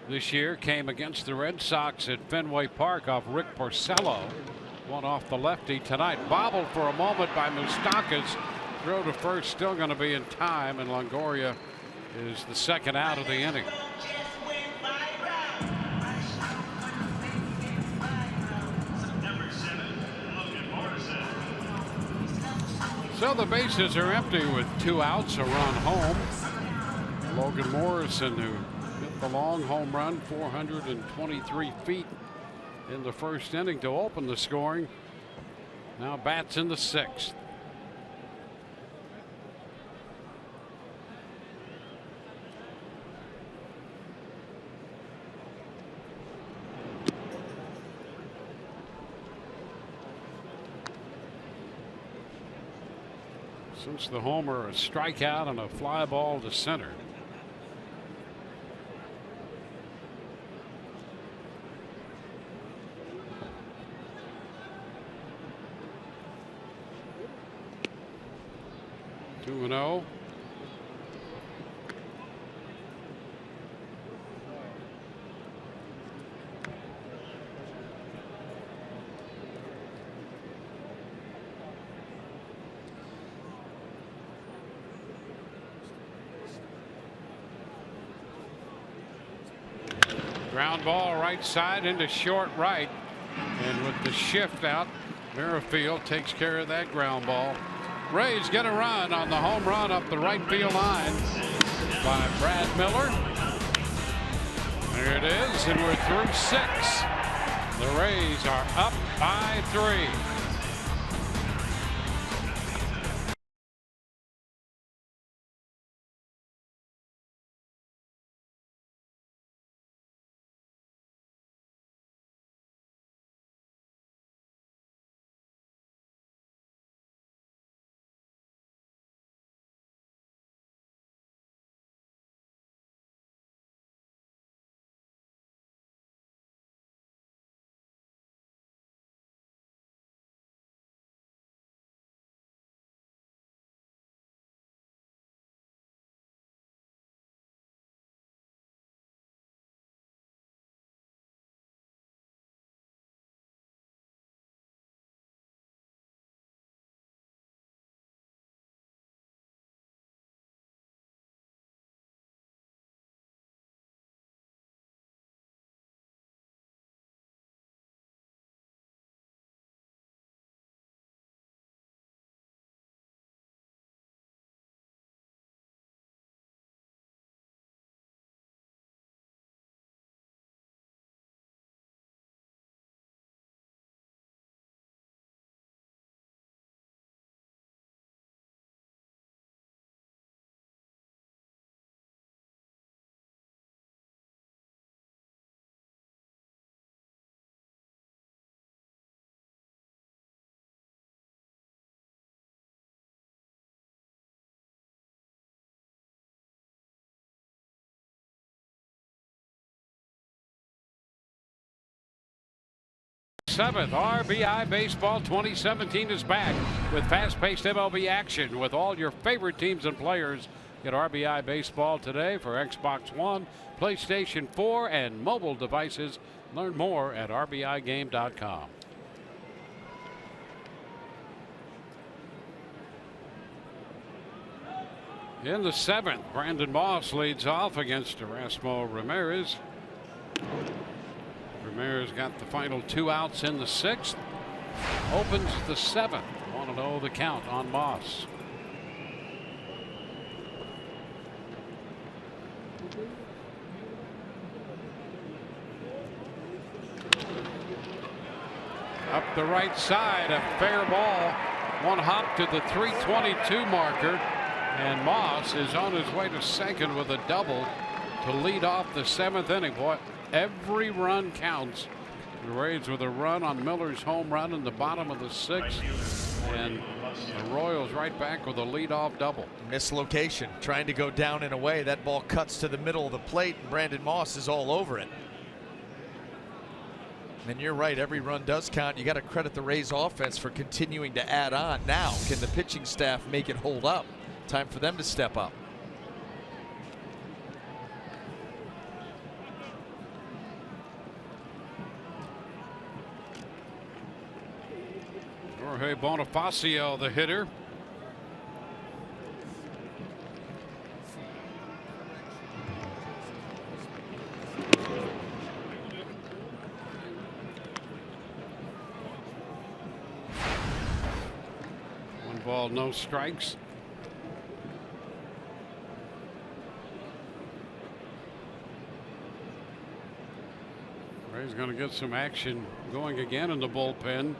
this year came against the Red Sox at Fenway Park off Rick Porcello. One off the lefty tonight. Bobbled for a moment by Moustakas. Throw to first still going to be in time, and Longoria is the second out of the inning. So the bases are empty with 2 outs, a run home. Logan Morrison, who hit the long home run 423 feet in the first inning to open the scoring, now bats in the 6th. Since the homer, a strikeout and a fly ball to center. Two and 0. Ground ball right side into short right, and with the shift out, Merrifield takes care of that ground ball. Rays get a run on the home run up the right field line by Brad Miller. There it is, and we're through 6. The Rays are up by 3. 7th. RBI Baseball 2017 is back with fast-paced MLB action with all your favorite teams and players. Get RBI Baseball today for Xbox One, PlayStation 4, and mobile devices. Learn more at rbigame.com. In the 7th, Brandon Moss leads off against Erasmo Ramirez. Ramirez got the final 2 outs in the 6th. Opens the 7th. 1-0 the count on Moss. Up the right side, a fair ball. One hop to the 322 marker. And Moss is on his way to second with a double to lead off the 7th inning. Boy, every run counts. The Rays with a run on Miller's home run in the bottom of the 6th. And the Royals right back with a leadoff double. Mislocation, trying to go down and away. That ball cuts to the middle of the plate, and Brandon Moss is all over it. And you're right, every run does count. You got to credit the Rays offense for continuing to add on. Now, can the pitching staff make it hold up? Time for them to step up. Jorge Bonifacio, the hitter. One ball, no strikes. He's going to get some action going again in the bullpen.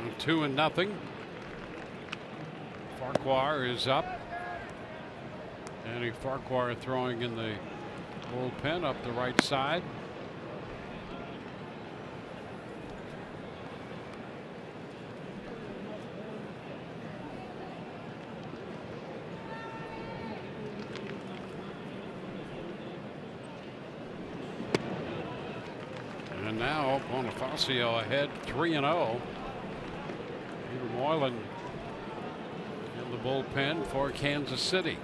Now 2-0. Farquhar is up. Danny Farquhar throwing in the bullpen up the right side. And now Bonifacio ahead 3-0. Peter Moylan in the bullpen for Kansas City.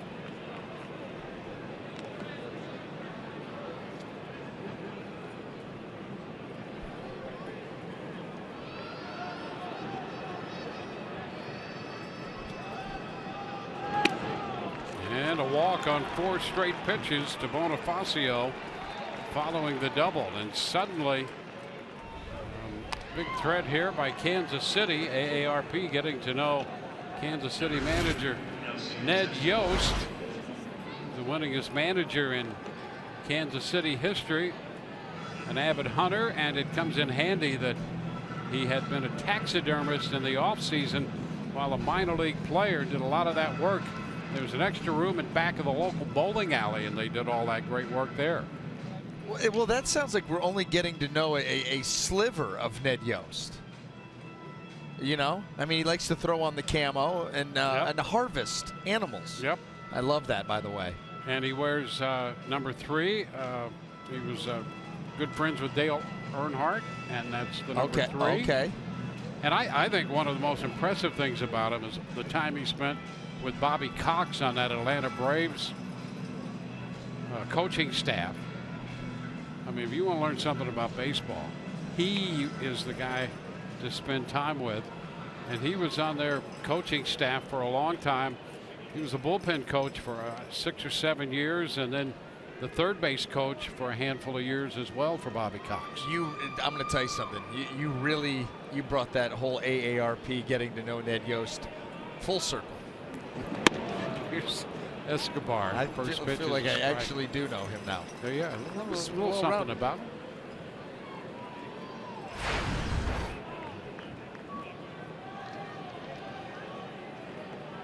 And a walk on 4 straight pitches to Bonifacio following the double. And suddenly big threat here by Kansas City. AARP getting to know Kansas City manager Ned Yost, the winningest manager in Kansas City history, an avid hunter, and it comes in handy that he had been a taxidermist in the offseason while a minor league player, did a lot of that work. There's an extra room in back of the local bowling alley, and they did all that great work there. Well, that sounds like we're only getting to know a sliver of Ned Yost. You know, I mean, he likes to throw on the camo and harvest animals. Yep. I love that, by the way. And he wears number 3. He was good friends with Dale Earnhardt, and that's the number 3. Okay. And I think one of the most impressive things about him is the time he spent with Bobby Cox on that Atlanta Braves coaching staff. I mean, if you want to learn something about baseball, he is the guy to spend time with. And he was on their coaching staff for a long time. He was a bullpen coach for 6 or 7 years, and then the third base coach for a handful of years as well for Bobby Cox. I'm going to tell you something. You brought that whole AARP getting to know Ned Yost full circle. Here's Escobar. I feel like I actually do know him now. Yeah, a little something about him.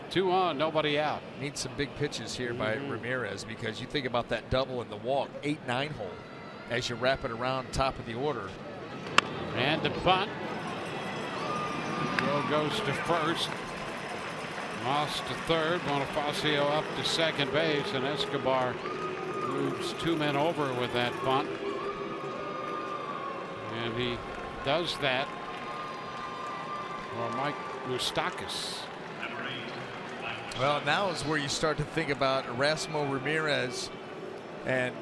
Two on, nobody out. Need some big pitches here by Ramirez, because you think about that double in the walk, 8-9 hole, as you wrap it around top of the order. And the bunt. Throw goes to first. Moss to third. Bonifacio up to second base, and Escobar Moves 2 men over with that bunt. And he does that for Mike Moustakas. Well, now is where you start to think about Erasmo Ramirez. And,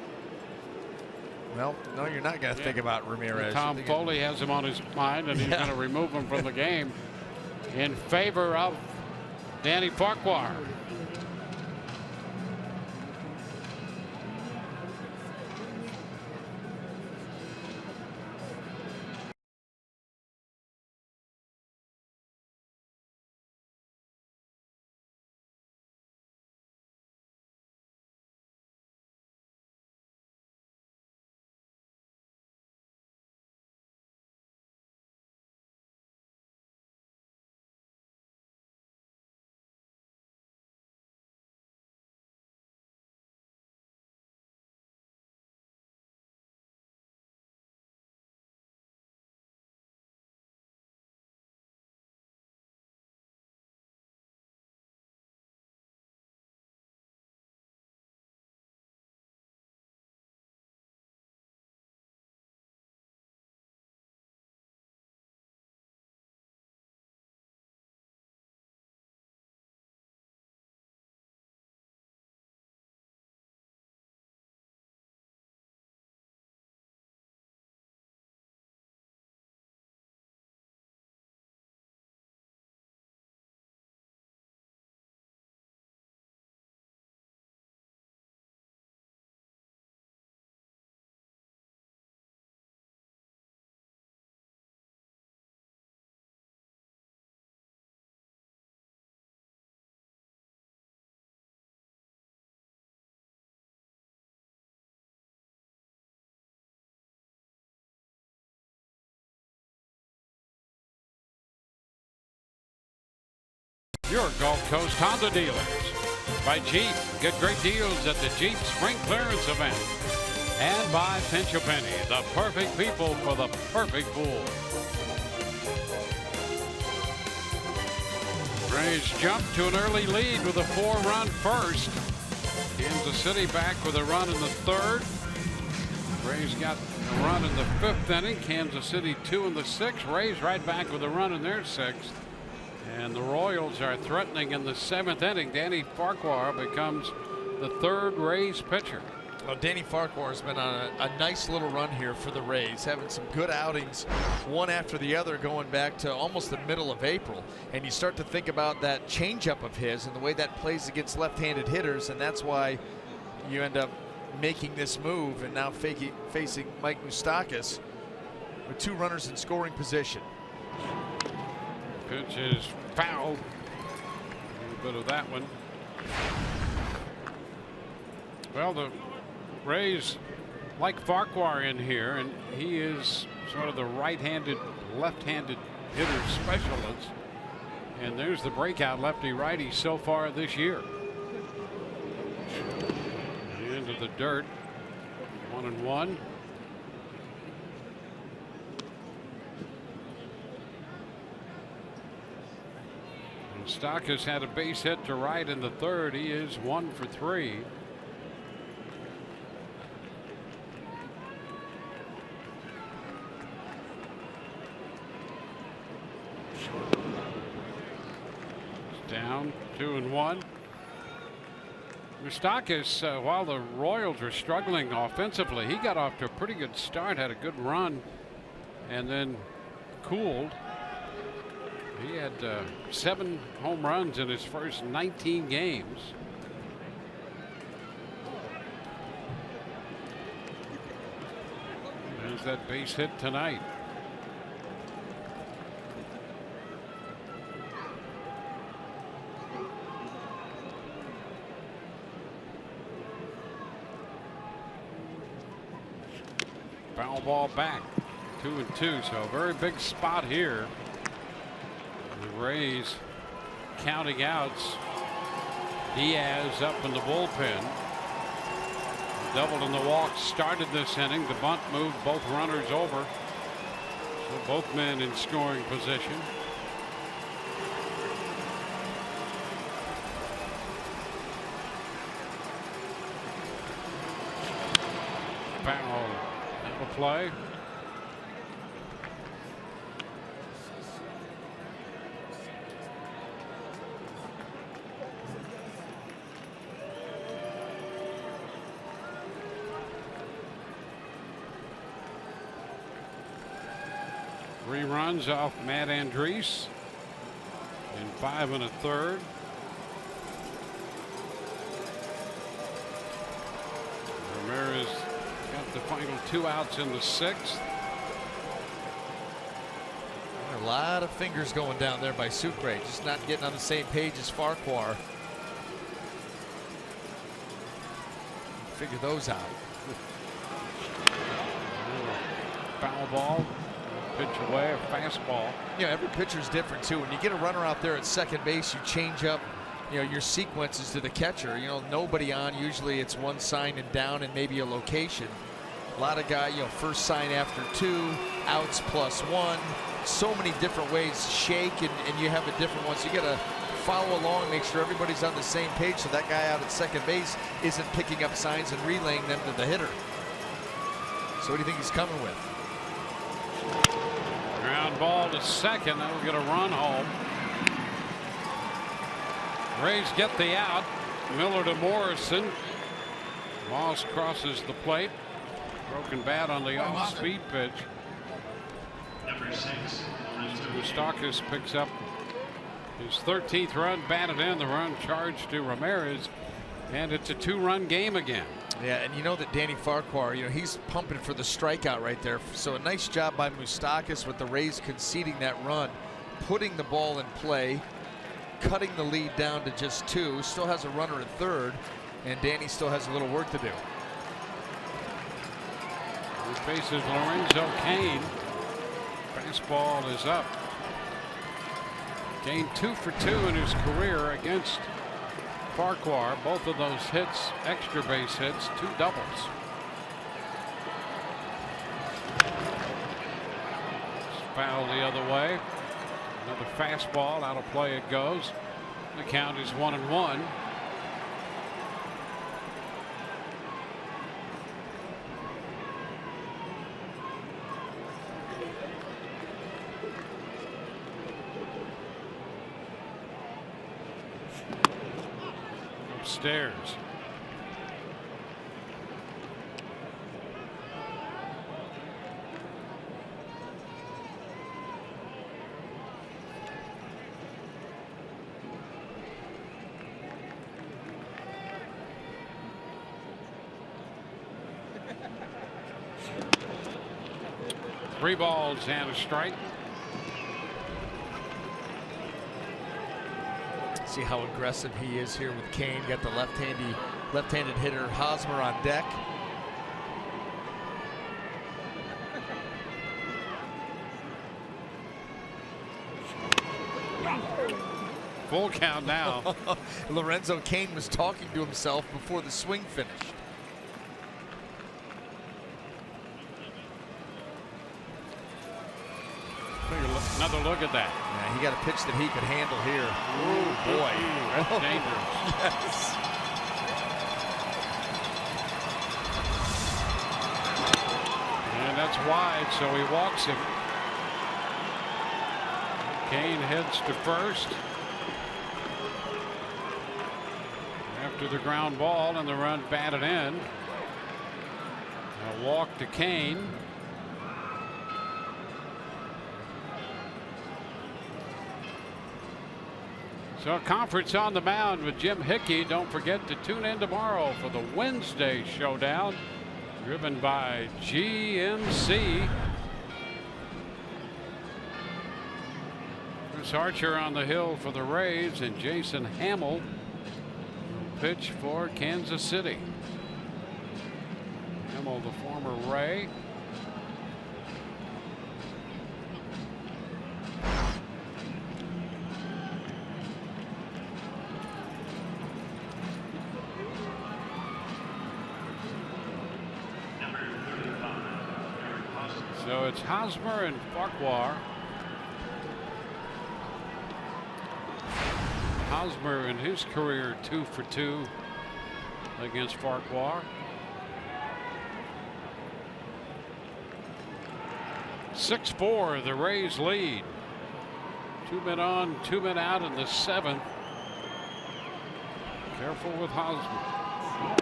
well, no, you're not going to think about Ramirez. Tom Foley has him on his mind, and he's going to remove him from the game in favor of Danny Farquhar. Your Gulf Coast Honda dealers. By Jeep, get great deals at the Jeep Spring Clearance event. And by Pinch A Penny, the perfect people for the perfect pool. Rays jump to an early lead with a 4-run first. Kansas City back with a run in the third. Rays got a run in the 5th inning. Kansas City 2 in the 6th. Rays right back with a run in their 6th. And the Royals are threatening in the 7th inning. Danny Farquhar becomes the 3rd Rays pitcher. Well, Danny Farquhar has been on a nice little run here for the Rays, having some good outings, one after the other, going back to almost the middle of April. And you start to think about that changeup of his and the way that plays against left-handed hitters, and that's why you end up making this move and now facing Mike Moustakas with 2 runners in scoring position. Pitch is fouled. A little bit of that one. Well, the Rays like Farquhar in here, and he is sort of the right-handed, left-handed hitter specialist. And there's the breakout lefty-righty so far this year. Into the dirt. 1-1. Moustakas had a base hit to right in the 3rd. He is 1 for 3. It's down 2-1. Moustakas, while the Royals were struggling offensively, he got off to a pretty good start, had a good run, and then cooled. He had 7 home runs in his first 19 games. There's that base hit tonight. Foul ball back. 2-2, so a very big spot here. The Rays counting outs. Diaz up in the bullpen. Doubled in the walk started this inning. The bunt moved both runners over. So both men in scoring position. Foul out of play. Three runs off Matt Andriese in 5 1/3. Ramirez got the final 2 outs in the 6th. A lot of fingers going down there by Sucre, just not getting on the same page as Farquhar. Figure those out. Foul ball. Pitch away, a fastball. You know, every pitcher's different too. When you get a runner out there at second base, you change up, your sequences to the catcher. Nobody on. Usually it's one sign and down and maybe a location. A lot of guys, first sign after 2, outs +1. So many different ways to shake, and you have a different one. So you got to follow along, make sure everybody's on the same page, so that guy out at second base isn't picking up signs and relaying them to the hitter. So what do you think he's coming with? Ground ball to second. That'll get a run home. Rays get the out. Miller to Morrison. Moss crosses the plate. Broken bat on the off-speed pitch. Number 6, Moustakas picks up his 13th run, batted in. The run charged to Ramirez, and it's a 2-run game again. Yeah, and you know that Danny Farquhar, he's pumping for the strikeout right there. So a nice job by Moustakas with the Rays conceding that run, putting the ball in play, cutting the lead down to just 2. Still has a runner at third, and Danny still has a little work to do. He faces Lorenzo Cain. Fastball is up. Cain 2 for 2 in his career against Farquhar. Both of those hits, extra base hits, 2 doubles. Foul the other way. Another fastball out of play it goes. The count is 1-1. Upstairs. Three balls and a strike. See how aggressive he is here with Cain. Got the left-handed hitter Hosmer on deck. Full count now. Lorenzo Cain was talking to himself before the swing finished. Another look at that. Yeah, he got a pitch that he could handle here. Oh boy, That's dangerous. Yes. And that's wide, so he walks him. Cain heads to first after the ground ball, and the run batted in. A walk to Cain. So a conference on the mound with Jim Hickey. Don't forget to tune in tomorrow for the Wednesday showdown, driven by GMC. Chris Archer on the hill for the Rays, and Jason Hamill will pitch for Kansas City. Hamill, the former Ray. So it's Hosmer and Farquhar. Hosmer in his career 2 for 2 against Farquhar. 6-4, the Rays lead. 2 men on, 2 men out in the 7th. Careful with Hosmer.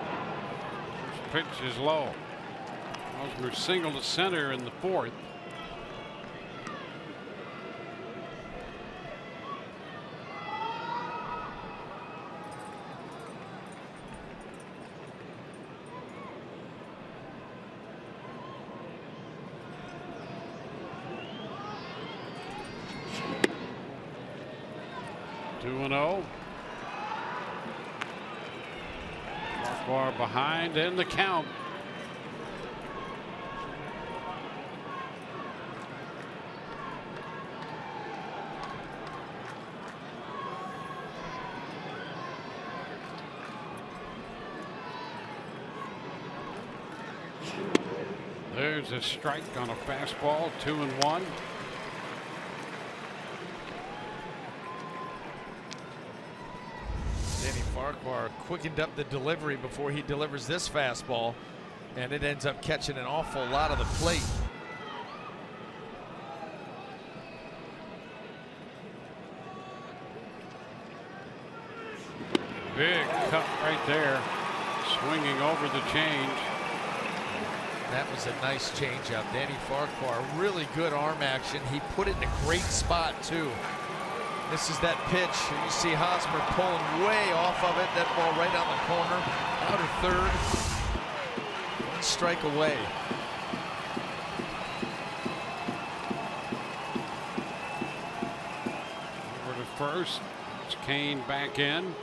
First pitch is low. Hosmer single to center in the 4th. Two and 0. Farquhar behind in the count. There's a strike on a fastball. 2-1. Farquhar quickened up the delivery before he delivers this fastball, and it ends up catching an awful lot of the plate. Big cut right there, swinging over the change. That was a nice changeup. Danny Farquhar, really good arm action. He put it in a great spot too. This is that pitch. You see Hosmer pulling way off of it. That ball right on the corner. Outer third. 1 strike away. Over to first. It's Kane back in.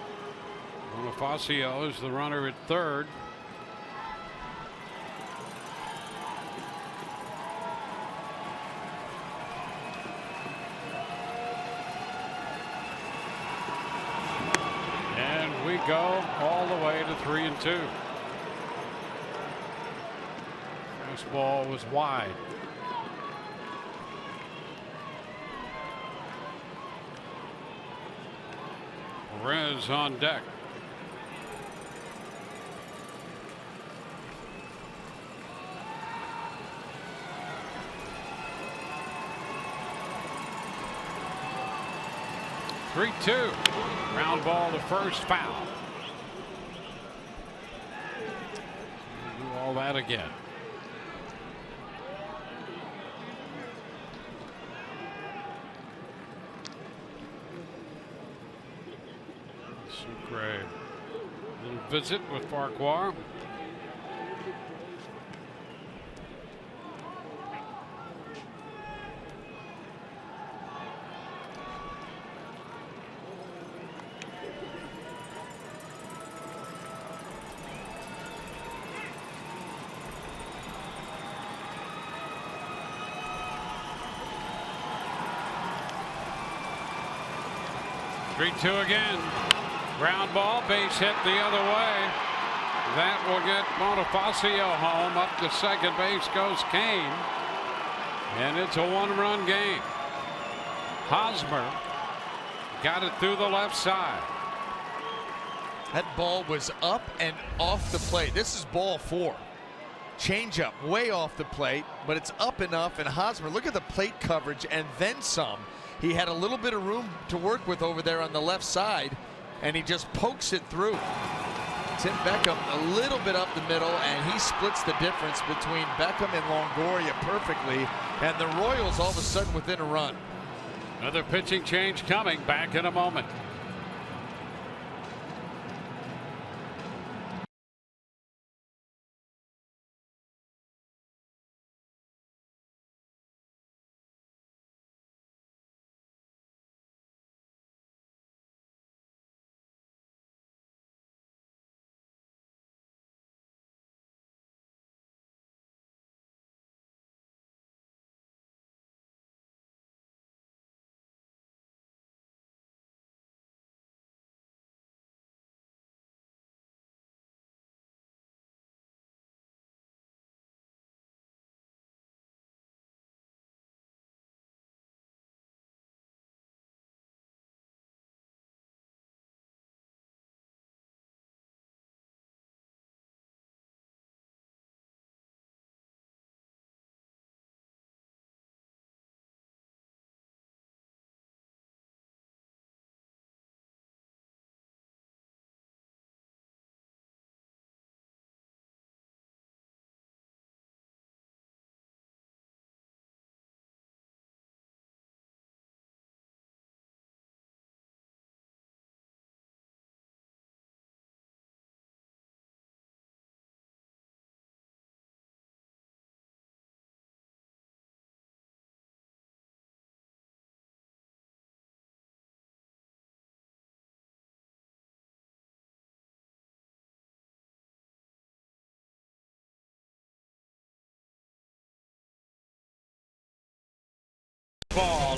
Bonifacio is the runner at third. We go all the way to 3-2. Fastball was wide. Perez on deck. Three-two. Ground ball to first, foul. Do all that again. Sucre. Little visit with Farquhar. Three-two again. Ground ball, base hit the other way. That will get Bonifacio home. Up to second base goes Kane. And it's a 1-run game. Hosmer got it through the left side. That ball was up and off the plate. This is ball 4. Changeup way off the plate, but it's up enough. And Hosmer, look at the plate coverage and then some. He had a little bit of room to work with over there on the left side, and he just pokes it through. Tim Beckham a little bit up the middle, and he splits the difference between Beckham and Longoria perfectly, and the Royals all of a sudden within a run. Another pitching change coming. Back in a moment.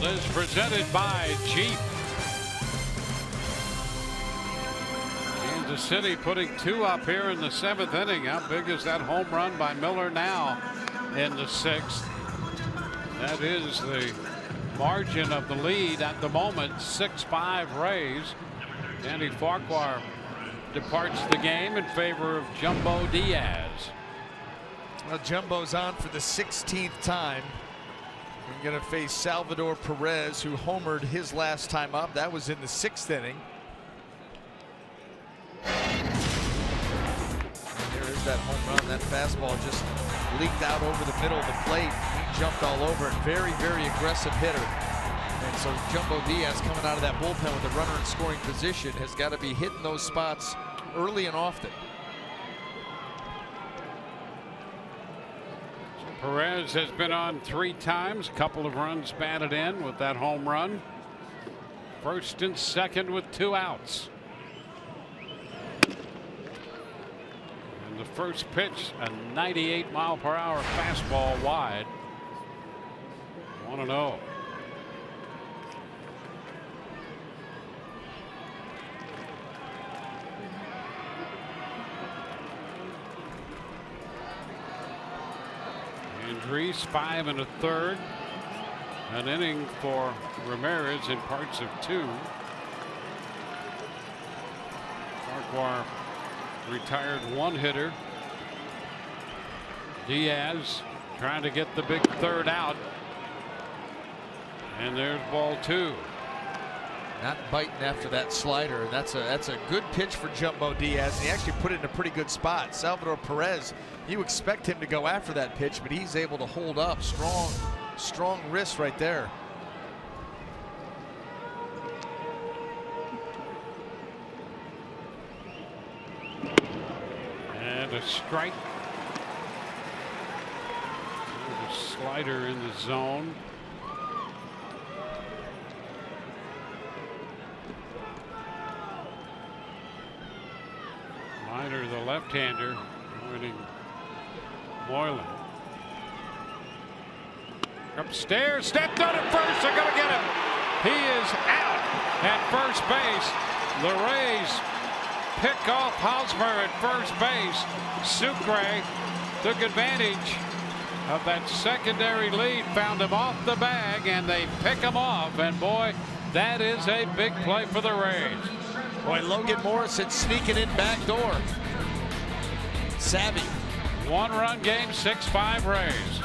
is presented by Jeep. Kansas City putting 2 up here in the 7th inning. How big is that home run by Miller now in the 6th? That is the margin of the lead at the moment. 6-5 Rays. Danny Farquhar departs the game in favor of Jumbo Diaz. Well, Jumbo's on for the 16th time. We're going to face Salvador Perez, who homered his last time up. That was in the 6th inning. There is that home run. That fastball just leaked out over the middle of the plate. He jumped all over it. Very, very aggressive hitter. And so Jumbo Diaz, coming out of that bullpen with a runner in scoring position, has got to be hitting those spots early and often. Perez has been on 3 times. A couple of runs batted in with that home run. First and second with 2 outs. And the first pitch, a 98-mile-per-hour fastball wide. 1-0. Andres, 5 1/3. An inning for Ramirez in parts of 2. Farquhar retired 1 hitter. Diaz trying to get the big 3rd out. And there's ball 2. Not biting after that slider. That's a good pitch for Jumbo Diaz. He actually put it in a pretty good spot. Salvador Perez, you expect him to go after that pitch, but he's able to hold up. Strong wrist right there. And a strike. There's a slider in the zone. Minor, the left-hander, joining Moylan. Upstairs, stepped on at first. They're going to get him. He is out at first base. The Rays pick off Hosmer at first base. Sucre took advantage of that secondary lead, found him off the bag, and they pick him off. And boy, that is a big play for the Rays. Boy, Logan Morrison sneaking in back door. Savvy. 1-run game, 6-5 Rays.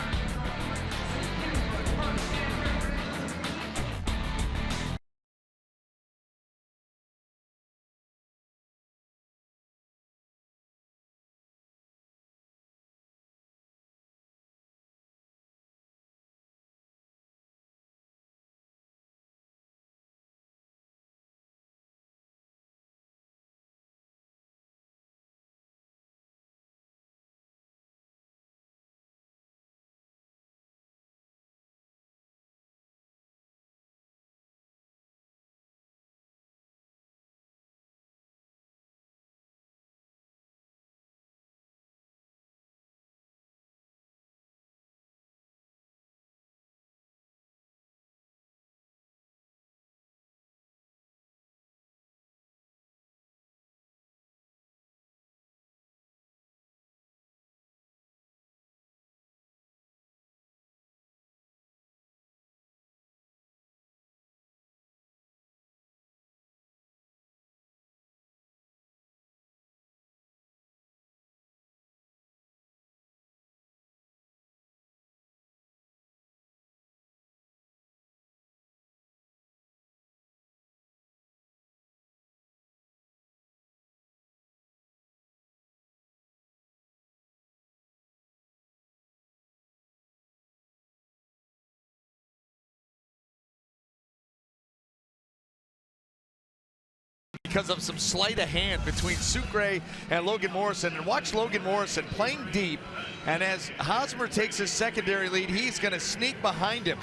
Because of some sleight of hand between Sucre and Logan Morrison. And watch Logan Morrison playing deep. And as Hosmer takes his secondary lead, he's going to sneak behind him.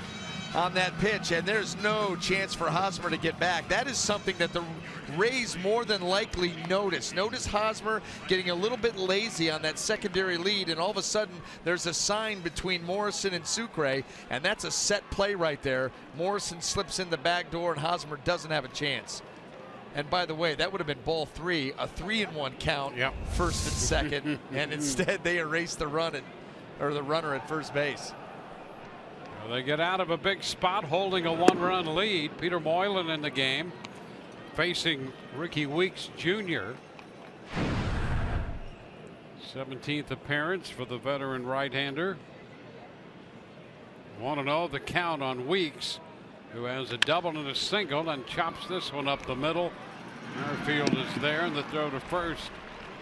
on that pitch, and there's no chance for Hosmer to get back. That is something that the Rays more than likely notice. Notice Hosmer getting a little bit lazy on that secondary lead, and all of a sudden there's a sign between Morrison and Sucre, and that's a set play right there. Morrison slips in the back door, and Hosmer doesn't have a chance. And by the way, that would have been ball 3, a 3-1 count, first and second, and instead they erase the runner at first base. Well, they get out of a big spot holding a 1-run lead. Peter Moylan in the game facing Ricky Weeks Jr. 17th appearance for the veteran right-hander. 1-0 the count on Weeks, who has a double and a single and chops this one up the middle. Merrifield is there, and the throw to first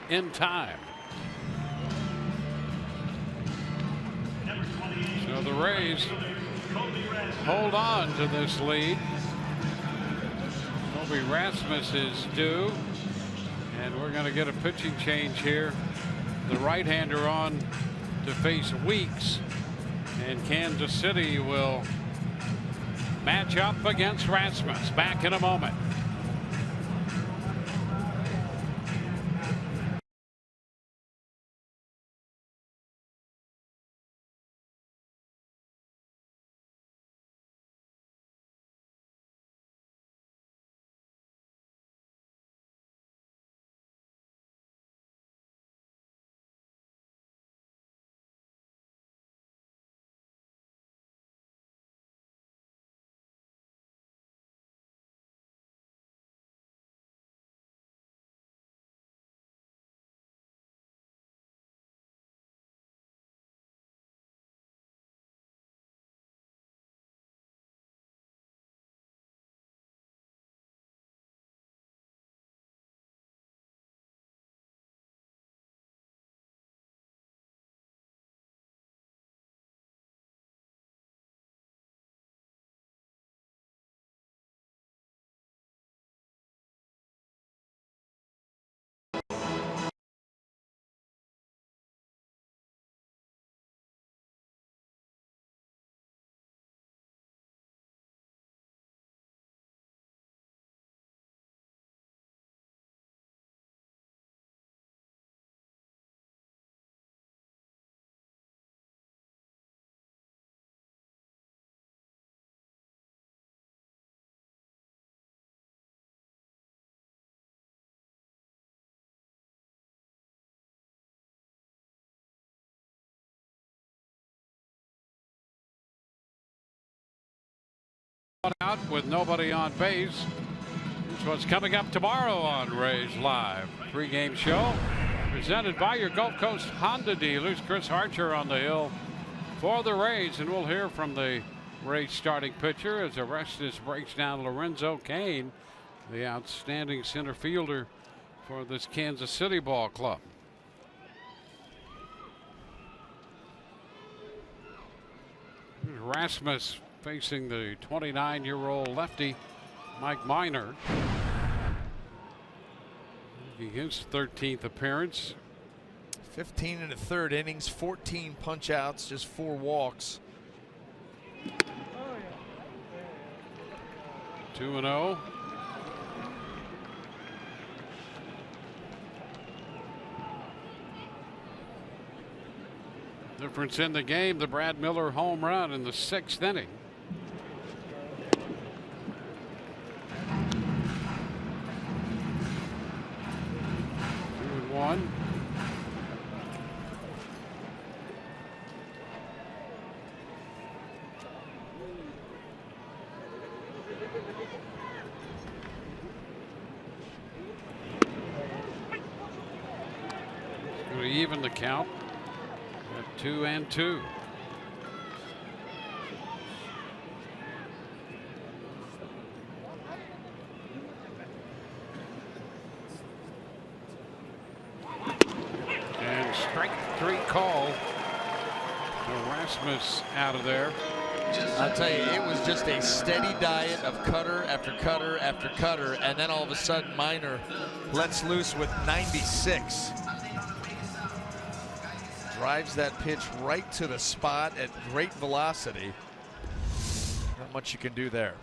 in time. So the Rays hold on to this lead. Colby Rasmus is due, and we're going to get a pitching change here. The right-hander on to face Weeks, and Kansas City will match up against Rasmus. Back in a moment. Out with nobody on base. This what's coming up tomorrow on Rays Live. 3-game show presented by your Gulf Coast Honda dealers. Chris Archer on the hill for the Rays, and we'll hear from the Rays starting pitcher as Orestes breaks down Lorenzo Cain, the outstanding center fielder for this Kansas City ball club. Rasmus facing the 29-year-old lefty Mike Minor. His 13th appearance. 15 in the third innings, 14 punch outs, just 4 walks. 2-0. Difference in the game, the Brad Miller home run in the 6th inning. 2-1. It's going to even the count. 2-2. And strike 3 call. Rasmus out of there. I'll tell you, it was just a steady diet of cutter after cutter after cutter, and then all of a sudden Minor lets loose with 96. Drives that pitch right to the spot at great velocity. much you can do there.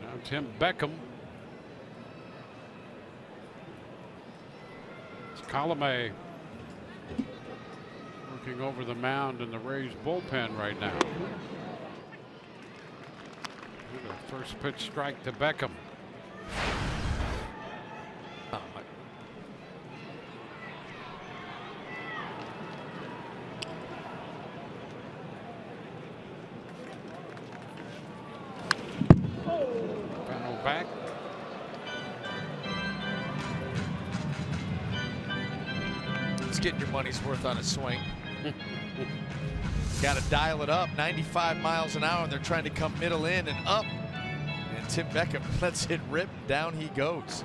Now Tim Beckham. It's Colomé working over the mound in the Rays bullpen right now. The first pitch strike to Beckham. Foul back. It's getting your money's worth on a swing. Got to dial it up, 95 miles an hour, and they're trying to come middle in and up. And Tim Beckham lets it rip, down he goes.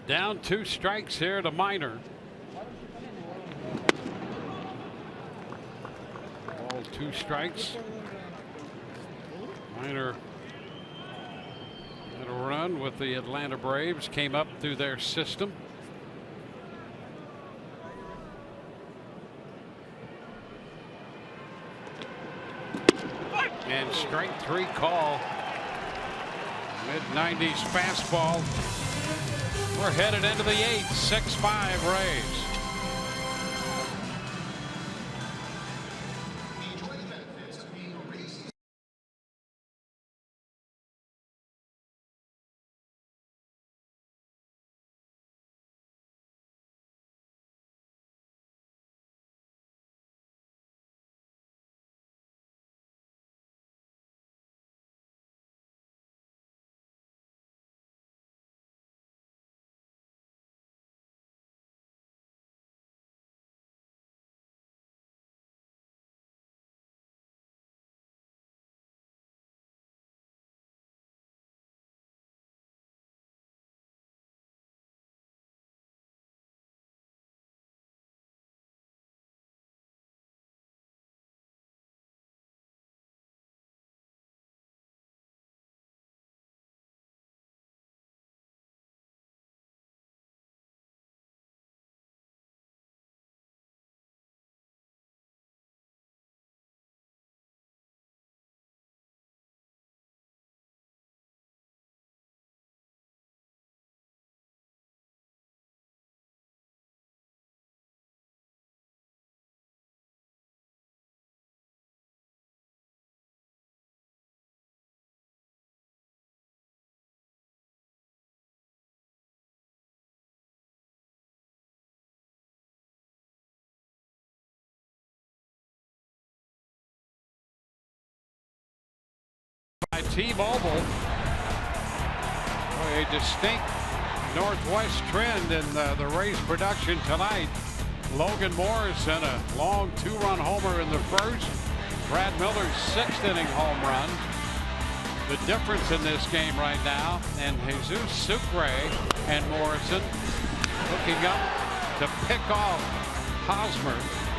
Down 2 strikes here to Minor. All 2 strikes. Minor had a run with the Atlanta Braves, came up through their system. And strike 3 call. Mid-90s fastball. We're headed into the 8th, 6-5 Rays. By T-Mobile, a distinct northwest trend in the Rays production tonight. Logan Morrison, a long 2-run homer in the first. Brad Miller's 6th inning home run. The difference in this game right now, and Jesus Sucre and Morrison looking up to pick off Hosmer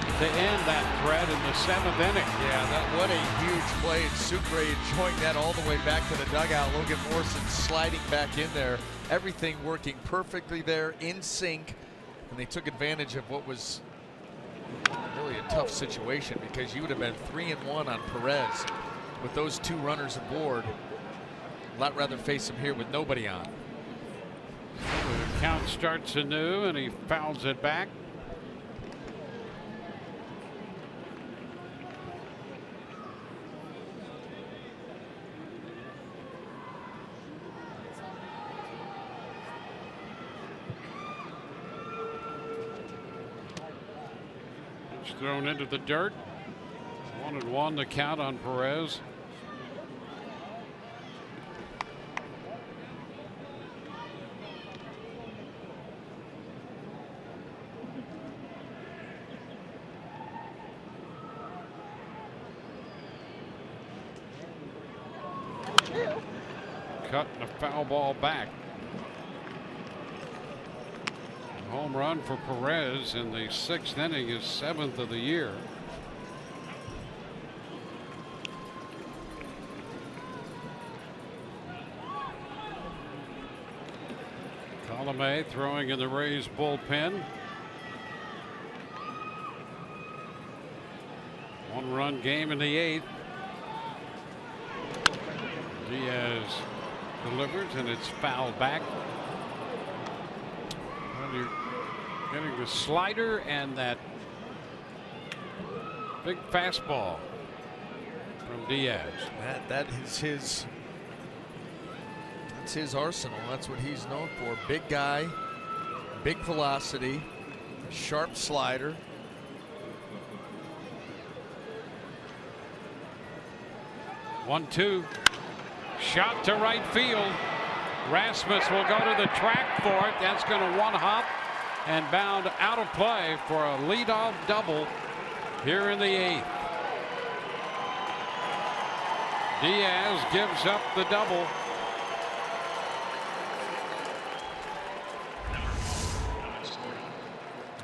to end that threat in the 7th inning. Yeah, what a huge play. And Sucre enjoying that all the way back to the dugout. Logan Morrison sliding back in there. Everything working perfectly there, in sync. And they took advantage of what was really a tough situation, because you would have been 3-1 on Perez with those 2 runners aboard. A lot rather face him here with nobody on. The count starts anew, and he fouls it back. Thrown into the dirt. 1-1 the count on Perez. cut and a foul ball back. A home run for Perez in the 6th inning, his 7th of the year. Colomé throwing in the Rays bullpen. 1-run game in the 8th. Diaz delivers and it's fouled back. Well, you're getting the slider and that big fastball from Diaz. That is his. That's his arsenal. That's what he's known for. Big guy, big velocity, sharp slider. One-two. Shot to right field. Rasmus will go to the track for it. That's going to one-hop and bound out of play for a leadoff double here in the 8th. Diaz gives up the double.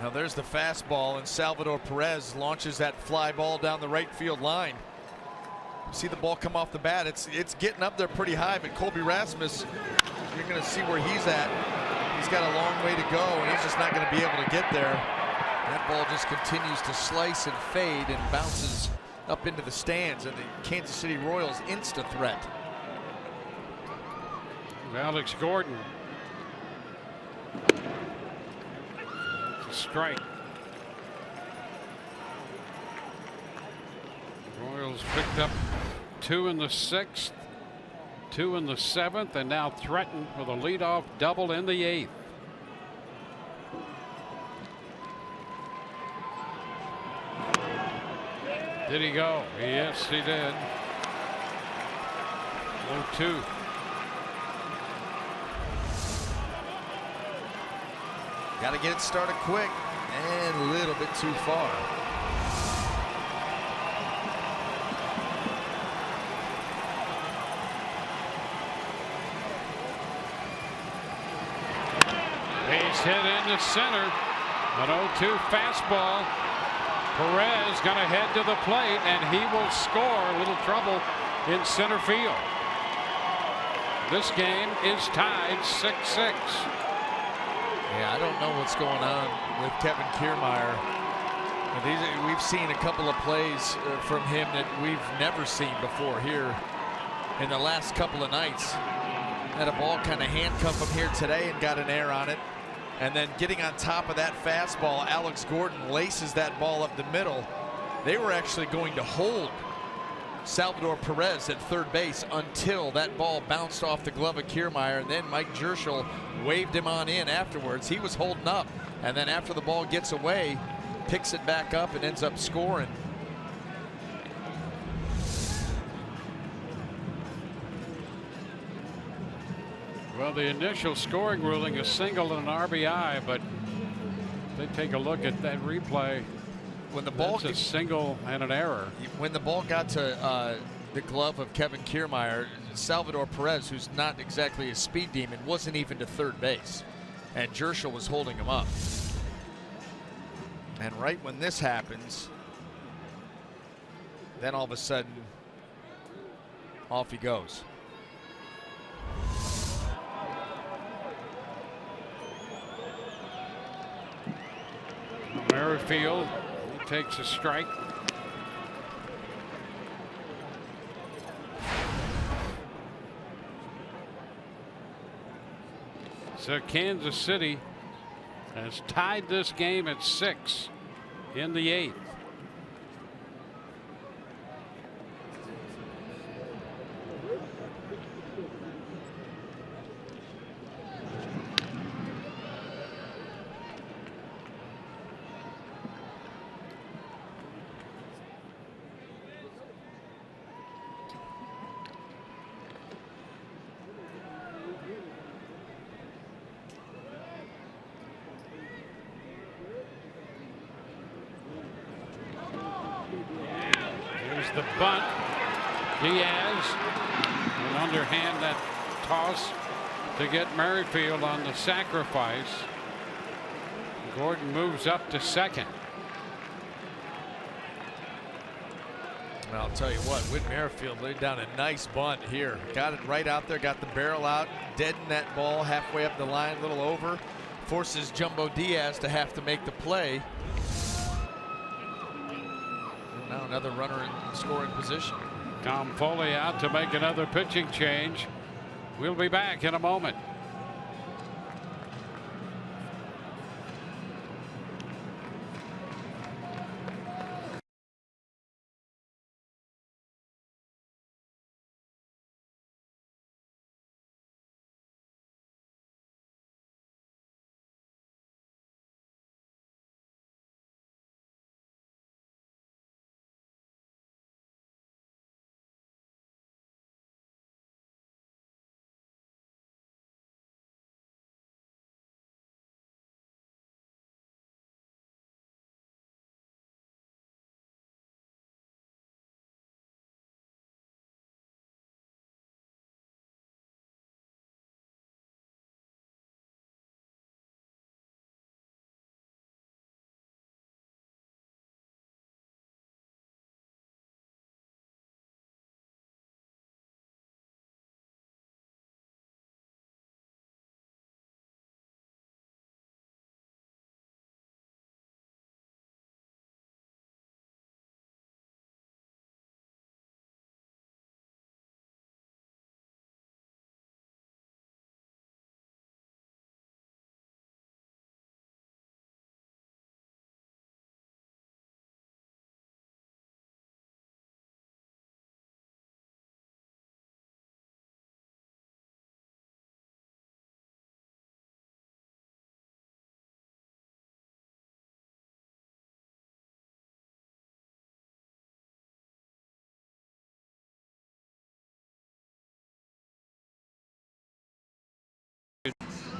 Now there's the fastball, and Salvador Perez launches that fly ball down the right field line. See the ball come off the bat. It's getting up there pretty high, but Colby Rasmus, you're going to see where he's at. He's got a long way to go, and he's just not going to be able to get there. That ball just continues to slice and fade and bounces up into the stands, and the Kansas City Royals insta threat. Alex Gordon. Strike. Royals picked up 2 in the 6th, 2 in the 7th, and now threatened with a leadoff double in the 8th. Did he go? Yes, he did. 0-2. Got to get it started quick, and a little bit too far. Base hit into center. An 0-2 fastball. Perez going to head to the plate, and he will score. A little trouble in center field. This game is tied 6-6. Yeah, I don't know what's going on with Kevin Kiermaier. We've seen a couple of plays from him that we've never seen before here in the last couple of nights. Had a ball kind of handcuff him here today and got an error on it. And then getting on top of that fastball, Alex Gordon laces that ball up the middle. They were actually going to hold Salvador Perez at third base until that ball bounced off the glove of Kiermaier, and then Mike Jerschel waved him on in afterwards. He was holding up, and then after the ball gets away, picks it back up and ends up scoring. Well, the initial scoring ruling, a single and an RBI, but they take a look at that replay. When the ball gets a single and an error. When the ball got to the glove of Kevin Kiermaier, Salvador Perez, who's not exactly a speed demon, wasn't even to third base, and Jerschel was holding him up. And right when this happens, then all of a sudden, off he goes. Merrifield takes a strike. So Kansas City has tied this game at 6 in the 8th. The bunt. Diaz, an underhand that toss to get Merrifield on the sacrifice. Gordon moves up to second. And I'll tell you what, Whit Merrifield laid down a nice bunt here. Got it right out there, got the barrel out, deadened that ball halfway up the line, a little over. Forces Jumbo Diaz to have to make the play. And now another runner in scoring position. Tom Foley out to make another pitching change. We'll be back in a moment.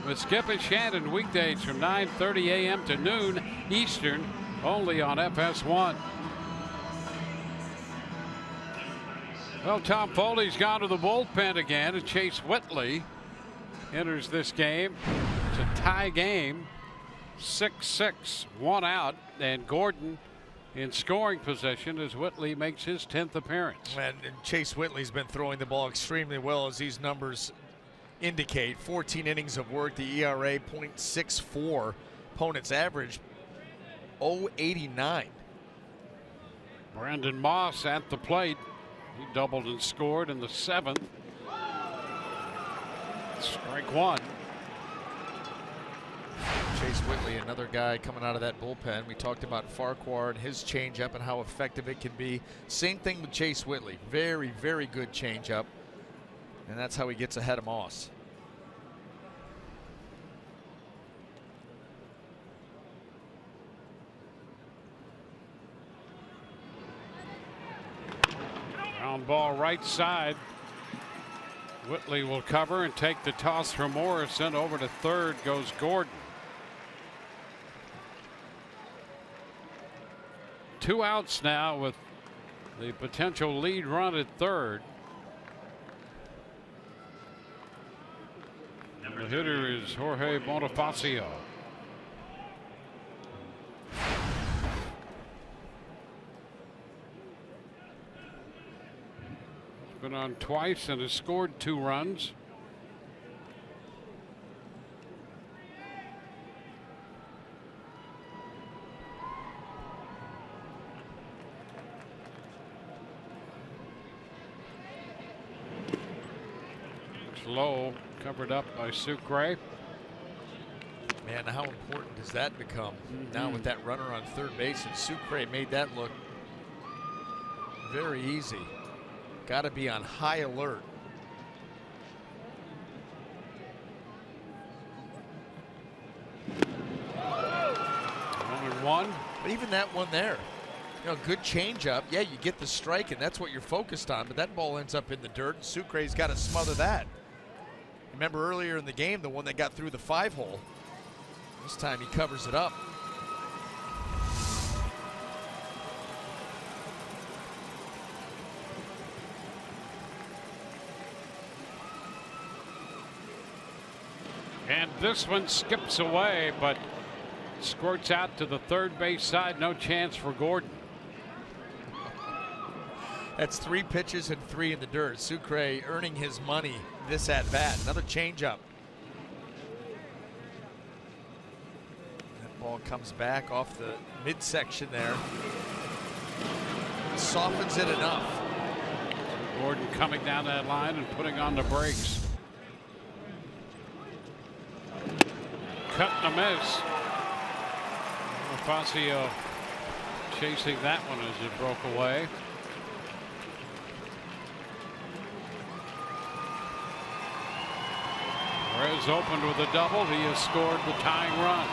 With Skip and Shannon weekdays from 9:30 a.m. to noon Eastern, only on FS1. Well, Tom Foley's gone to the bullpen again, and Chase Whitley enters this game. It's a tie game, 6-6, 1 out, and Gordon in scoring position as Whitley makes his 10th appearance. And Chase Whitley's been throwing the ball extremely well, as these numbers indicate. 14 innings of work, the ERA .64. Opponent's average .089. Brandon Moss at the plate. He doubled and scored in the 7th. Strike one. Chase Whitley, another guy coming out of that bullpen. We talked about Farquhar and his changeup and how effective it can be. Same thing with Chase Whitley. Very, very good changeup. And that's how he gets ahead of Moss. Ground ball right side. Whitley will cover and take the toss from Morrison. Over to third goes Gordon. 2 outs now with the potential lead run at third. The hitter is Jorge Bonifacio. He's been on twice and has scored 2 runs. Low, covered up by Sucre. Man, how important does that become now with that runner on third base? And Sucre made that look very easy. Got to be on high alert. 1-1. But even that one there, you know, good changeup. Yeah, you get the strike, and that's what you're focused on. But that ball ends up in the dirt, and Sucre's got to smother that. Remember earlier in the game, the one that got through the 5-hole. This time he covers it up. And this one skips away, but squirts out to the third base side. No chance for Gordon. That's 3 pitches and 3 in the dirt. Sucre earning his money this at bat. Another changeup. That ball comes back off the midsection there. Softens it enough. Gordon coming down that line and putting on the brakes. Cut and a miss. Bonifacio chasing that one as it broke away. Perez opened with a double. He has scored the tying run.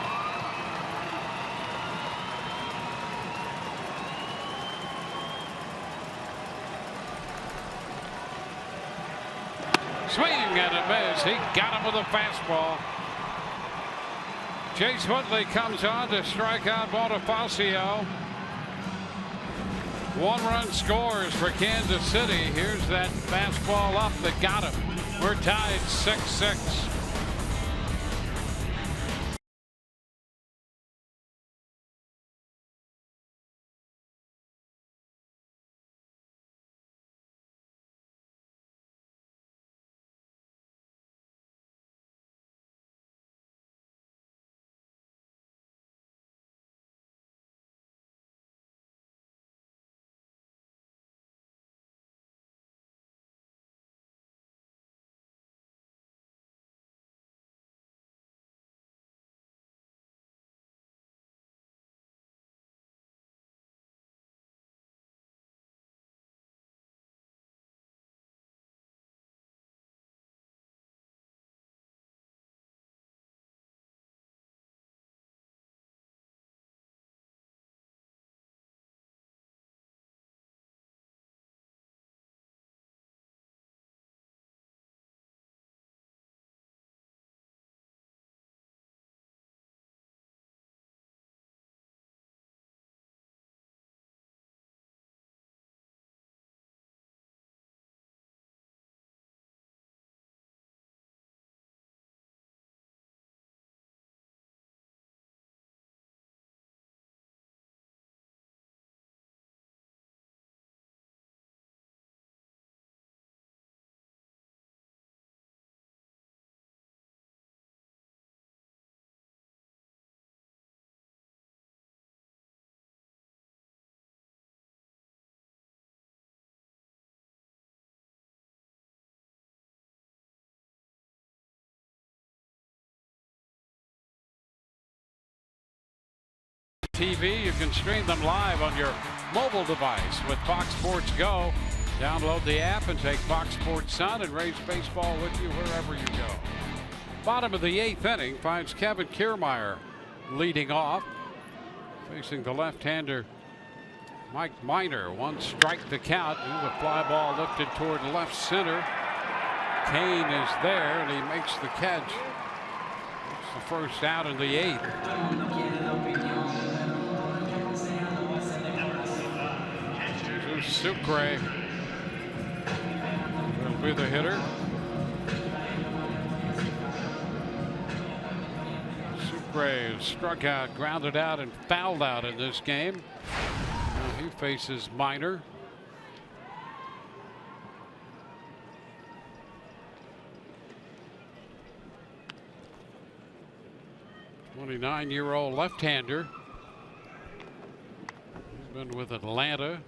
Swing and a miss. He got him with a fastball. Chase Whitley comes on to strike out Bonifacio. 1-run scores for Kansas City. Here's that fastball up that got him. We're tied 6-6. TV, you can stream them live on your mobile device with Fox Sports Go. Download the app and take Fox Sports Sun and raise baseball with you wherever you go. Bottom of the 8th inning finds Kevin Kiermaier leading off, facing the left-hander Mike Minor. 1 strike to count. The fly ball lifted toward left center. Kane is there and he makes the catch. It's the first out in the 8th. Sucre will be the hitter. Sucre struck out, grounded out, and fouled out in this game. Now he faces Minor. '29-year-old left-hander. He's been with Atlanta.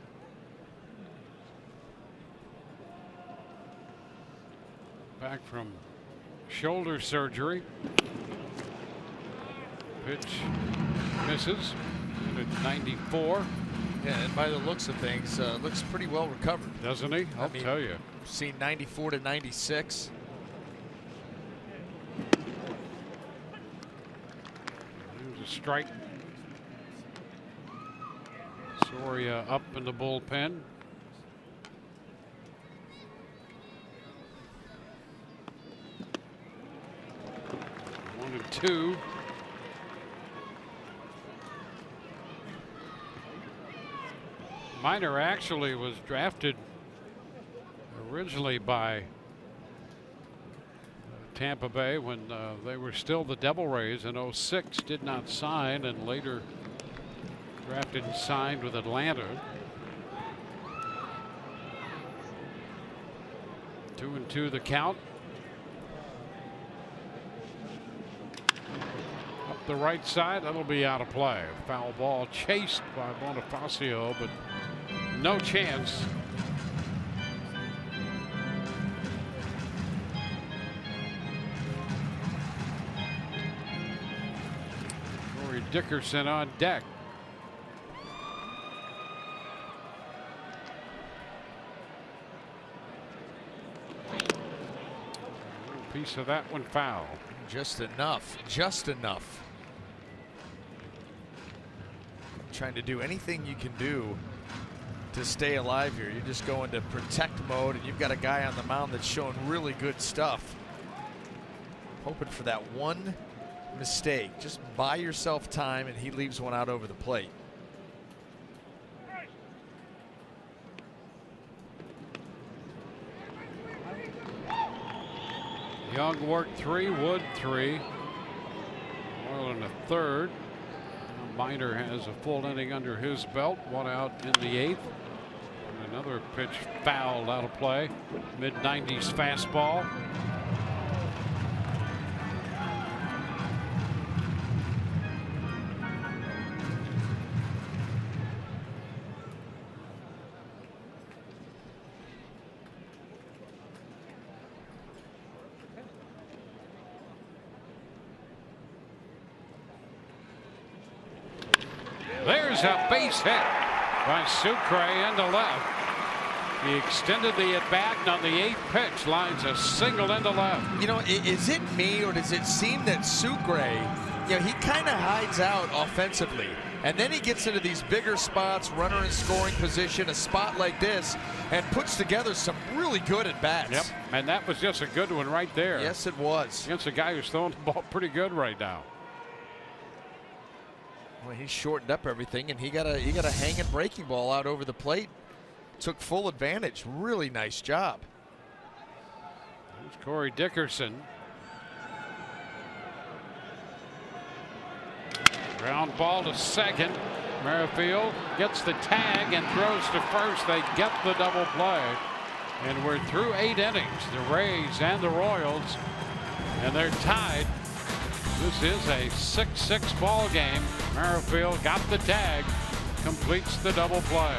Back from shoulder surgery. Pitch misses at 94. Yeah, and by the looks of things, looks pretty well recovered. Doesn't he? I'll tell you. Seen 94 to 96. There's a strike. Soria up in the bullpen. 1-2. Minor actually was drafted originally by Tampa Bay when they were still the Devil Rays in '06. Did not sign, and later drafted and signed with Atlanta. 2-2 the count. Up the right side, that'll be out of play. Foul ball chased by Bonifacio, but no chance. Corey Dickerson on deck. Piece of that one foul. Just enough. Just enough. Trying to do anything you can do to stay alive here. You're just going to protect mode, and you've got a guy on the mound that's showing really good stuff. Hoping for that one mistake. Just buy yourself time, and he leaves one out over the plate. Young worked 3, Wood 3. Well, in the third. Minor has a full inning under his belt. One out in the 8th. And another pitch fouled out of play. Mid-90s fastball. There's a base hit by Sucre into left. He extended the at-bat, and on the 8th pitch lines a single into left. You know, is it me, or does it seem that Sucre, you know, he kind of hides out offensively, and then he gets into these bigger spots, runner in scoring position, a spot like this, and puts together some really good at-bats. Yep, and that was just a good one right there. Yes, it was. Against a guy who's throwing the ball pretty good right now. Well, he shortened up everything, and he got a hanging breaking ball out over the plate. Took full advantage. Really nice job. There's Corey Dickerson. Ground ball to second. Merrifield gets the tag and throws to first. They get the double play. And we're through 8 innings. The Rays and the Royals. And they're tied. This is a 6-6 ball game. Merrifield got the tag, completes the double play.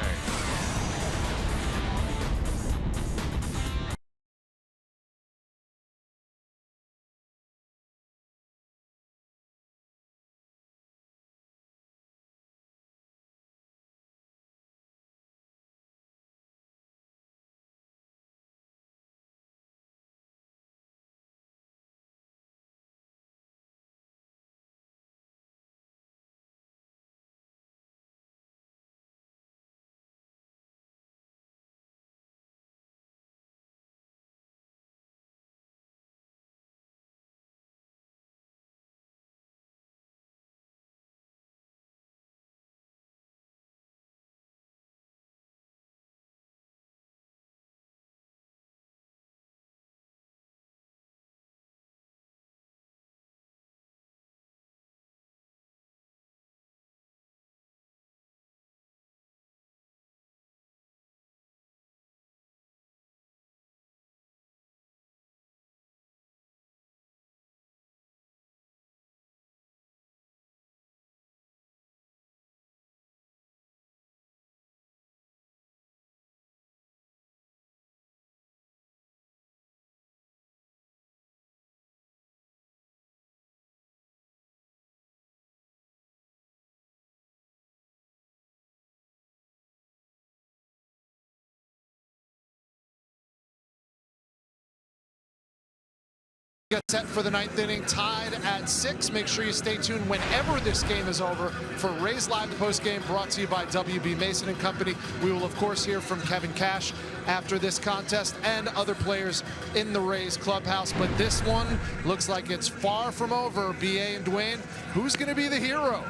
Get set for the 9th inning, tied at 6. Make sure you stay tuned whenever this game is over for Rays Live, the post game brought to you by WB Mason and Company. We will of course hear from Kevin Cash after this contest and other players in the Rays clubhouse. But this one looks like it's far from over. BA and Dwayne, who's going to be the hero?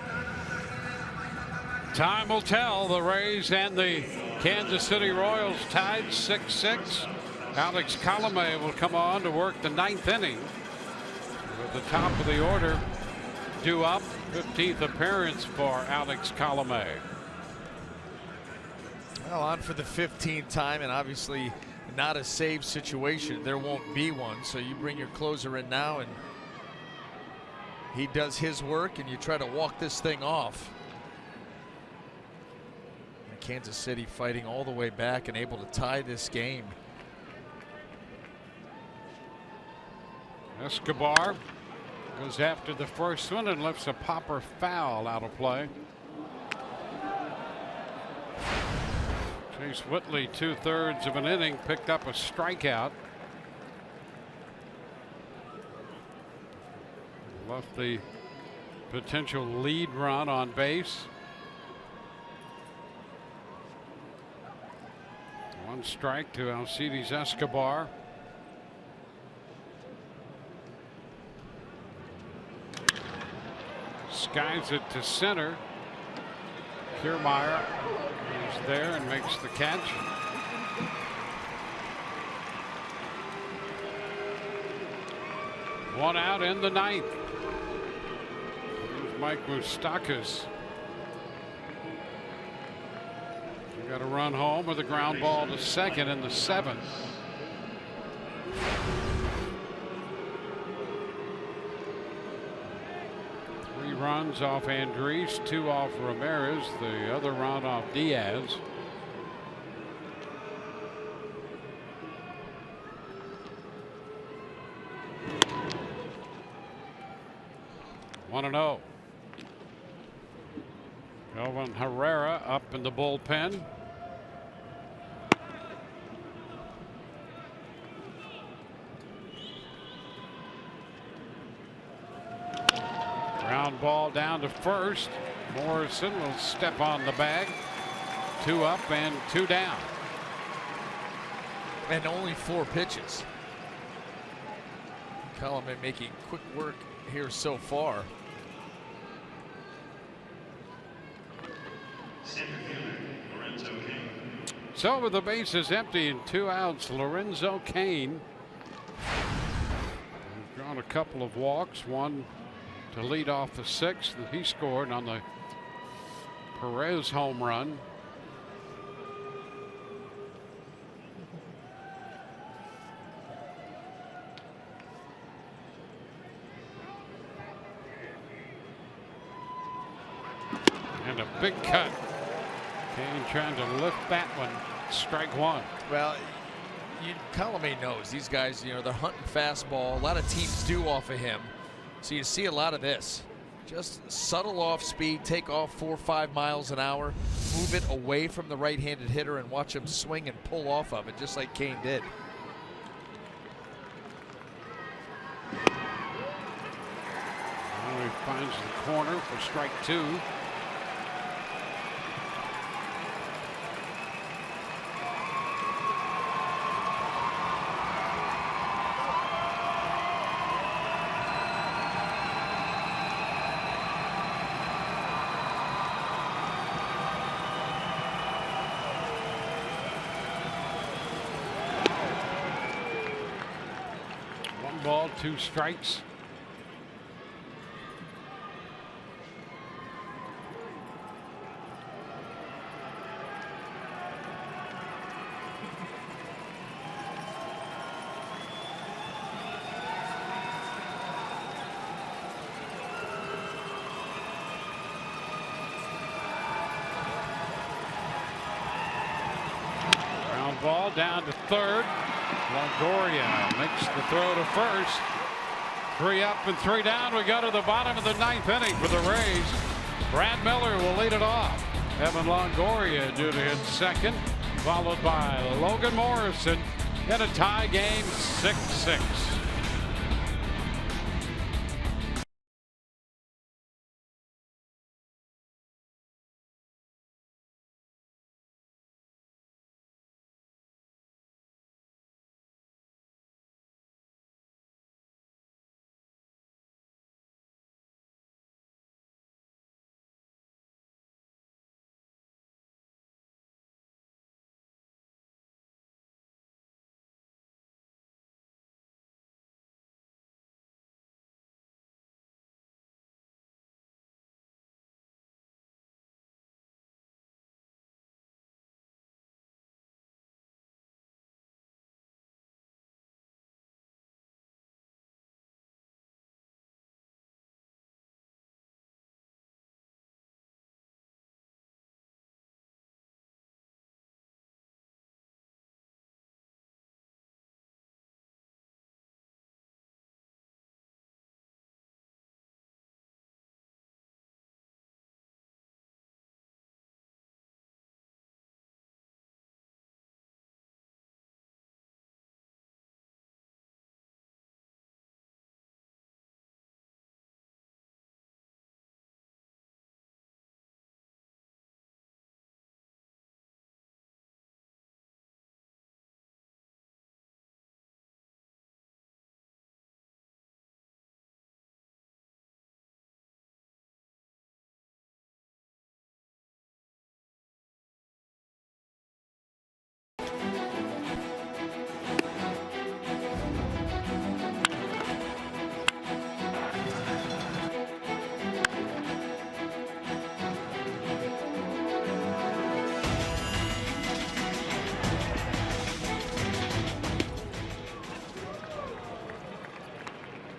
Time will tell. The Rays and the Kansas City Royals tied 6-6. Alex Colomé will come on to work the 9th inning. With the top of the order due up, 15th appearance for Alex Colomé. Well, on for the 15th time, and obviously not a save situation. There won't be one, so you bring your closer in now, and he does his work, and you try to walk this thing off. And Kansas City fighting all the way back and able to tie this game. Escobar goes after the first one and lifts a popper foul out of play. Chase Whitley, 2/3 of an inning, picked up a strikeout. Left the potential lead run on base. One strike to Alcides Escobar. Skies it to center. Kiermaier is there and makes the catch. One out in the ninth. Here's Mike Moustakas. You got to run home with a ground ball to second in the seventh. Runs off Andres, 2 off Ramirez, the other run off Diaz. One and 0. Kelvin Herrera up in the bullpen. Ground ball down to first. Morrison will step on the bag. 2 up and 2 down. And only 4 pitches. Colomé making quick work here so far. So with the bases empty and 2 outs, Lorenzo Cain has drawn a couple of walks, one to lead off the 6th that he scored on the Perez home run. And a big cut. Cain trying to lift that one. Strike 1. Well, Colomé knows these guys, you know, they're hunting fastball. A lot of teams do off of him. So you see a lot of this. Just subtle off speed, take off 4 or 5 miles an hour, move it away from the right-handed hitter and watch him swing and pull off of it, just like Cain did. Well, he finds the corner for strike 2. Ball, 2 strikes. Ground ball down to third. Longoria makes the throw to first. 3 up and 3 down. We go to the bottom of the 9th inning for the Rays. Brad Miller will lead it off. Evan Longoria due to hit second, followed by Logan Morrison in a tie game, 6-6.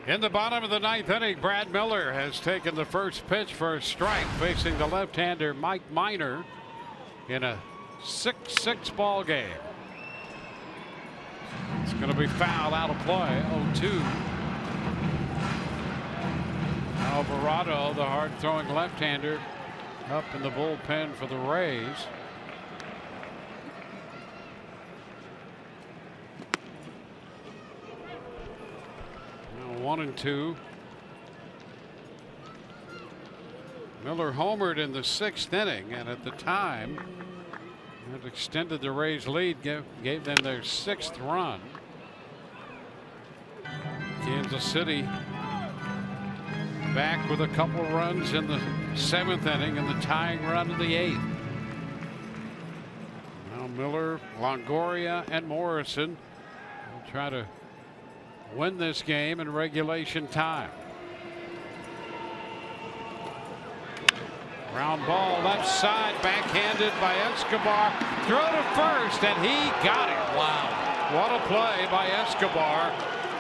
In the bottom of the ninth inning, Brad Miller has taken the first pitch for a strike, facing the left-hander Mike Minor in a 6-6 ball game. It's going to be foul out of play. 0-2. Alvarado, the hard-throwing left-hander, up in the bullpen for the Rays. Now 1-2. Miller homered in the 6th inning, and at the time it extended the Rays' lead, gave them their 6th run. Kansas City back with a couple runs in the 7th inning and the tying run in the 8th. Now Miller, Longoria, and Morrison will try to win this game in regulation time. Ground ball left side, backhanded by Escobar. Throw to first, and he got it. Wow. What a play by Escobar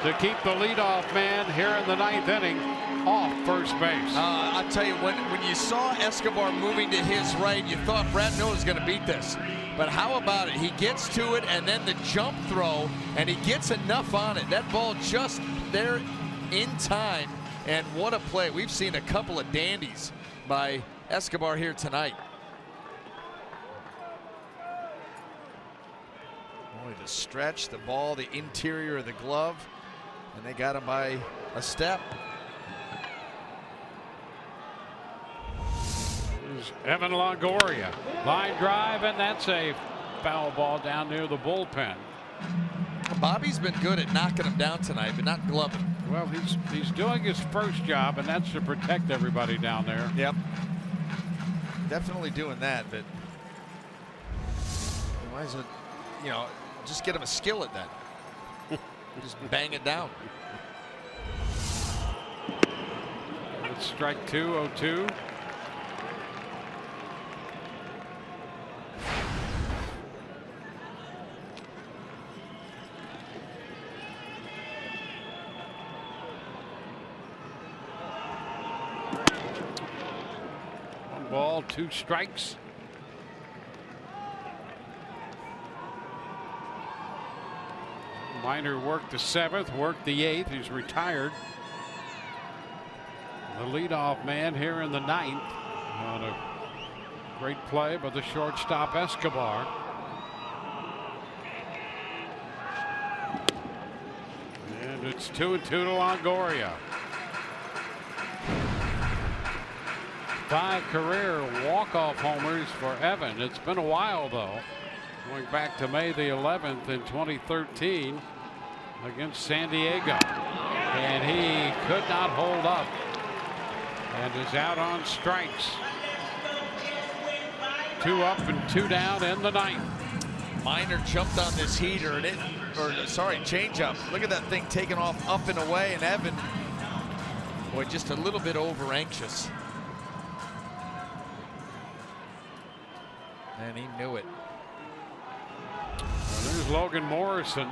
to keep the leadoff man here in the 9th inning off first base. I'll tell you, when you saw Escobar moving to his right, you thought Brad Miller was going to beat this. But how about it? He gets to it, and then the jump throw, and he gets enough on it. That ball just there in time, and what a play. We've seen a couple of dandies by Escobar here tonight. Boy, the stretch, the ball, the interior of the glove, and they got him by a step. Here's Evan Longoria. Line drive, and that's a foul ball down near the bullpen. Bobby's been good at knocking him down tonight, but not gloving. Well, he's doing his first job, and that's to protect everybody down there. Yep. Definitely doing that, but why is it, just get him a skillet then. Just bang it down. It's strike 2, 0-2. Ball, 2 strikes. Minor worked the 7th, worked the 8th. He's retired. The leadoff man here in the 9th on a great play by the shortstop Escobar. And it's 2-2 to Longoria. 5 career walk-off homers for Evan. It's been a while, though, going back to May the 11th in 2013 against San Diego, and he could not hold up and is out on strikes. 2 up and 2 down in the 9th. Minor jumped on this heater and changeup. Look at that thing taking off up and away, and Evan, boy, just a little bit over anxious. And he knew it. Well, there's Logan Morrison.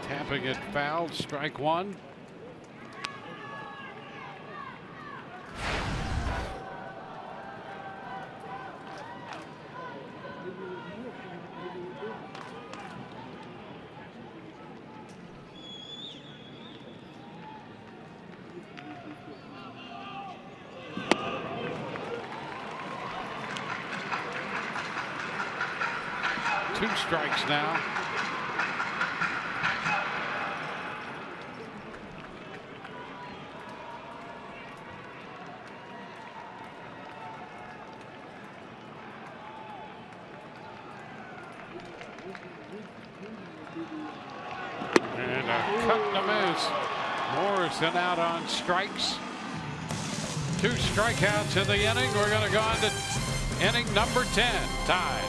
Tapping it foul, strike 1. Two strikes now. And a cut and a miss. Morrison out on strikes. 2 strikeouts in the inning. We're going to go on to inning number 10. Tied.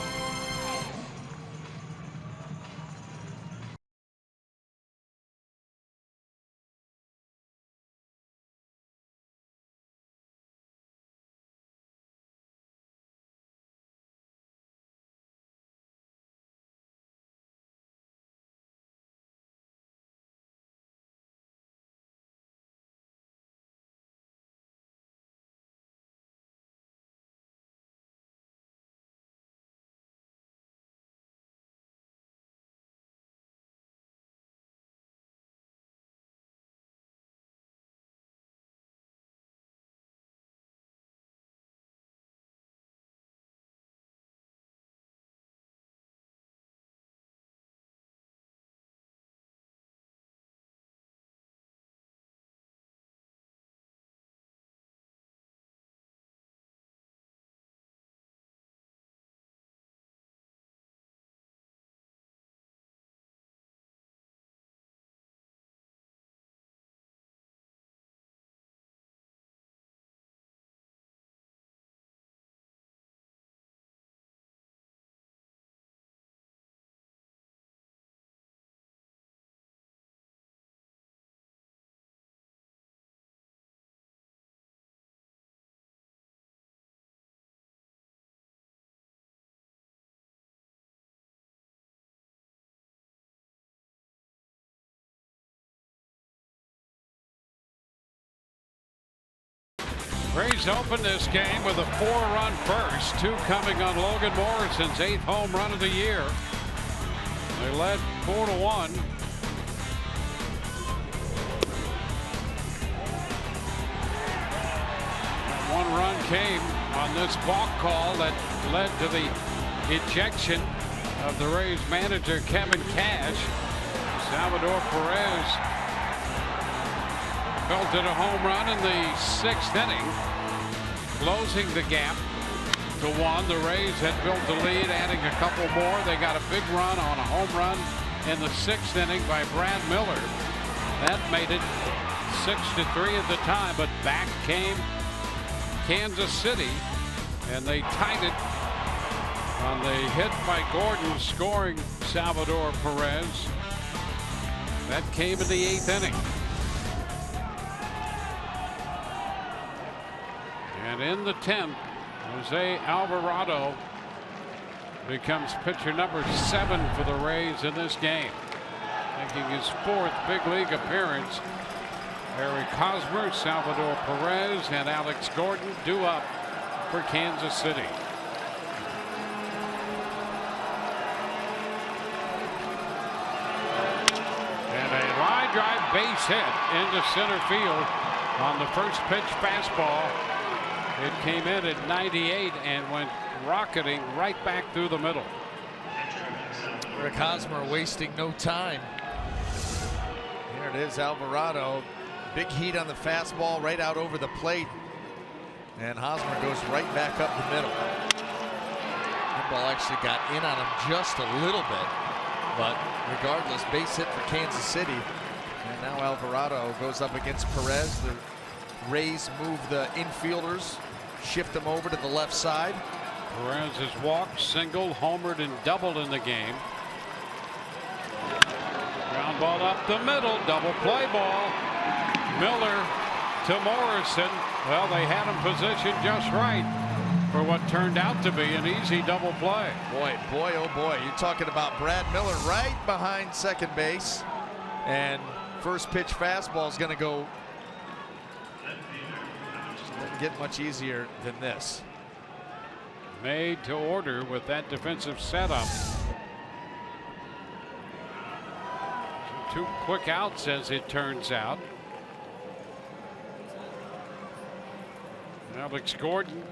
Rays open this game with a 4-run first, 2 coming on Logan Morrison's 8th home run of the year. They led 4-1. One run came on this balk call that led to the ejection of the Rays manager Kevin Cash. Salvador Perez belted a home run in the 6th inning, closing the gap to 1. The Rays had built the lead, adding a couple more. They got a big run on a home run in the 6th inning by Brad Miller. That made it 6-3 at the time, but back came Kansas City, and they tied it on the hit by Gordon, scoring Salvador Perez. That came in the 8th inning. And in the 10th, Jose Alvarado becomes pitcher number 7 for the Rays in this game, making his 4th big league appearance. Eric Hosmer, Salvador Perez, and Alex Gordon due up for Kansas City. And a line drive base hit into center field on the first pitch fastball. It came in at 98 and went rocketing right back through the middle. Eric Hosmer wasting no time. Here it is, Alvarado. Big heat on the fastball right out over the plate. And Hosmer goes right back up the middle. That ball actually got in on him just a little bit. But regardless, base hit for Kansas City. And now Alvarado goes up against Perez. The Rays move the infielders, shift them over to the left side. Perez has walked, singled, homered, and doubled in the game. Ground ball up the middle, double play ball. Miller to Morrison. Well, they had him positioned just right for what turned out to be an easy double play. Boy, oh boy, you're talking about Brad Miller right behind second base. And first pitch fastball is going to go. Just doesn't get much easier than this. Made to order with that defensive setup. 2 quick outs as it turns out. Alex Gordon.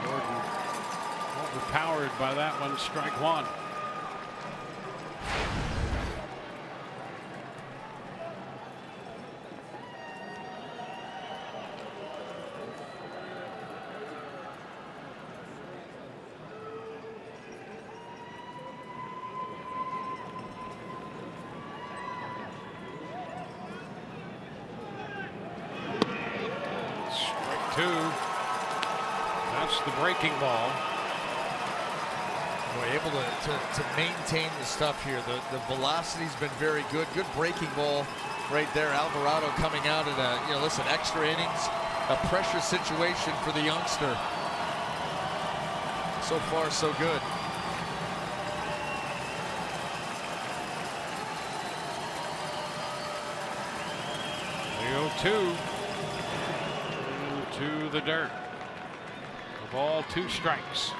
Gordon overpowered by that one, strike 1. That's the breaking ball. Boy, able to maintain the stuff here. The velocity's been very good. Good breaking ball right there. Alvarado coming out in a, listen, extra innings, a pressure situation for the youngster. So far, so good. The 0-2 into the dirt. The ball, 2 strikes.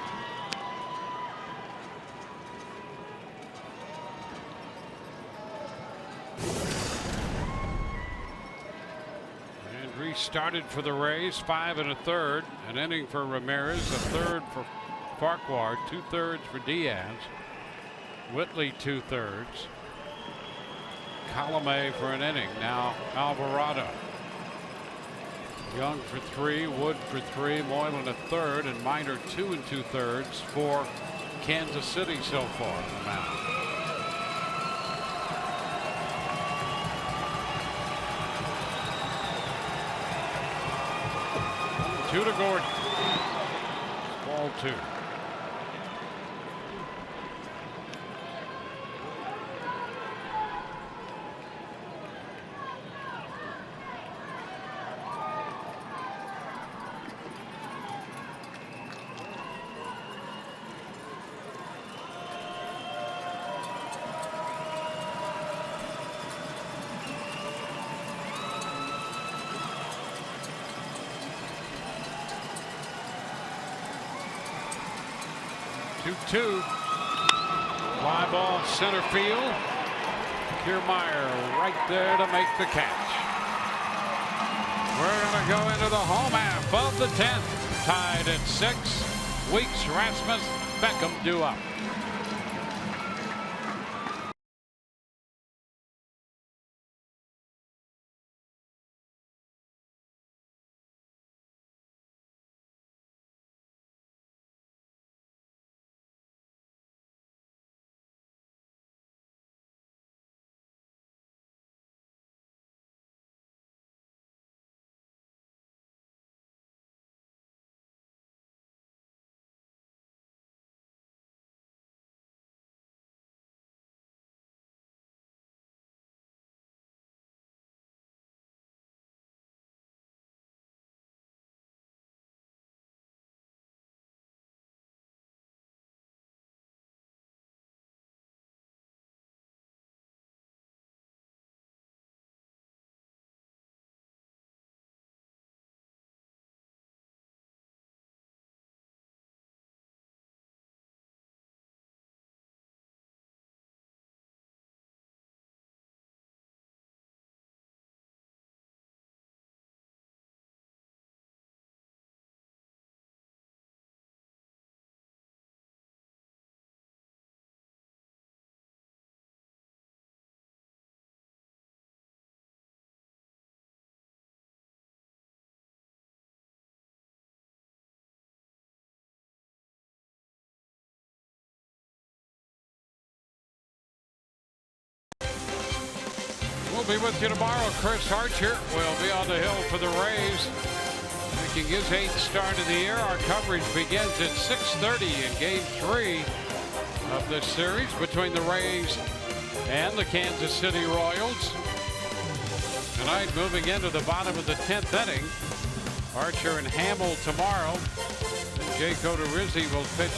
And restarted for the Rays, 5 1/3. An inning for Ramirez, a third for Farquhar, 2/3 for Diaz. Whitley 2/3. Colomé for an inning. Now Alvarado. Young for 3, Wood for 3, Moylan a third, and Minor 2 2/3 for Kansas City so far on the mound. Two to Gordon. Ball 2. 2-2. Fly ball center field. Kiermaier right there to make the catch. We're going to go into the home half of the 10th. Tied at 6. Weeks, Rasmus, Beckham due up. We'll be with you tomorrow. Chris Archer will be on the hill for the Rays, making his 8th start of the year. Our coverage begins at 6:30 in Game 3 of this series between the Rays and the Kansas City Royals. Tonight, moving into the bottom of the 10th inning, Archer and Hamill tomorrow. And Jake Odorizzi will pitch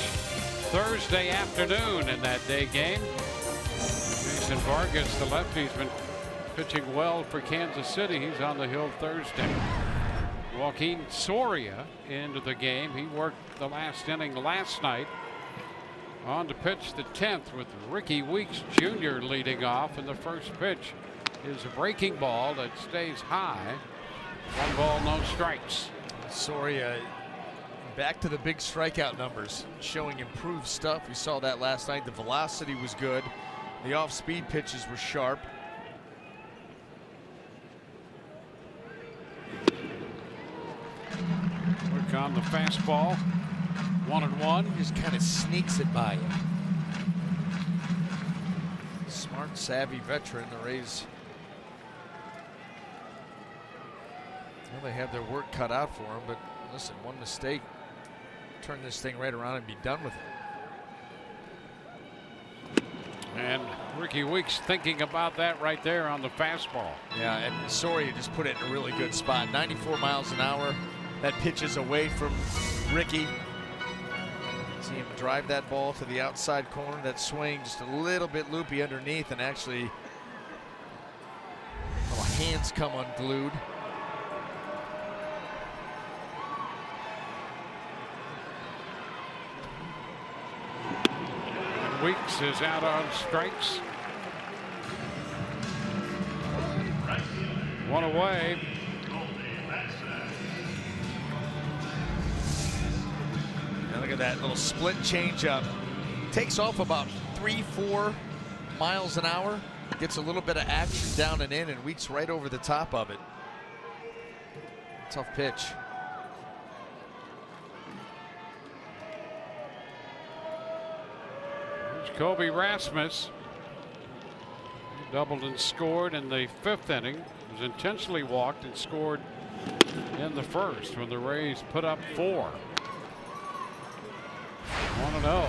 Thursday afternoon in that day game. Jason Vargas, the lefty's been pitching well for Kansas City. He's on the hill Thursday. Joaquin Soria into the game. He worked the last inning last night. On to pitch the 10th with Ricky Weeks Jr. leading off, and the first pitch is a breaking ball that stays high. 1 ball, no strikes. Soria back to the big strikeout numbers, showing improved stuff. We saw that last night. The velocity was good. The off-speed pitches were sharp. Work on the fastball. 1-1. Just kind of sneaks it by you. Smart, savvy veteran. The Rays, well, they have their work cut out for them, but listen, one mistake, turn this thing right around and be done with it. And Ricky Weeks thinking about that right there on the fastball. Yeah, and Soria just put it in a really good spot. 94 miles an hour. That pitch is away from Ricky. See him drive that ball to the outside corner. That swing just a little bit loopy underneath, and actually hands come unglued. And Weeks is out on strikes. 1 away. Look at that little split changeup. Takes off about 3-4 miles an hour. Gets a little bit of action down and in, and Weeks right over the top of it. Tough pitch. Here's Kobe Rasmus. He doubled and scored in the 5th inning. He was intentionally walked and scored in the 1st when the Rays put up 4. 1-0.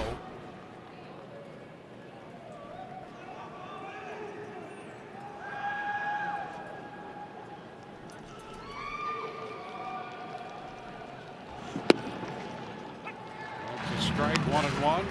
That's a strike. 1-1.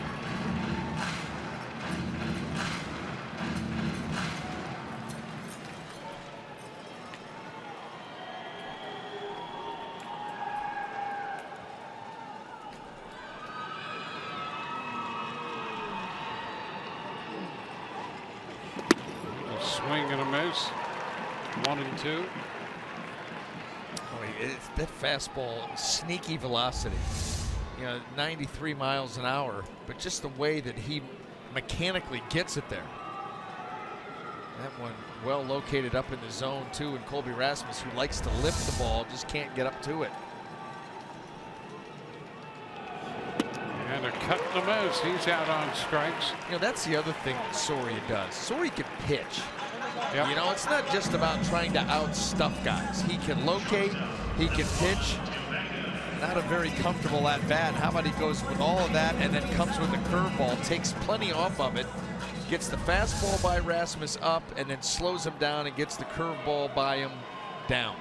Swing and a miss. 1-2. That fastball, sneaky velocity. 93 miles an hour, but just the way that he mechanically gets it there. That one well located up in the zone too, and Colby Rasmus, who likes to lift the ball, just can't get up to it. And a cut and a miss. He's out on strikes. That's the other thing that Soria does. Soria can pitch. Yep. It's not just about trying to outstuff guys. He can locate, he can pitch. Not a very comfortable at bat. How about he goes with all of that and then comes with a curveball, takes plenty off of it, gets the fastball by Rasmus up, and then slows him down and gets the curveball by him down.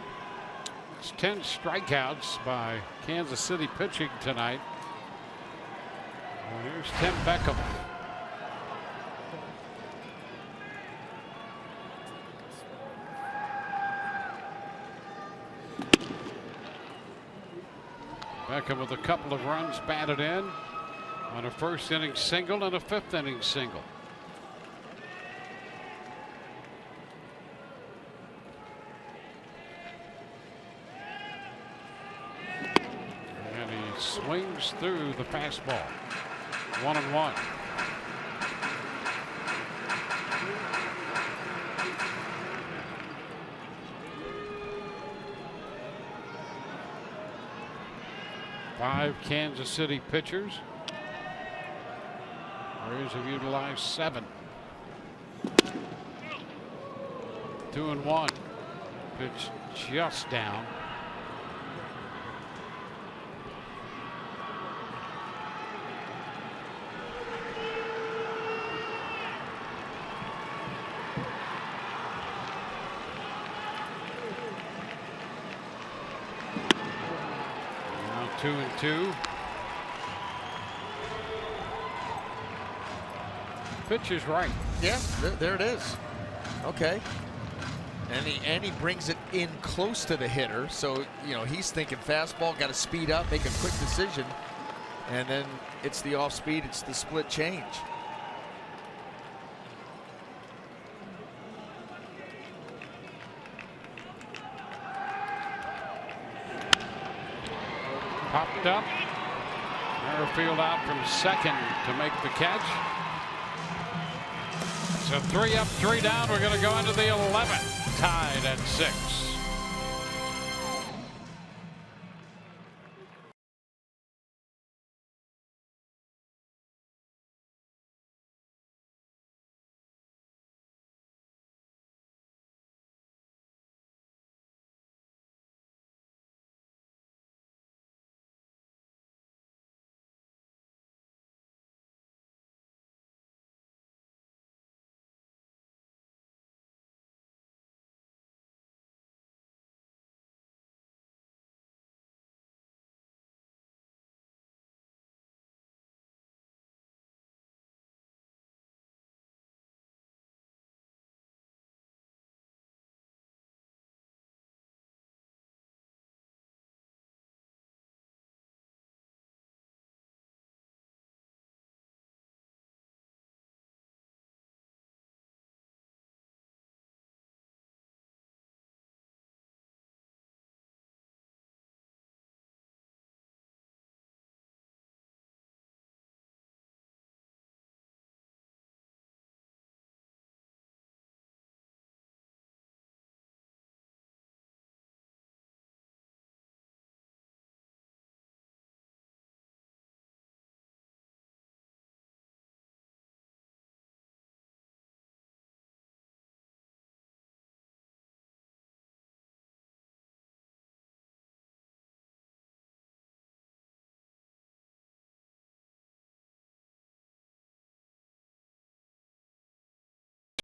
It's 10 strikeouts by Kansas City pitching tonight. Well, here's Tim Beckham. Beckham with a couple of runs batted in on a first inning single and a fifth inning single. And he swings through the fastball. 1-1. Five Kansas City pitchers. Warriors have utilized 7. 2-1. Pitch just down. Now 2-2. Pitch is right. Yeah, there it is. Okay. And he brings it in close to the hitter, so he's thinking fastball, got to speed up, make a quick decision, and then it's the off speed, it's the split change. Popped up. Merrifield out from second to make the catch. So 3 up, 3 down. We're going to go into the 11th, tied at 6.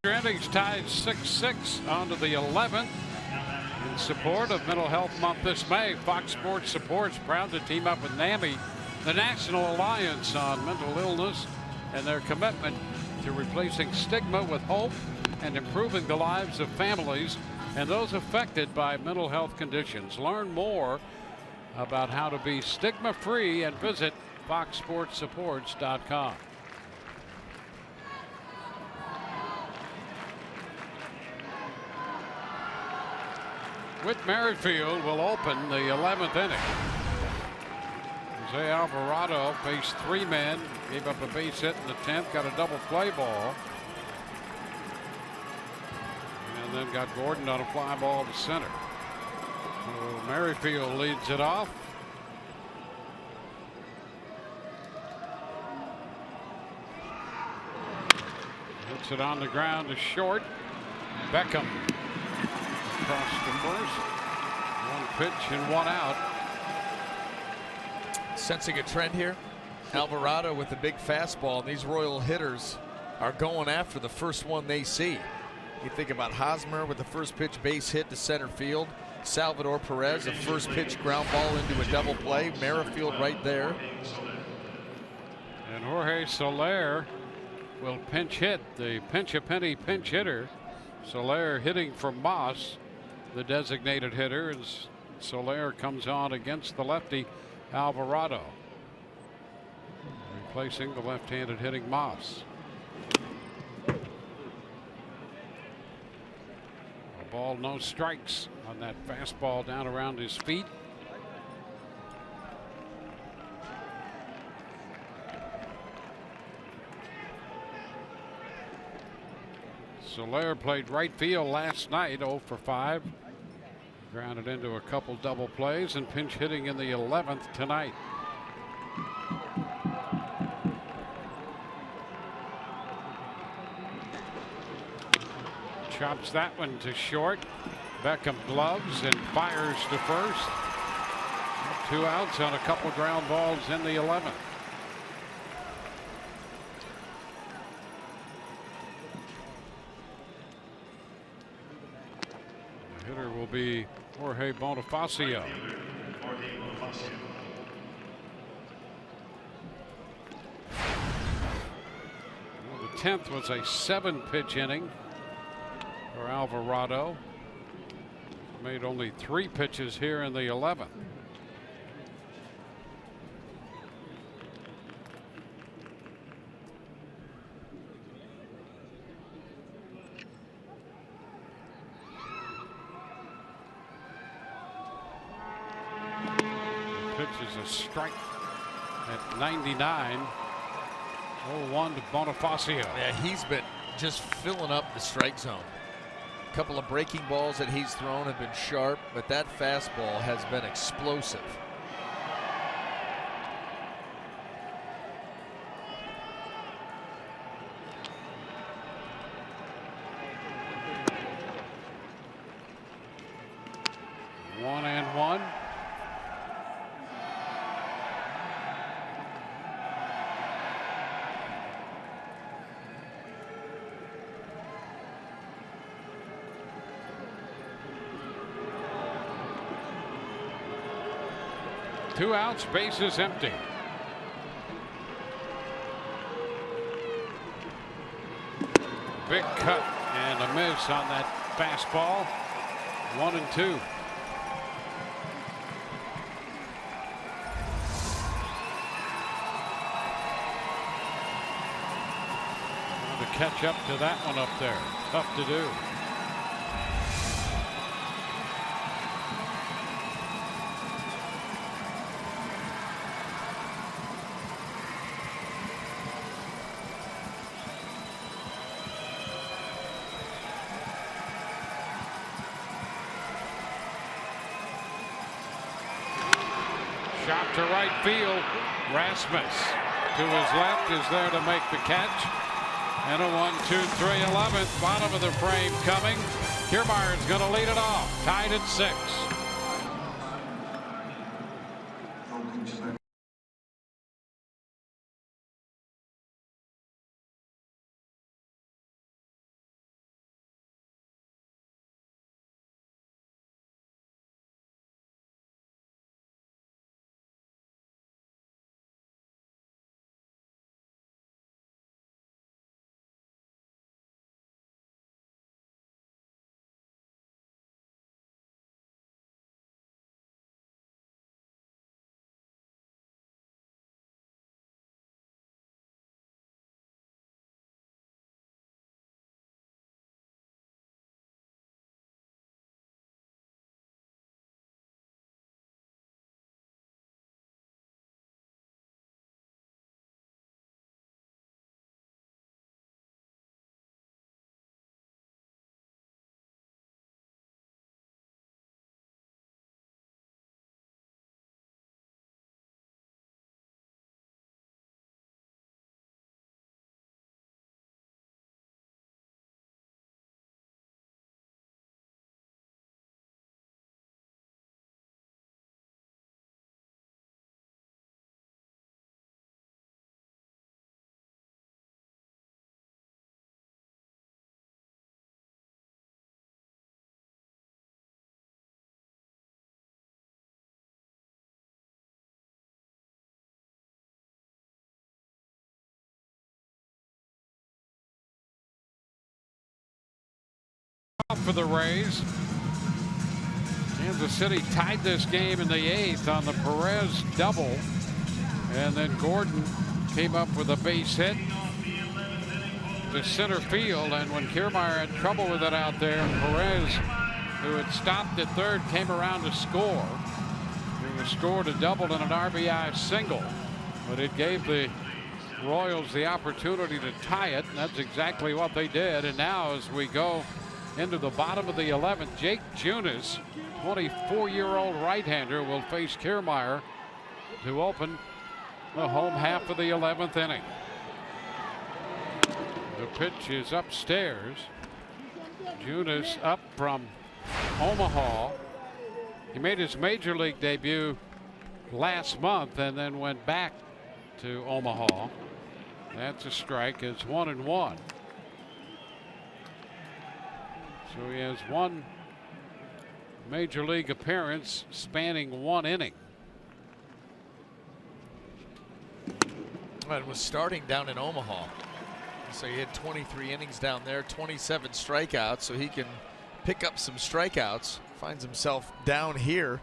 Innings tied 6-6 onto the 11th. In support of Mental Health Month this May, Fox Sports Supports proud to team up with NAMI, the National Alliance on Mental Illness, and their commitment to replacing stigma with hope and improving the lives of families and those affected by mental health conditions. Learn more about how to be stigma-free and visit foxsportsupports.com. Whit Merrifield will open the 11th inning. Jose Alvarado faced 3 men, gave up a base hit in the 10th, got a double play ball, and then got Gordon on a fly ball to center. So Merrifield leads it off. Hits it on the ground to short. Beckham across to first. 1 pitch and 1 out. Sensing a trend here. Alvarado with the big fastball, and these Royal hitters are going after the first one they see. You think about Hosmer with the first pitch base hit to center field. Salvador Perez, a first pitch ground ball into a double play. Merrifield right there. And Jorge Soler will pinch hit, the pinch a penny pinch hitter. Soler hitting for Moss, the designated hitter, and Soler comes on against the lefty Alvarado, replacing the left-handed hitting Moss. A ball, no strikes on that fastball down around his feet. Soler played right field last night, 0 for 5. Grounded into a couple double plays and pinch hitting in the 11th tonight. Chops that one to short. Beckham gloves and fires to first. 2 outs on a couple ground balls in the 11th. The hitter will be Jorge Bonifacio. Well, the 10th was a 7-pitch inning for Alvarado. Made only 3 pitches here in the 11th. Is a strike at 99. 0-1 to Bonifacio. Yeah, he's been just filling up the strike zone. A couple of breaking balls that he's thrown have been sharp, but that fastball has been explosive. One and one. Two outs, bases empty. Big cut and a miss on that fastball. 1-2. To catch up to that one up there. Tough to do. Shot to right field. Rasmus to his left is there to make the catch. And a 1-2-3 11th. Bottom of the frame coming. Kiermaier's going to lead it off. Tied at 6. For the Rays. Kansas City tied this game in the 8th on the Perez double, and then Gordon came up with a base hit to center field, and when Kiermaier had trouble with it out there, Perez, who had stopped at third, came around to score. He scored a double and an RBI single, but it gave the Royals the opportunity to tie it, and that's exactly what they did. And now as we go into the bottom of the 11th, Jake Junis, 24-year-old right-hander, will face Kiermaier to open the home half of the 11th inning. The pitch is upstairs. Junis up from Omaha. He made his major league debut last month and then went back to Omaha. That's a strike. It's 1-1. So he has one major league appearance spanning one inning. It was starting down in Omaha. So he had 23 innings down there, 27 strikeouts, so he can pick up some strikeouts. Finds himself down here.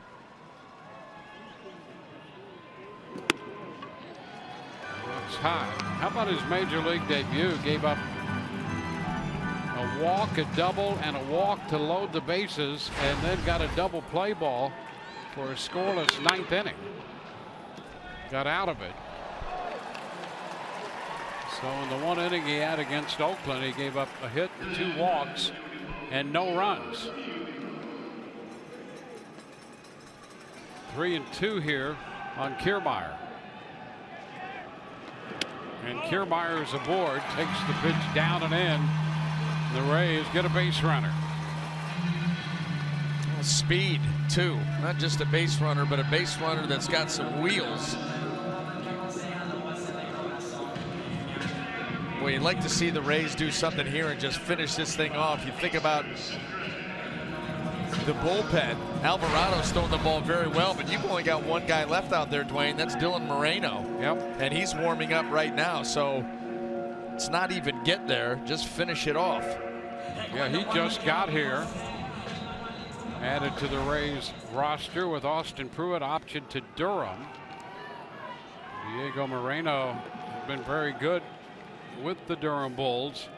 It's high. How about his major league debut? Gave up a walk, a double, and a walk to load the bases, and then got a double play ball for a scoreless 9th inning. Got out of it. So in the 1 inning he had against Oakland, he gave up a hit, 2 walks, and no runs. 3-2 here on Kiermaier. And Kiermaier is aboard, takes the pitch down and in. The Rays get a base runner. Speed, too. Not just a base runner, but a base runner that's got some wheels. Well, you'd like to see the Rays do something here and just finish this thing off. You think about the bullpen. Alvarado's throwing the ball very well, but you've only got one guy left out there, Dwayne. That's Dylan Moreno. Yep. And he's warming up right now, so it's not even get there, just finish it off. Yeah, he just got here. Added to the Rays roster with Austin Pruitt optioned to Durham. Diego Moreno has been very good with the Durham Bulls.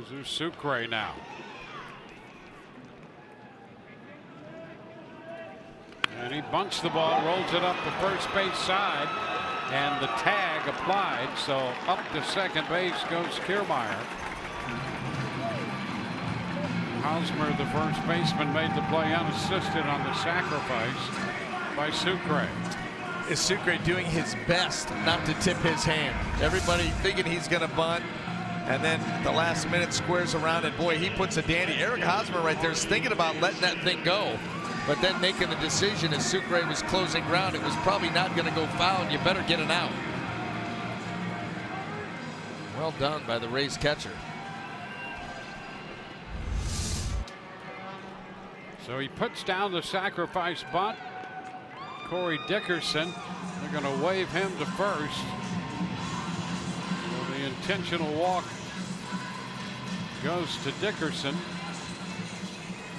There's Sucre now. And he bunts the ball, rolls it up the first base side, and the tag applied. So up to second base goes Kiermaier. Hosmer, the first baseman, made the play unassisted on the sacrifice by Sucre. Is Sucre doing his best not to tip his hand? Everybody thinking he's going to bunt, and then the last minute squares around, and boy, he puts a dandy. Eric Hosmer right there is thinking about letting that thing go, but then making a decision as Sucre was closing ground. It was probably not going to go foul, and you better get it out. Well done by the Rays catcher. So he puts down the sacrifice bunt. Corey Dickerson, they're going to wave him to first. So the intentional walk goes to Dickerson.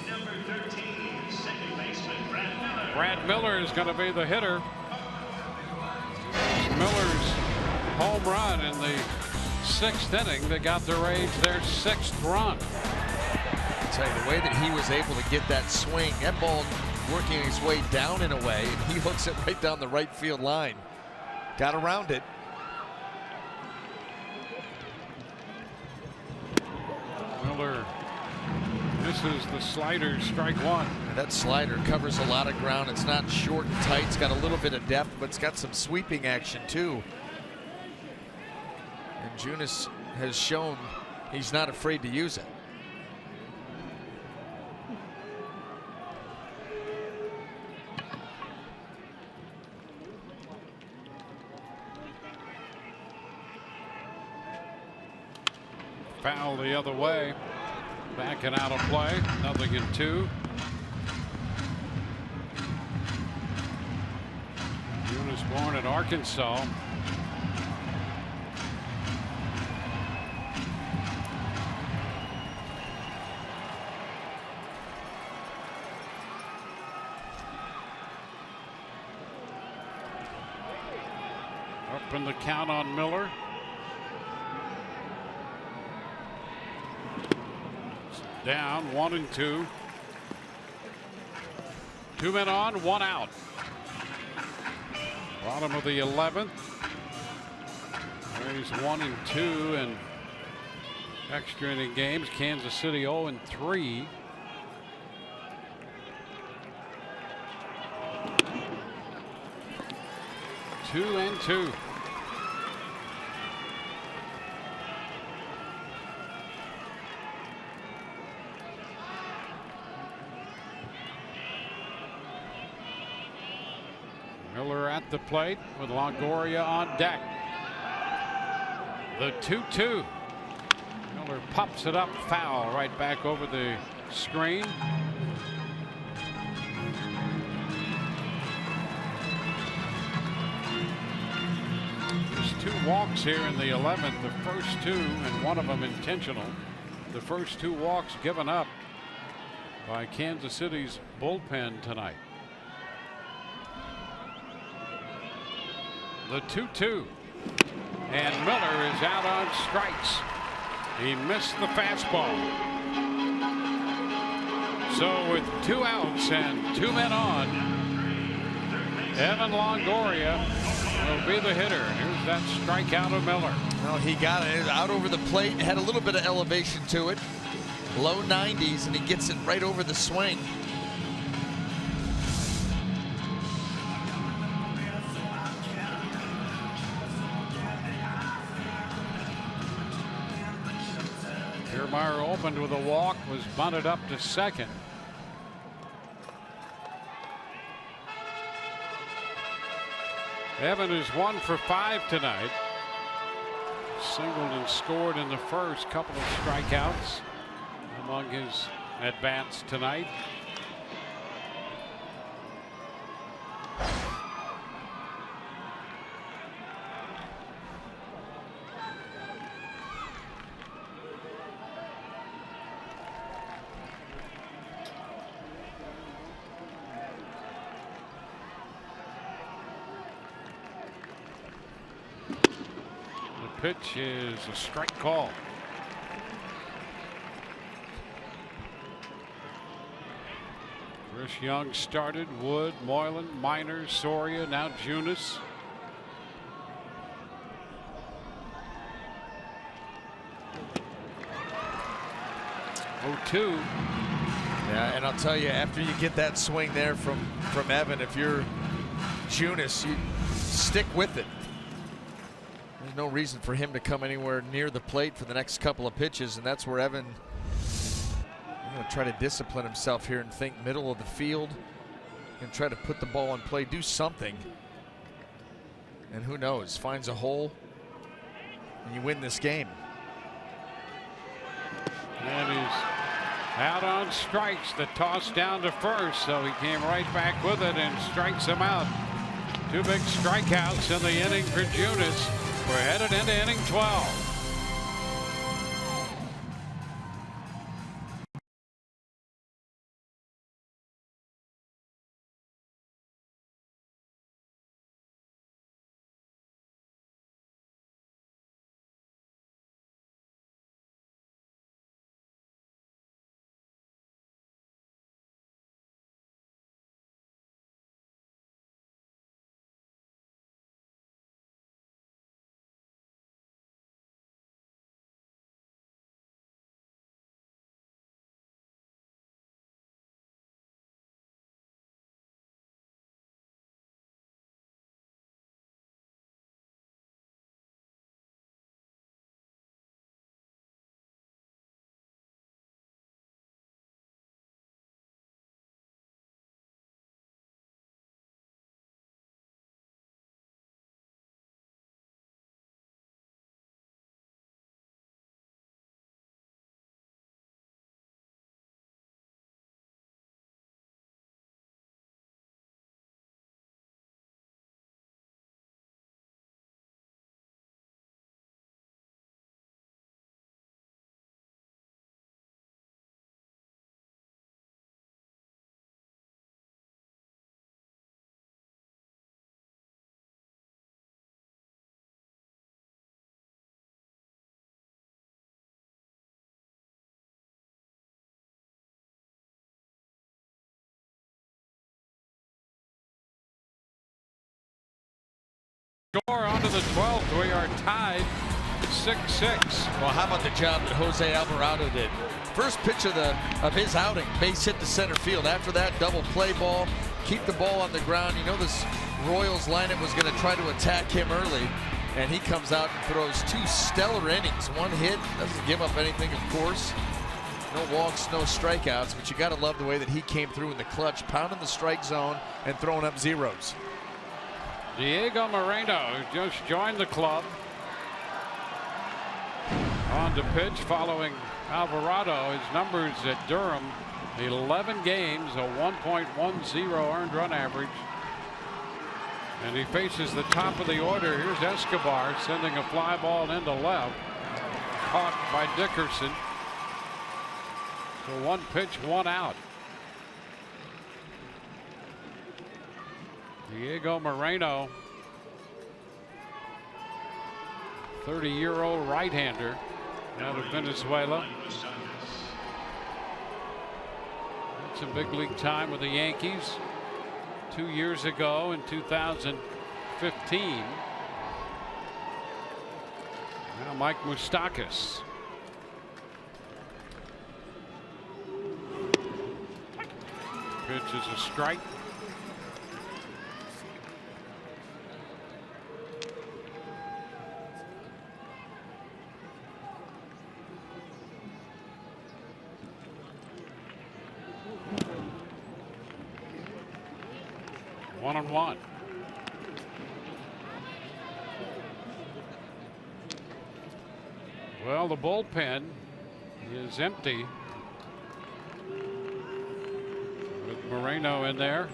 Number 13, second baseman Brad Miller. Brad Miller is going to be the hitter. Miller's home run in the 6th inning that got the Rays their 6th run. I'll tell you, the way that he was able to get that swing, that ball working his way down in a way, and he hooks it right down the right field line. Got around it. Miller misses the slider, strike one. That slider covers a lot of ground. It's not short and tight. It's got a little bit of depth, but it's got some sweeping action too. And Junis has shown he's not afraid to use it. Foul the other way. Backing out of play. 0-2. Junis born in Arkansas. open the count on Miller. Down 1-2. 2 men on, 1 out. Bottom of the 11th. There's 1-2 and extra inning games. Kansas City 0-3. Two and two. Miller at the plate with Longoria on deck. The 2-2. Miller pops it up foul right back over the screen. There's 2 walks here in the 11th. The first 2, and one of them intentional. The first 2 walks given up by Kansas City's bullpen tonight. The 2-2. And Miller is out on strikes. He missed the fastball. So with 2 outs and 2 men on, Evan Longoria will be the hitter. Here's that strikeout of Miller. Well, he got it out over the plate, had a little bit of elevation to it. Low 90s, and he gets it right over the swing. Kiermaier opened with a walk, was bunted up to second. Evan is 1 for 5 tonight. Singled and scored in the first. Couple of strikeouts among his at-bats tonight. Pitch is a strike call. Chris Young started. Wood, Moylan, Minor, Soria, now Junis. Oh, 2. Yeah, and I'll tell you, after you get that swing there from Evan, if you're Junis, you stick with it. There's no reason for him to come anywhere near the plate for the next couple of pitches, and that's where Evan going to try to discipline himself here and think middle of the field and try to put the ball in play, do something. And who knows, finds a hole and you win this game. And he's out on strikes. The toss down to first, so he came right back with it and strikes him out. 2 big strikeouts in the inning for Junis. We're headed into inning 12. score onto the 12th. We are tied 6-6. Well, how about the job that Jose Alvarado did? First pitch of his outing, base hit to center field. After that, double play ball, keep the ball on the ground. You know this Royals lineup was going to try to attack him early, and he comes out and throws 2 stellar innings. 1 hit, doesn't give up anything, of course. No walks, no strikeouts, but you got to love the way that he came through in the clutch, pounding the strike zone and throwing up zeros. Diego Moreno just joined the club. On to pitch following Alvarado. His numbers at Durham, 11 games, a 1.10 earned run average. And he faces the top of the order. Here's Escobar sending a fly ball into left. Caught by Dickerson. So 1 pitch, 1 out. Diego Moreno, 30-year-old right-hander out of Venezuela. Had some big league time with the Yankees 2 years ago in 2015. Now Mike Moustakas. Pitch is a strike. One on one. Well, the bullpen is empty with Moreno in there.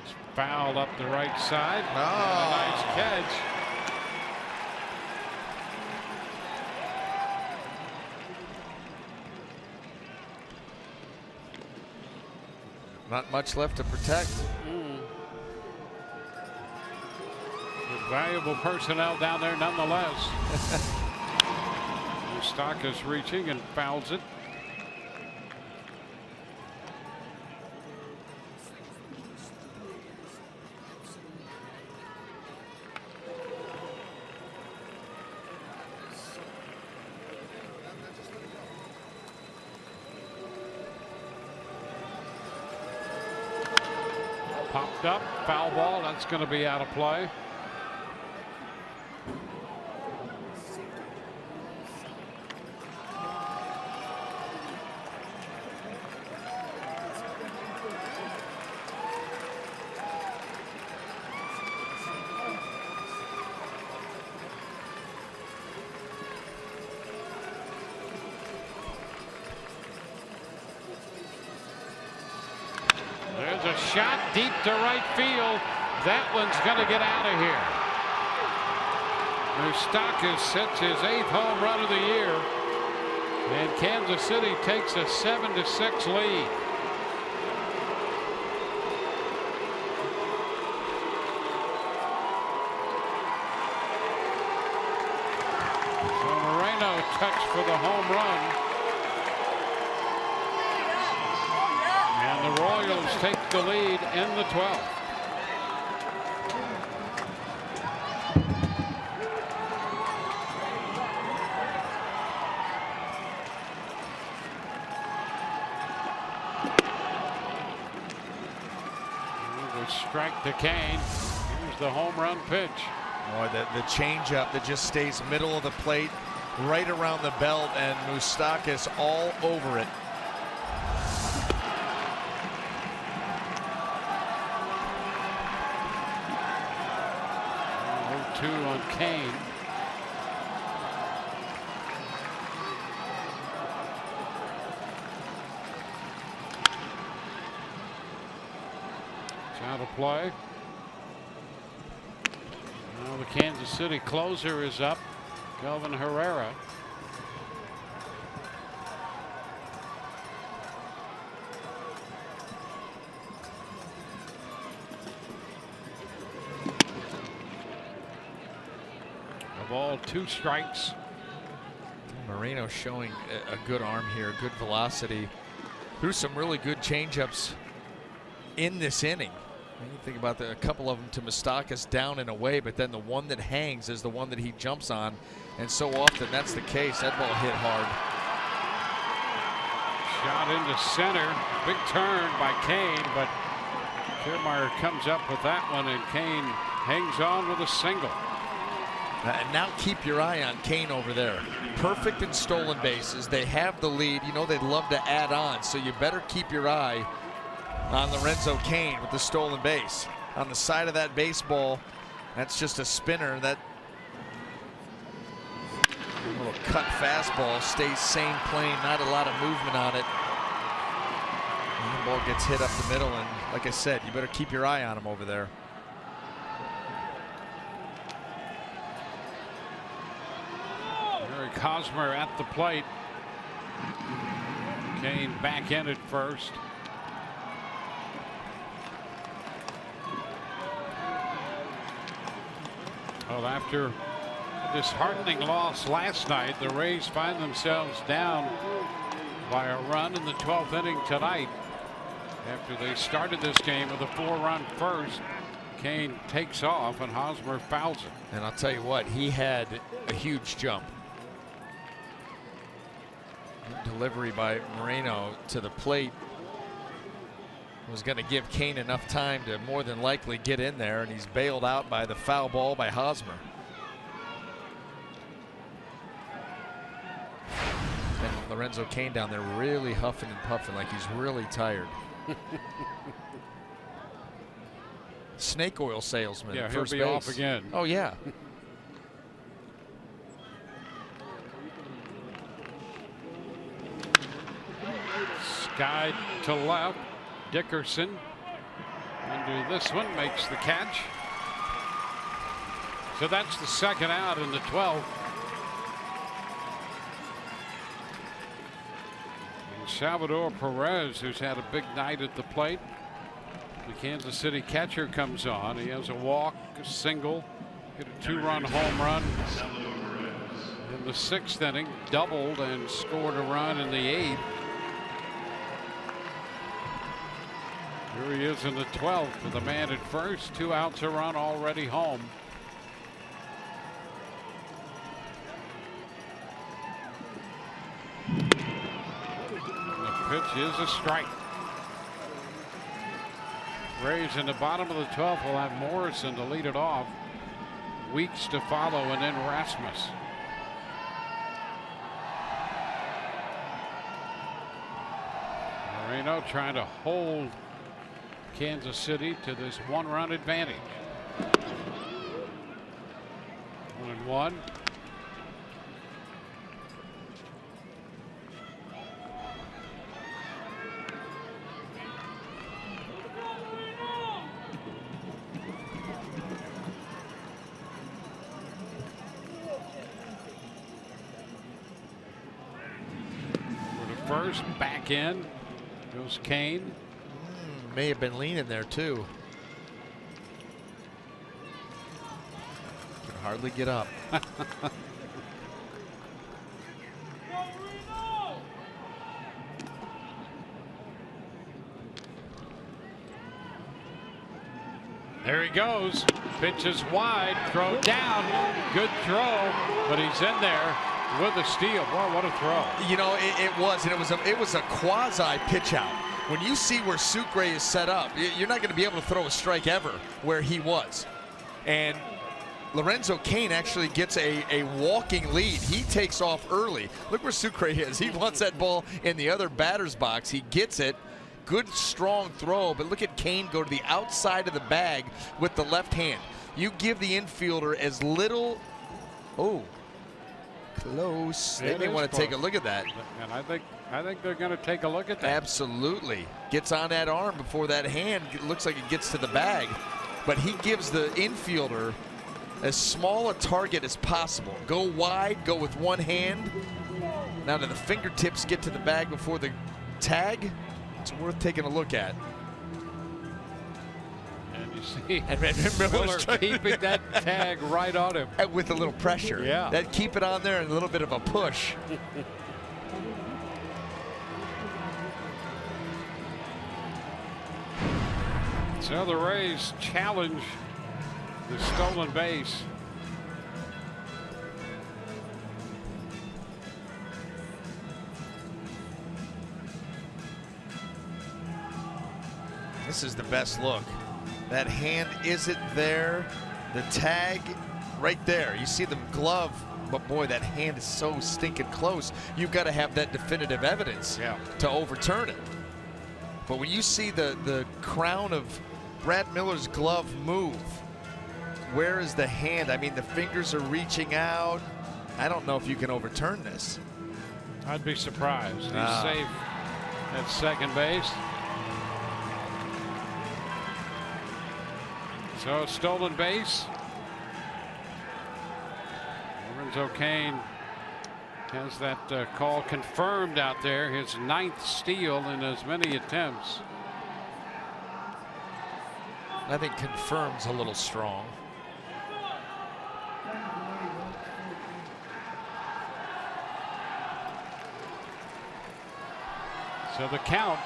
It's fouled up the right side. Oh. Nice catch. Not much left to protect. With valuable personnel down there nonetheless. Moustakas reaching and fouls it. Popped up, foul ball, that's going to be out of play. There's a shot deep to right field. That one's going to get out of here. Moustakas sets his 8th home run of the year. And Kansas City takes a 7-6 lead. So Moreno touched for the home run. And the Royals take the lead in the 12th. Strike to Kane. Here's the home run pitch. Boy, the changeup that just stays middle of the plate, right around the belt, and Moustakas all over it. Two on Kane. It's out of play. Now the Kansas City closer is up, Kelvin Herrera. Ball, 2 strikes. Moreno showing a good arm here, good velocity. Threw some really good changeups in this inning. You think about a couple of them to Moustakas down and away, but then the one that hangs is the one that he jumps on, and so often that's the case. That ball hit hard. Shot into center. Big turn by Kane, but Kiermaier comes up with that one, and Kane hangs on with a single. And now keep your eye on Kane over there. Perfect in stolen bases. They have the lead. You know they'd love to add on, so you better keep your eye on Lorenzo Kane with the stolen base. On the side of that baseball, that's just a spinner. That little cut fastball stays same plane, not a lot of movement on it. And the ball gets hit up the middle, and like I said, you better keep your eye on him over there. Hosmer at the plate. Kane back in at first. Well, after a disheartening loss last night, the Rays find themselves down by a run in the 12th inning tonight. After they started this game with a 4-run first, Kane takes off and Hosmer fouls it. And I'll tell you what, he had a huge jump. Delivery by Moreno to the plate was going to give Kane enough time to more than likely get in there, and he's bailed out by the foul ball by Hosmer. And Lorenzo Kane down there really huffing and puffing like he's really tired. Snake oil salesman. Yeah, at he'll first be base. off again. Oh yeah. Guy to left. Dickerson into this one, makes the catch. So that's the second out in the 12th. And Salvador Perez, who's had a big night at the plate. The Kansas City catcher comes on. He has a walk, a single, hit a 2-run home run in the 6th inning, doubled and scored a run in the 8th. Here he is in the 12th with a man at first, 2 outs, a run, already home. The pitch is a strike. Rays in the bottom of the 12th will have Morrison to lead it off. Weeks to follow, and then Rasmus. Moreno trying to hold Kansas City to this 1-run advantage. 1-1. For the first, back in goes Kane. May have been leaning there too. Can hardly get up. There he goes. Pitch is wide. Throw down. Good throw, but he's in there with a steal. Boy, what a throw! You know, it was a quasi pitch out. When you see where Sucre is set up, you're not going to be able to throw a strike ever where he was. And Lorenzo Kane actually gets a walking lead. He takes off early. Look where Sucre is. He wants that ball in the other batter's box. He gets it. Good, strong throw, but look at Kane go to the outside of the bag with the left hand. You give the infielder as little. Oh, close. They may want to take a look at that. And I think they're going to take a look at that. Absolutely. Gets on that arm before that hand. It looks like it gets to the bag. But he gives the infielder as small a target as possible. Go wide, go with one hand. Now do the fingertips get to the bag before the tag? It's worth taking a look at. And you see And Miller keeping that tag right on him. With a little pressure. Yeah. That keep it on there and a little bit of a push. So the Rays challenge the stolen base. This is the best look. That hand isn't there. The tag right there. You see the glove, but boy, that hand is so stinking close. You've got to have that definitive evidence to overturn it. But when you see the crown of Brad Miller's glove move, where is the hand? I mean, the fingers are reaching out. I don't know if you can overturn this. I'd be surprised. He's safe at second base. So stolen base. Lorenzo Cain has that call confirmed out there. His 9th steal in as many attempts. I think confirms a little strong. So the count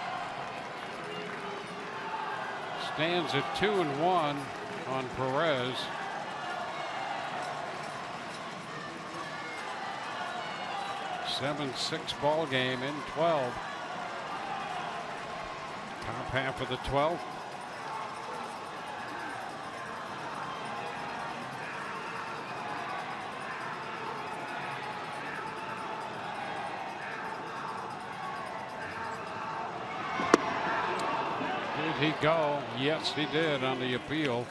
stands at 2-1 on Perez. (7-6) ball game in 12. Top half of the 12th. Did he go? Yes, he did on the appeal.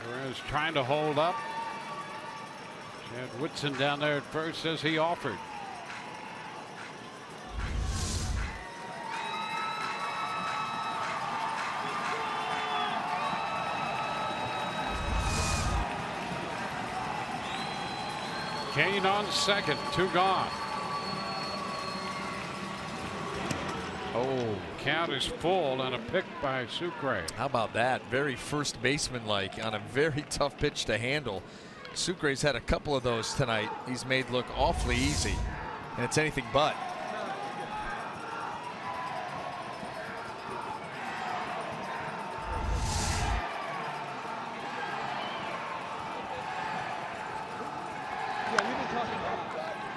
Perez trying to hold up. Chad Whitson down there at first says he offered. Cain on second, 2 gone. Oh, count is full and a pick by Sucre. How about that? Very first baseman-like on a very tough pitch to handle. Sucre's had a couple of those tonight. He's made look awfully easy, and it's anything but.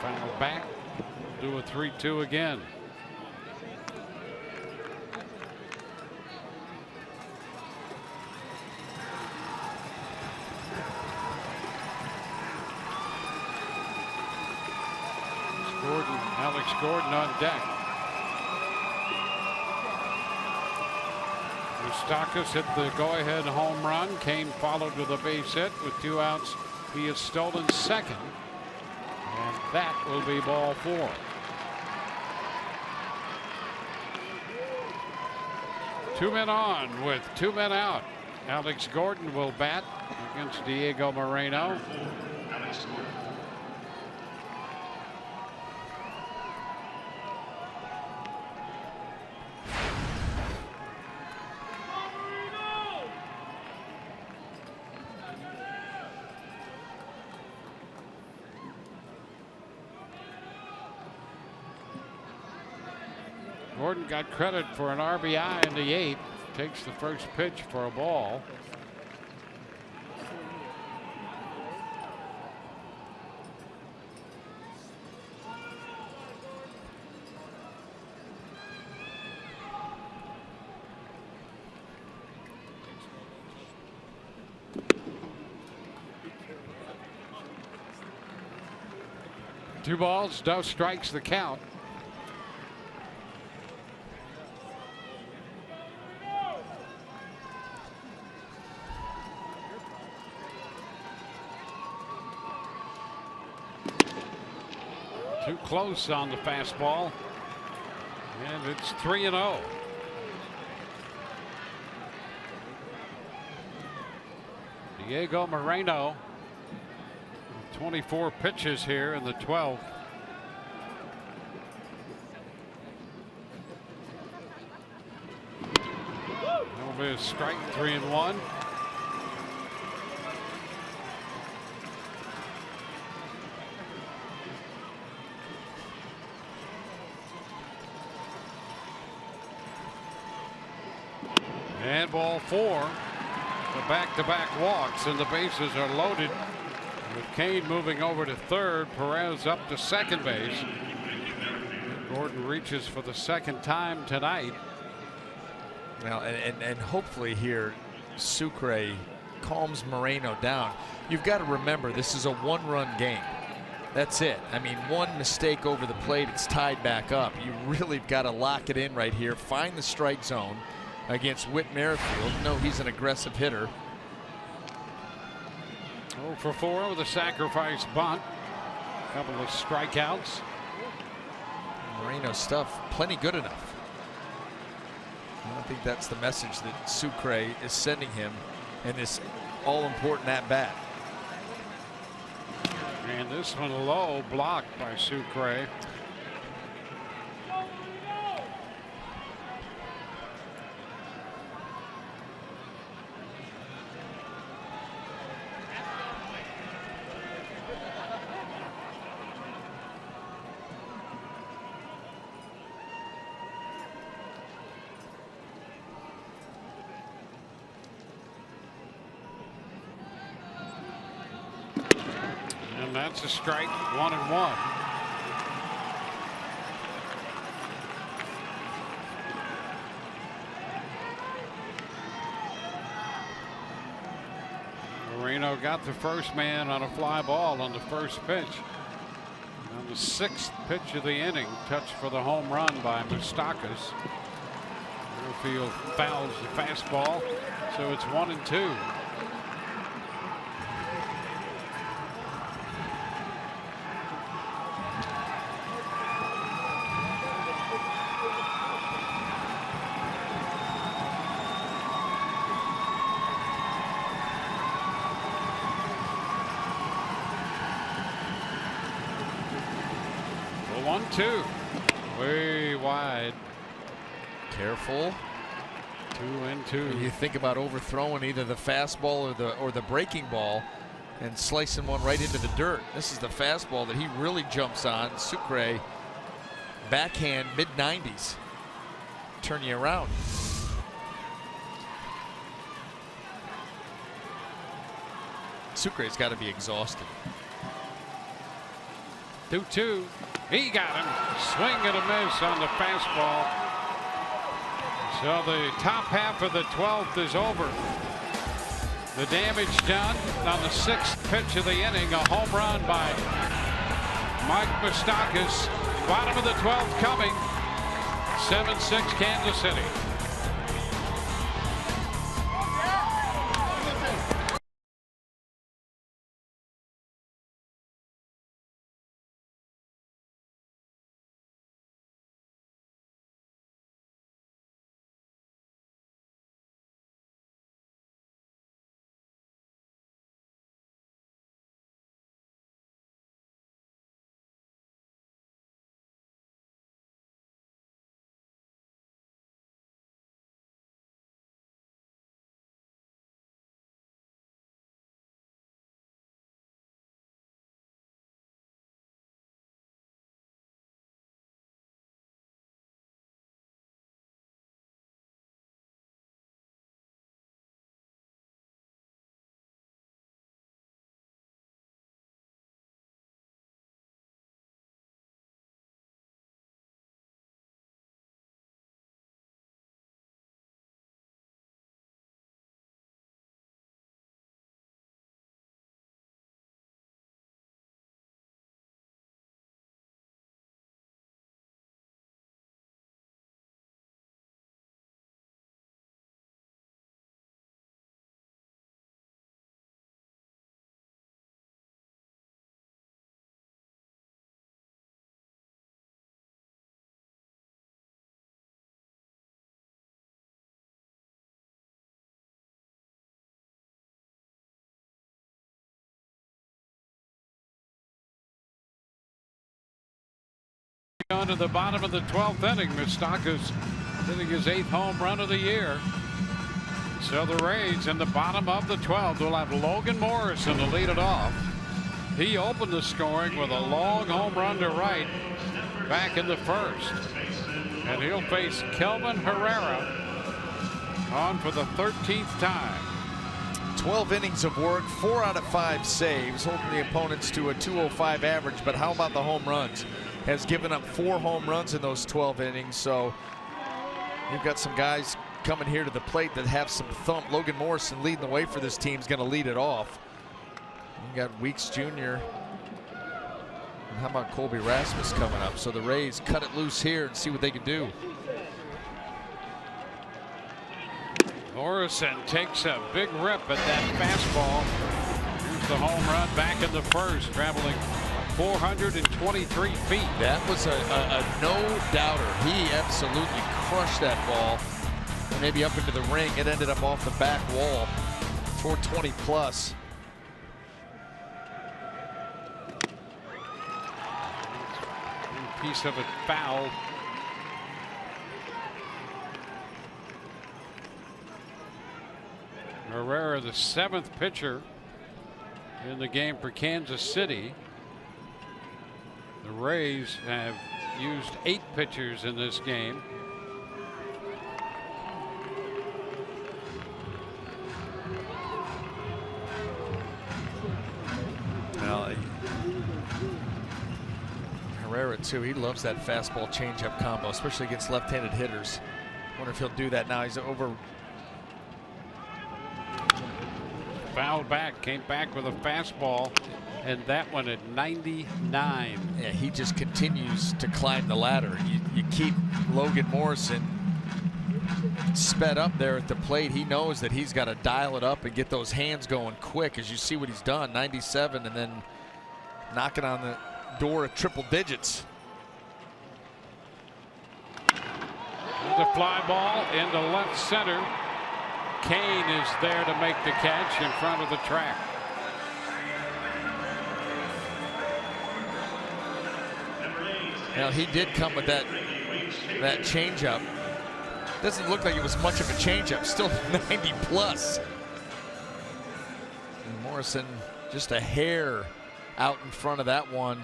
Final back. Do a 3-2 again. Alex Gordon on deck. Moustakas hit the go-ahead home run. Cain followed with a base hit with 2 outs. He has stolen second, and that will be ball 4. Two men on with 2 men out. Alex Gordon will bat against Diego Moreno. Gordon got credit for an RBI in the 8th. Takes the first pitch for a ball. Two balls, no strikes the count. Too close on the fastball, and it's 3-0. Diego Moreno, 24 pitches here in the 12th. That'll be a strike, 3-1. And ball 4. The back-to-back walks, and the bases are loaded. With Kane moving over to third, Perez up to second base. Gordon reaches for the second time tonight. Now, and hopefully here, Sucre calms Moreno down. You've got to remember, this is a one-run game. That's it. I mean, one mistake over the plate, it's tied back up. You really got to lock it in right here. Find the strike zone against Whit Merrifield. No, he's an aggressive hitter. 0 for 4 with a sacrifice bunt. A couple of strikeouts. Moreno stuff plenty good enough. I don't think that's the message that Sucre is sending him in this all-important at-bat. And this one low, blocked by Sucre. And that's a strike, 1-1. Moreno got the first man on a fly ball on the first pitch. On the 6th pitch of the inning, touched for the home run by Moustakas. Merrifield fouls the fastball, so it's 1-2. The 1-2, way wide. Careful. 2-2. You think about overthrowing either the fastball or the breaking ball and slicing one right into the dirt. This is the fastball that he really jumps on. Sucre, backhand, mid-90s. Turn you around. Sucre's got to be exhausted. 2-2. He got him. Swing and a miss on the fastball. So the top half of the 12th is over. The damage done on the 6th pitch of the inning. A home run by Mike Moustakas. Bottom of the 12th coming. 7-6 Kansas City. On to the bottom of the 12th inning. Moustakas hitting his 8th home run of the year. So the Rays in the bottom of the 12th will have Logan Morrison to lead it off. He opened the scoring with a long home run to right back in the 1st. And he'll face Kelvin Herrera on for the 13th time. 12 innings of work, 4 out of 5 saves, holding the opponents to a 205 average. But how about the home runs? Has given up 4 home runs in those 12 innings. So you've got some guys coming here to the plate that have some thump. Logan Morrison leading the way for this team is going to lead it off. You got Weeks Jr. And how about Colby Rasmus coming up? So the Rays cut it loose here and see what they can do. Morrison takes a big rip at that fastball. Here's the home run back in the first, traveling 423 feet. That was a no-doubter. He absolutely crushed that ball. Maybe up into the ring. It ended up off the back wall. 420 plus. Piece of it foul. Herrera, the 7th pitcher in the game for Kansas City. The Rays have used 8 pitchers in this game. Well, Herrera too, he loves that fastball changeup combo, especially against left-handed hitters. Wonder if he'll do that now. He's over. Fouled back, came back with a fastball, and that one at 99. Yeah, he just continues to climb the ladder. You keep Logan Morrison sped up there at the plate. He knows that he's got to dial it up and get those hands going quick, as you see what he's done. 97 and then knocking on the door at triple digits. The fly ball into left center. Kane is there to make the catch in front of the track. Now he did come with that changeup. Doesn't look like it was much of a changeup. Still 90 plus. And Morrison just a hair out in front of that one.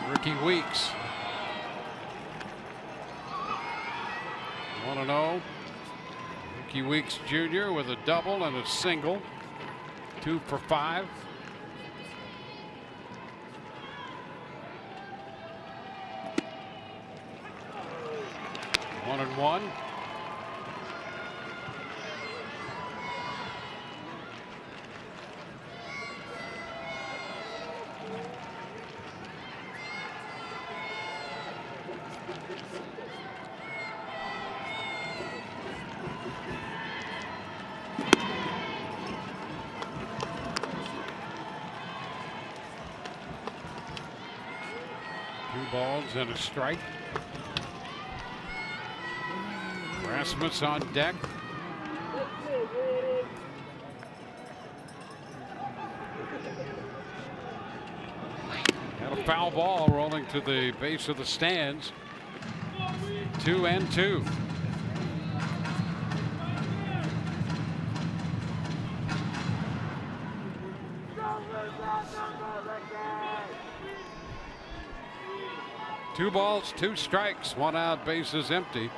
Ricky Weeks. 1-0. Ricky Weeks Jr. with a double and a single. 2 for 5. One and one. Balls and a strike. Rasmus on deck. Got a foul ball rolling to the base of the stands. 2-2. Two balls, 2 strikes, 1 out, bases empty.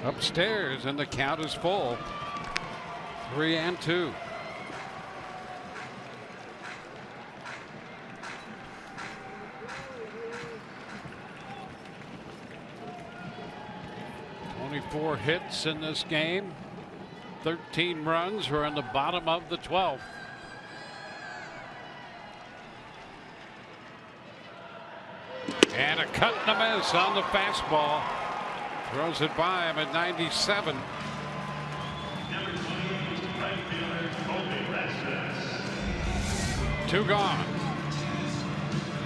Upstairs, and the count is full. 3-2. Four hits in this game. 13 runs. We're in the bottom of the 12th. And a cut and a miss on the fastball. Throws it by him at 97. Two gone.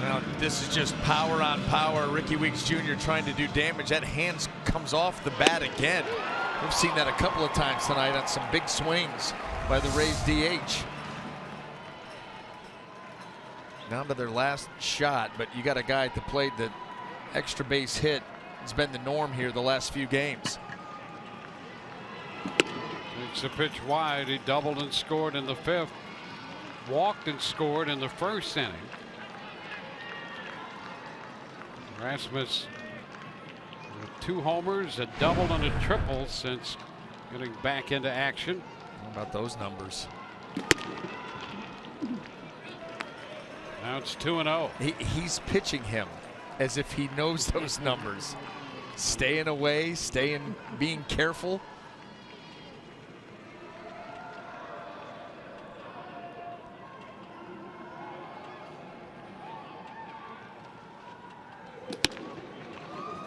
Well, this is just power on power. Ricky Weeks Jr. trying to do damage. That hand comes off the bat again. We've seen that a couple of times tonight on some big swings by the Rays DH. down to their last shot, but you got a guy at the plate that extra base hit has been the norm here the last few games. It's a pitch wide. He doubled and scored in the 5th. Walked and scored in the 1st inning. Rasmus with 2 homers, a double and a triple since getting back into action. How about those numbers? Now it's 2-0. He's pitching him as if he knows those numbers. Staying away, being careful.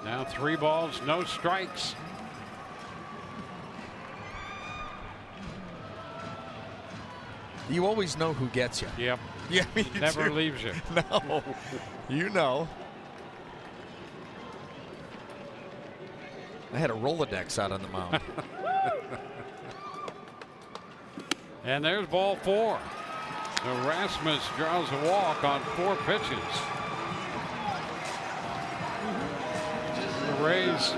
Now 3 balls, no strikes. You always know who gets you. Yep. Yeah, me Never too. leaves you. No, you know. I had a Rolodex out on the mound. And there's ball 4. So Rasmus draws a walk on 4 pitches. The Rays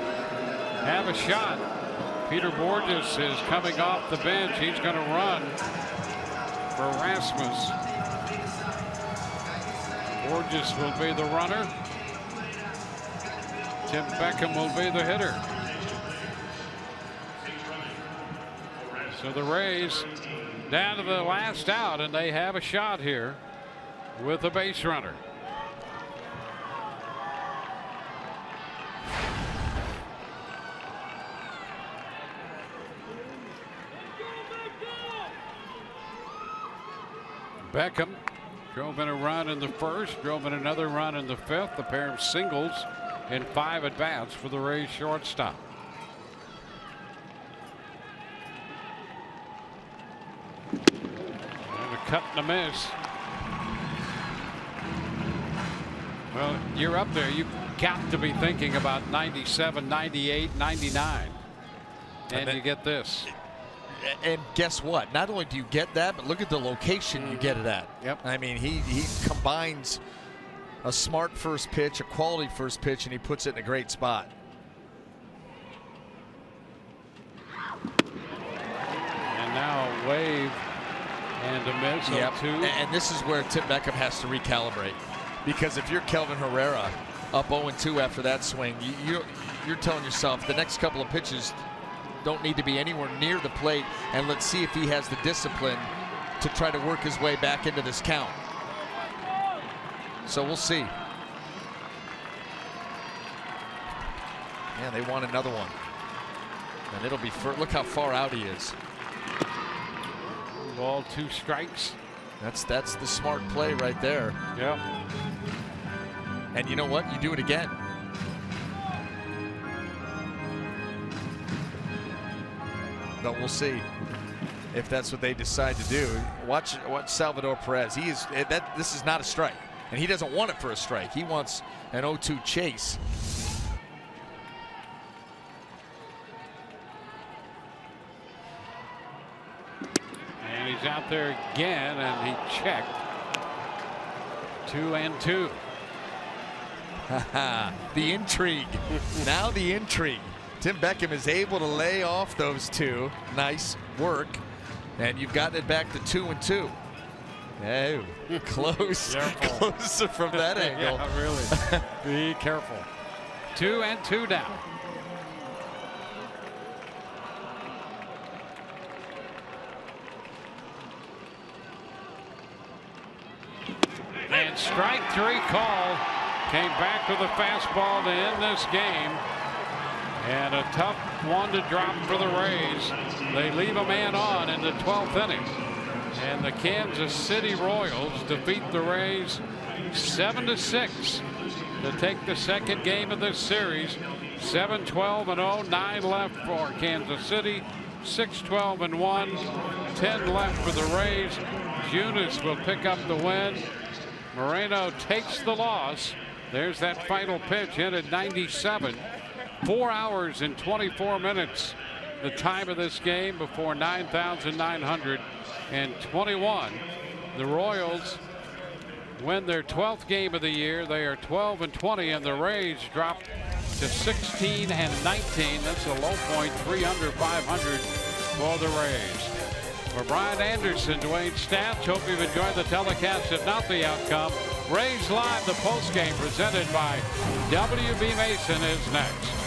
have a shot. Peter Borges is coming off the bench. He's going to run for Rasmus. Borges will be the runner. Tim Beckham will be the hitter. So the Rays down to the last out, and they have a shot here with a base runner. Beckham drove in a run in the 1st, drove in another run in the 5th, a pair of singles in 5 at-bats for the Rays shortstop. And a cut and a miss. Well, you're up there. You've got to be thinking about 97, 98, 99. And you get this. And guess what? Not only do you get that, but look at the location you get it at. Yep. I mean, he combines a smart first pitch, a quality first pitch, and he puts it in a great spot. And now a wave and a miss. Yep. 0-2. And this is where Tim Beckham has to recalibrate. Because if you're Kelvin Herrera up 0-2 after that swing, you're telling yourself the next couple of pitches don't need to be anywhere near the plate, and let's see if he has the discipline to try to work his way back into this count. So we'll see. Yeah, they want another one. And it'll be look how far out he is. Ball, 2 strikes. That's the smart play right there. Yep. And you know what? You do it again. But we'll see if that's what they decide to do. Watch Salvador Perez. This is not a strike, and he doesn't want it for a strike. He wants an 0-2 chase. And he's out there again, and he checked. 2-2. The intrigue. Now the intrigue. Tim Beckham is able to lay off those 2. Nice work. And you've gotten it back to 2-2. Oh, close. Closer from that angle. Yeah, really. Be careful. 2-2 down. And strike 3 call. Came back with a fastball to end this game. And a tough one to drop for the Rays. They leave a man on in the 12th inning. And the Kansas City Royals defeat the Rays 7-6 to take the second game of this series. 7-12-0, 9 left for Kansas City, 6-12-1, 10 left for the Rays. Junis will pick up the win. Moreno takes the loss. There's that final pitch in at 97. 4 hours and 24 minutes the time of this game before 9,921. The Royals win their 12th game of the year. They are 12-20, and the Rays dropped to 16-19. That's a low point, 3 under 500 for the Rays. For Brian Anderson, Dwayne Stats, hope you've enjoyed the telecast. If not the outcome, Rays Live, the postgame presented by WB Mason is next.